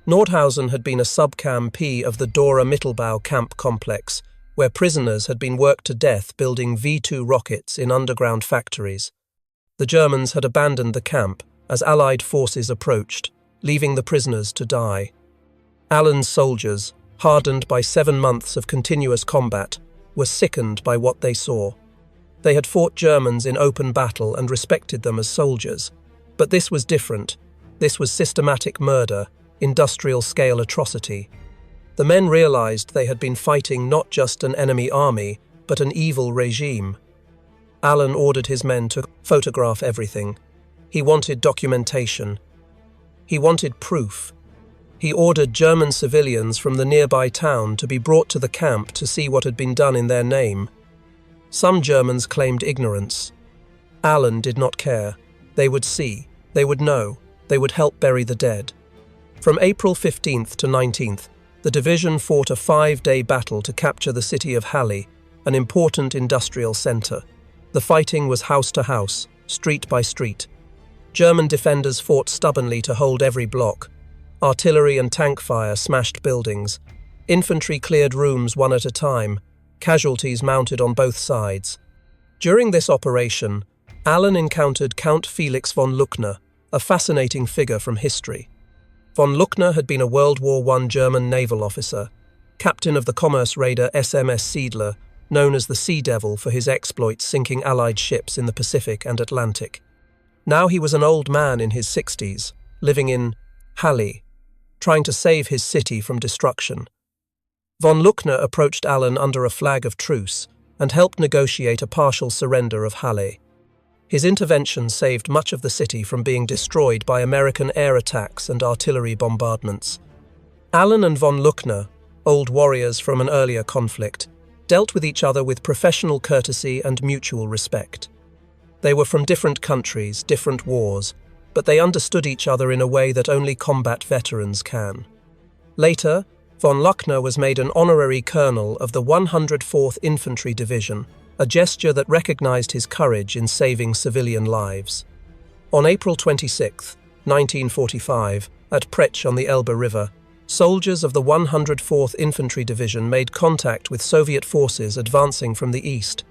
Nordhausen had been a sub-camp of the Dora Mittelbau camp complex, where prisoners had been worked to death building V-2 rockets in underground factories. The Germans had abandoned the camp as Allied forces approached, leaving the prisoners to die. Allen's soldiers, hardened by 7 months of continuous combat, were sickened by what they saw. They had fought Germans in open battle and respected them as soldiers. But this was different. This was systematic murder, industrial-scale atrocity. The men realized they had been fighting not just an enemy army, but an evil regime. Allen ordered his men to photograph everything. He wanted documentation. He wanted proof. He ordered German civilians from the nearby town to be brought to the camp to see what had been done in their name. Some Germans claimed ignorance. Allen did not care. They would see. They would know. They would help bury the dead. From April 15th to 19th, the division fought a 5-day battle to capture the city of Halle, an important industrial center. The fighting was house to house, street by street. German defenders fought stubbornly to hold every block. Artillery and tank fire smashed buildings. Infantry cleared rooms one at a time. Casualties mounted on both sides. During this operation, Allen encountered Count Felix von Luckner, a fascinating figure from history. Von Luckner had been a World War I German naval officer, captain of the commerce raider SMS Siedler, known as the Sea Devil for his exploits sinking Allied ships in the Pacific and Atlantic. Now he was an old man in his 60s, living in Halle, trying to save his city from destruction. Von Luckner approached Allen under a flag of truce and helped negotiate a partial surrender of Halle. His intervention saved much of the city from being destroyed by American air attacks and artillery bombardments. Allen and von Luckner, old warriors from an earlier conflict, dealt with each other with professional courtesy and mutual respect. They were from different countries, different wars, but they understood each other in a way that only combat veterans can. Later, von Luckner was made an honorary colonel of the 104th Infantry Division, a gesture that recognized his courage in saving civilian lives. On April 26, 1945, at Prech on the Elbe River, soldiers of the 104th Infantry Division made contact with Soviet forces advancing from the east.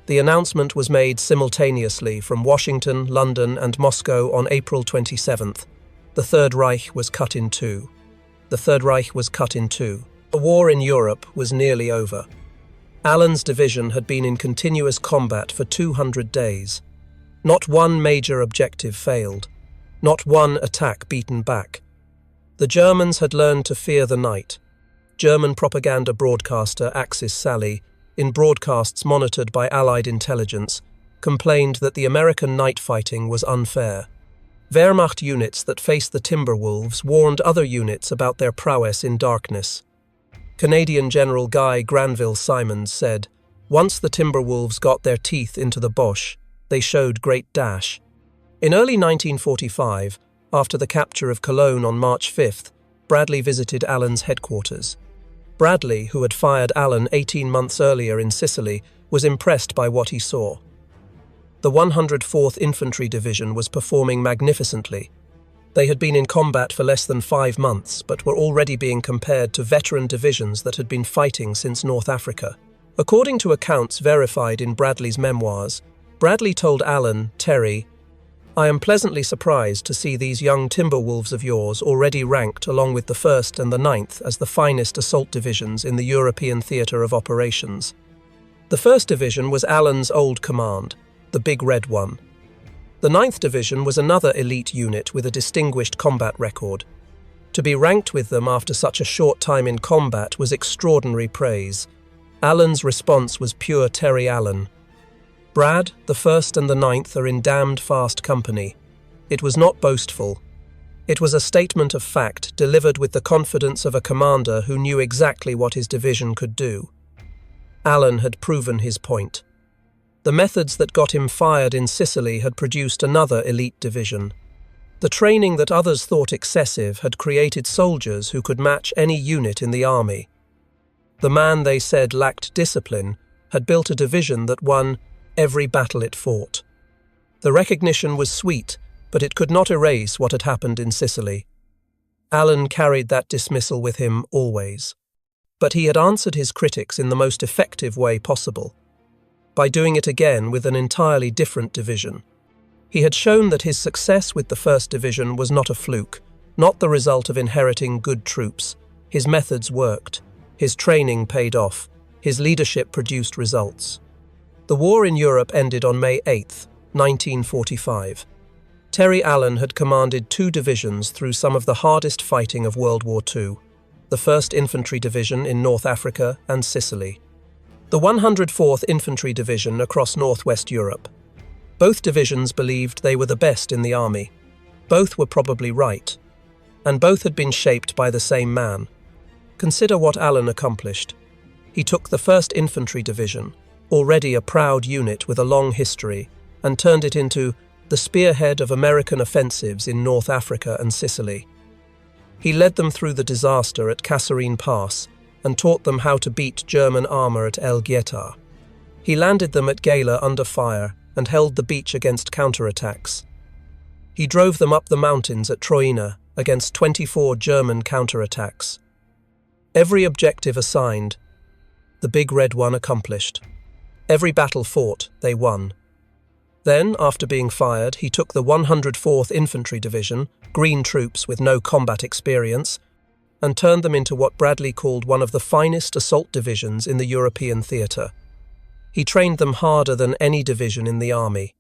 The announcement was made simultaneously from Washington, London, and Moscow on April 27th. The Third Reich was cut in two. The Third Reich was cut in two. The war in Europe was nearly over. Allen's division had been in continuous combat for 200 days. Not one major objective failed. Not one attack beaten back. The Germans had learned to fear the night. German propaganda broadcaster Axis Sally, in broadcasts monitored by Allied intelligence, complained that the American night fighting was unfair. Wehrmacht units that faced the Timberwolves warned other units about their prowess in darkness. Canadian General Guy Granville Simons said, "Once the Timberwolves got their teeth into the Boche, they showed great dash." In early 1945, after the capture of Cologne on March 5th, Bradley visited Allen's headquarters. Bradley, who had fired Allen 18 months earlier in Sicily, was impressed by what he saw. The 104th Infantry Division was performing magnificently. They had been in combat for less than 5 months, but were already being compared to veteran divisions that had been fighting since North Africa. According to accounts verified in Bradley's memoirs, Bradley told Allen, "Terry, I am pleasantly surprised to see these young Timberwolves of yours already ranked along with the 1st and the 9th as the finest assault divisions in the European theatre of operations." The 1st Division was Allen's old command, the Big Red One. The 9th Division was another elite unit with a distinguished combat record. To be ranked with them after such a short time in combat was extraordinary praise. Allen's response was pure Terry Allen. "Brad, the 1st and the 9th are in damned fast company. It was not boastful. It was a statement of fact delivered with the confidence of a commander who knew exactly what his division could do. Allen had proven his point. The methods that got him fired in Sicily had produced another elite division. The training that others thought excessive had created soldiers who could match any unit in the army. The man they said lacked discipline had built a division that won every battle it fought. The recognition was sweet, but it could not erase what had happened in Sicily. Allen carried that dismissal with him always. But he had answered his critics in the most effective way possible, by doing it again with an entirely different division. He had shown that his success with the 1st Division was not a fluke, not the result of inheriting good troops. His methods worked. His training paid off. His leadership produced results. The war in Europe ended on May 8, 1945. Terry Allen had commanded 2 divisions through some of the hardest fighting of World War II, the 1st Infantry Division in North Africa and Sicily, the 104th Infantry Division across northwest Europe. Both divisions believed they were the best in the army. Both were probably right, and both had been shaped by the same man. Consider what Allen accomplished. He took the 1st Infantry Division, already a proud unit with a long history, and turned it into the spearhead of American offensives in North Africa and Sicily. He led them through the disaster at Kasserine Pass and taught them how to beat German armour at El Guetar. He landed them at Gela under fire and held the beach against counterattacks. He drove them up the mountains at Troina against 24 German counterattacks. Every objective assigned, the Big Red One accomplished. Every battle fought, they won. Then, after being fired, he took the 104th Infantry Division, green troops with no combat experience, and turned them into what Bradley called one of the finest assault divisions in the European theatre. He trained them harder than any division in the army.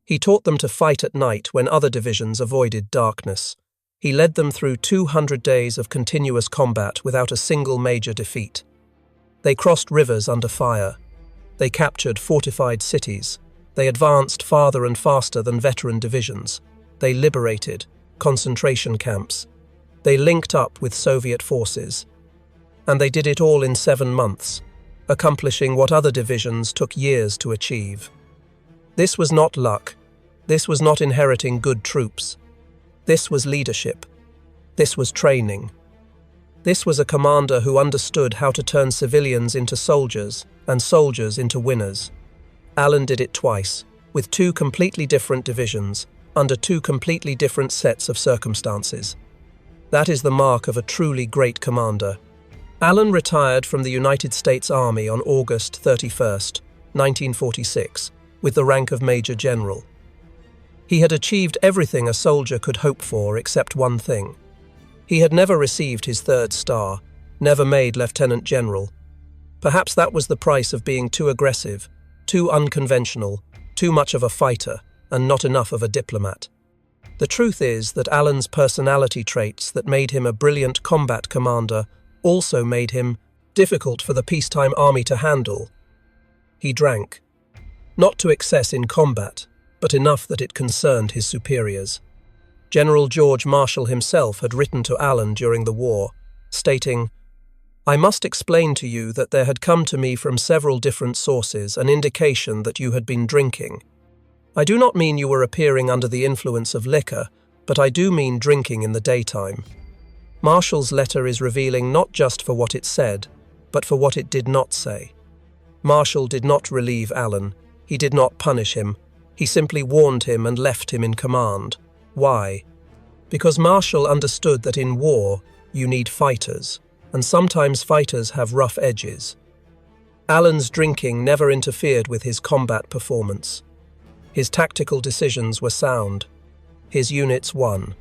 He taught them to fight at night when other divisions avoided darkness. He led them through 200 days of continuous combat without a single major defeat. They crossed rivers under fire. They captured fortified cities. They advanced farther and faster than veteran divisions. They liberated concentration camps. They linked up with Soviet forces. And they did it all in 7 months, accomplishing what other divisions took years to achieve. This was not luck. This was not inheriting good troops. This was leadership. This was training. This was a commander who understood how to turn civilians into soldiers and soldiers into winners. Allen did it twice, with 2 completely different divisions, under 2 completely different sets of circumstances. That is the mark of a truly great commander. Allen retired from the United States Army on August 31, 1946, with the rank of Major General. He had achieved everything a soldier could hope for except one thing. He had never received his 3rd star, never made Lieutenant General. Perhaps that was the price of being too aggressive, too unconventional, too much of a fighter, and not enough of a diplomat. The truth is that Allen's personality traits that made him a brilliant combat commander also made him difficult for the peacetime army to handle. He drank, not to excess in combat, but enough that it concerned his superiors. General George Marshall himself had written to Allen during the war, stating, "I must explain to you that there had come to me from several different sources an indication that you had been drinking. I do not mean you were appearing under the influence of liquor, but I do mean drinking in the daytime." Marshall's letter is revealing not just for what it said, but for what it did not say. Marshall did not relieve Allen. He did not punish him. He simply warned him and left him in command. Why? Because Marshall understood that in war, you need fighters, and sometimes fighters have rough edges. Allen's drinking never interfered with his combat performance. His tactical decisions were sound. His units won.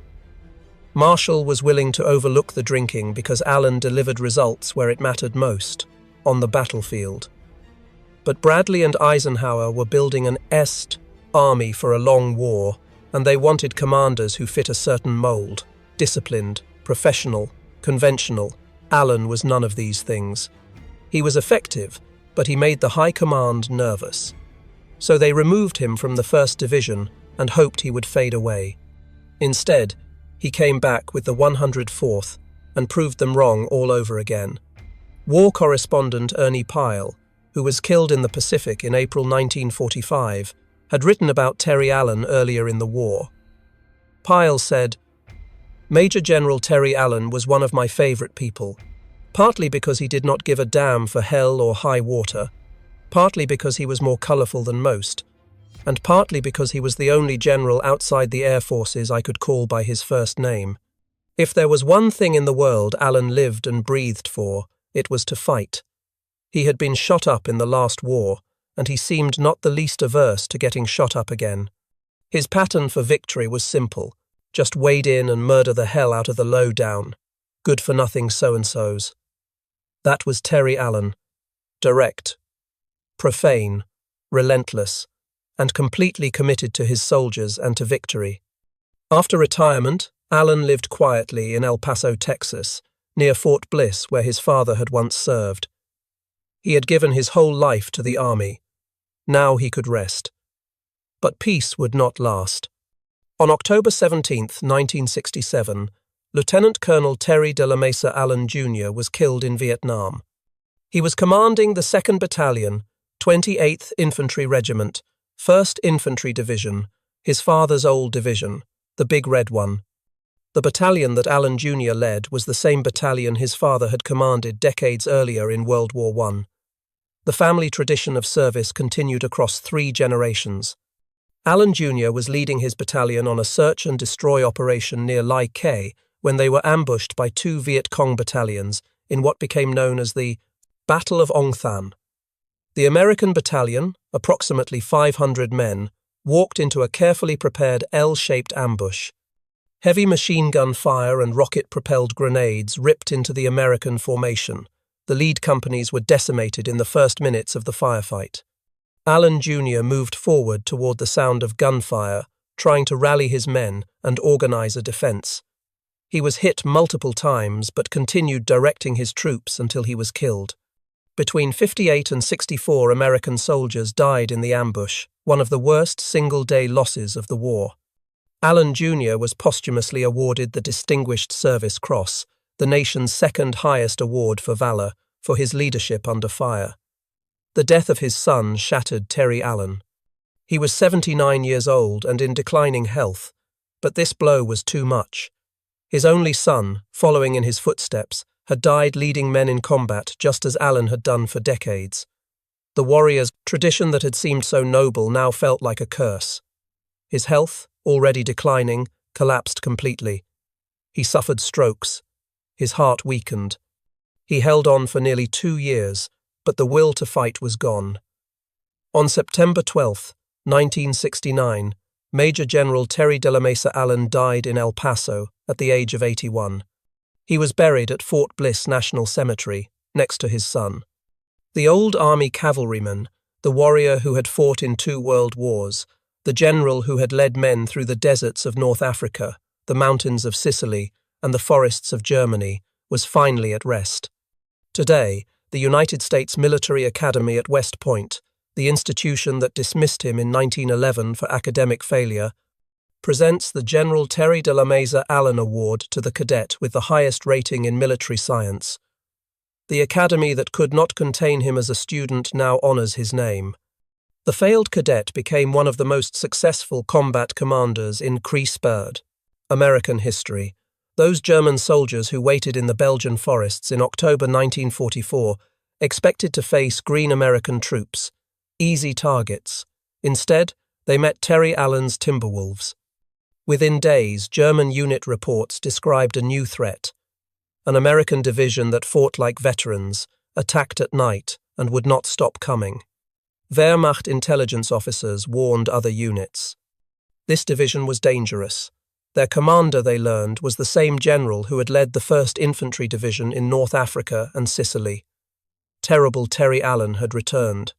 Marshall was willing to overlook the drinking because Allen delivered results where it mattered most, on the battlefield. But Bradley and Eisenhower were building an army for a long war, and they wanted commanders who fit a certain mold, disciplined, professional, conventional. Allen was none of these things. He was effective, but he made the high command nervous. So they removed him from the 1st Division and hoped he would fade away. Instead, he came back with the 104th and proved them wrong all over again. War correspondent Ernie Pyle, who was killed in the Pacific in April 1945, had written about Terry Allen earlier in the war. Pyle said, "Major General Terry Allen was one of my favorite people, partly because he did not give a damn for hell or high water, partly because he was more colorful than most, and partly because he was the only general outside the Air Forces I could call by his first name. If there was one thing in the world Allen lived and breathed for, it was to fight. He had been shot up in the last war, and he seemed not the least averse to getting shot up again. His pattern for victory was simple: just wade in and murder the hell out of the low-down, good-for-nothing so-and-sos. That was Terry Allen. Direct, profane, relentless, and completely committed to his soldiers and to victory. After retirement, Allen lived quietly in El Paso, Texas, near Fort Bliss, where his father had once served. He had given his whole life to the Army. Now he could rest. But peace would not last. On October 17, 1967, Lieutenant Colonel Terry de la Mesa Allen Jr. was killed in Vietnam. He was commanding the 2nd Battalion, 28th Infantry Regiment, 1st Infantry Division, his father's old division, the Big Red one. The battalion that Allen Jr. led was the same battalion his father had commanded decades earlier in World War I. The family tradition of service continued across 3 generations. Allen Jr. was leading his battalion on a search and destroy operation near Lai Khe when they were ambushed by 2 Viet Cong battalions in what became known as the Battle of Ong Than. The American battalion, approximately 500 men, walked into a carefully prepared L-shaped ambush. Heavy machine gun fire and rocket-propelled grenades ripped into the American formation. The lead companies were decimated in the first minutes of the firefight. Allen Jr. moved forward toward the sound of gunfire, trying to rally his men and organize a defense. He was hit multiple times but continued directing his troops until he was killed. Between 58 and 64 American soldiers died in the ambush, one of the worst single-day losses of the war. Allen Jr. was posthumously awarded the Distinguished Service Cross, the nation's second highest award for valor, for his leadership under fire. The death of his son shattered Terry Allen. He was 79 years old and in declining health, but this blow was too much. His only son, following in his footsteps, had died leading men in combat just as Allen had done for decades. The warrior's tradition that had seemed so noble now felt like a curse. His health, already declining, collapsed completely. He suffered strokes. His heart weakened. He held on for nearly 2 years, but the will to fight was gone. On September 12, 1969, Major General Terry de la Mesa Allen died in El Paso at the age of 81. He was buried at Fort Bliss National Cemetery, next to his son. The old Army cavalryman, the warrior who had fought in 2 world wars, the general who had led men through the deserts of North Africa, the mountains of Sicily, and the forests of Germany, was finally at rest. Today, the United States Military Academy at West Point, the institution that dismissed him in 1911 for academic failure, presents the General Terry de la Mesa Allen Award to the cadet with the highest rating in military science. The academy that could not contain him as a student now honors his name. The failed cadet became one of the most successful combat commanders in Kriegsspeed, American history. Those German soldiers who waited in the Belgian forests in October 1944 expected to face green American troops, easy targets. Instead, they met Terry Allen's Timberwolves. Within days, German unit reports described a new threat. An American division that fought like veterans, attacked at night, and would not stop coming. Wehrmacht intelligence officers warned other units. This division was dangerous. Their commander, they learned, was the same general who had led the 1st Infantry Division in North Africa and Sicily. Terrible Terry Allen had returned.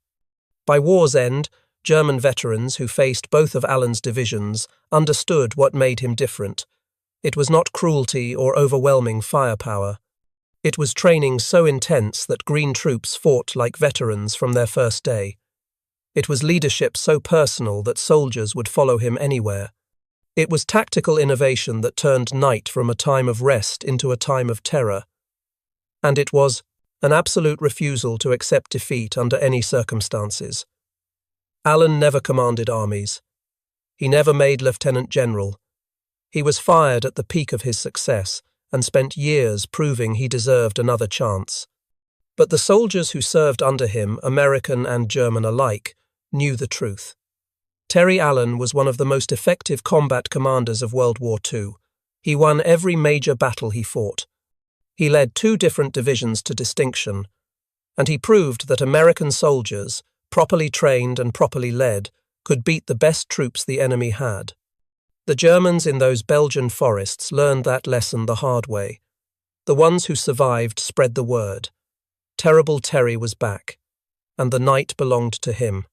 By war's end, German veterans who faced both of Allen's divisions understood what made him different. It was not cruelty or overwhelming firepower. It was training so intense that green troops fought like veterans from their first day. It was leadership so personal that soldiers would follow him anywhere. It was tactical innovation that turned night from a time of rest into a time of terror, and it was an absolute refusal to accept defeat under any circumstances. Allen never commanded armies. He never made lieutenant general. He was fired at the peak of his success and spent years proving he deserved another chance. But the soldiers who served under him, American and German alike, knew the truth. Terry Allen was one of the most effective combat commanders of World War II. He won every major battle he fought. He led 2 different divisions to distinction, and he proved that American soldiers, properly trained and properly led, could beat the best troops the enemy had. The Germans in those Belgian forests learned that lesson the hard way. The ones who survived spread the word. Terrible Terry was back, and the night belonged to him.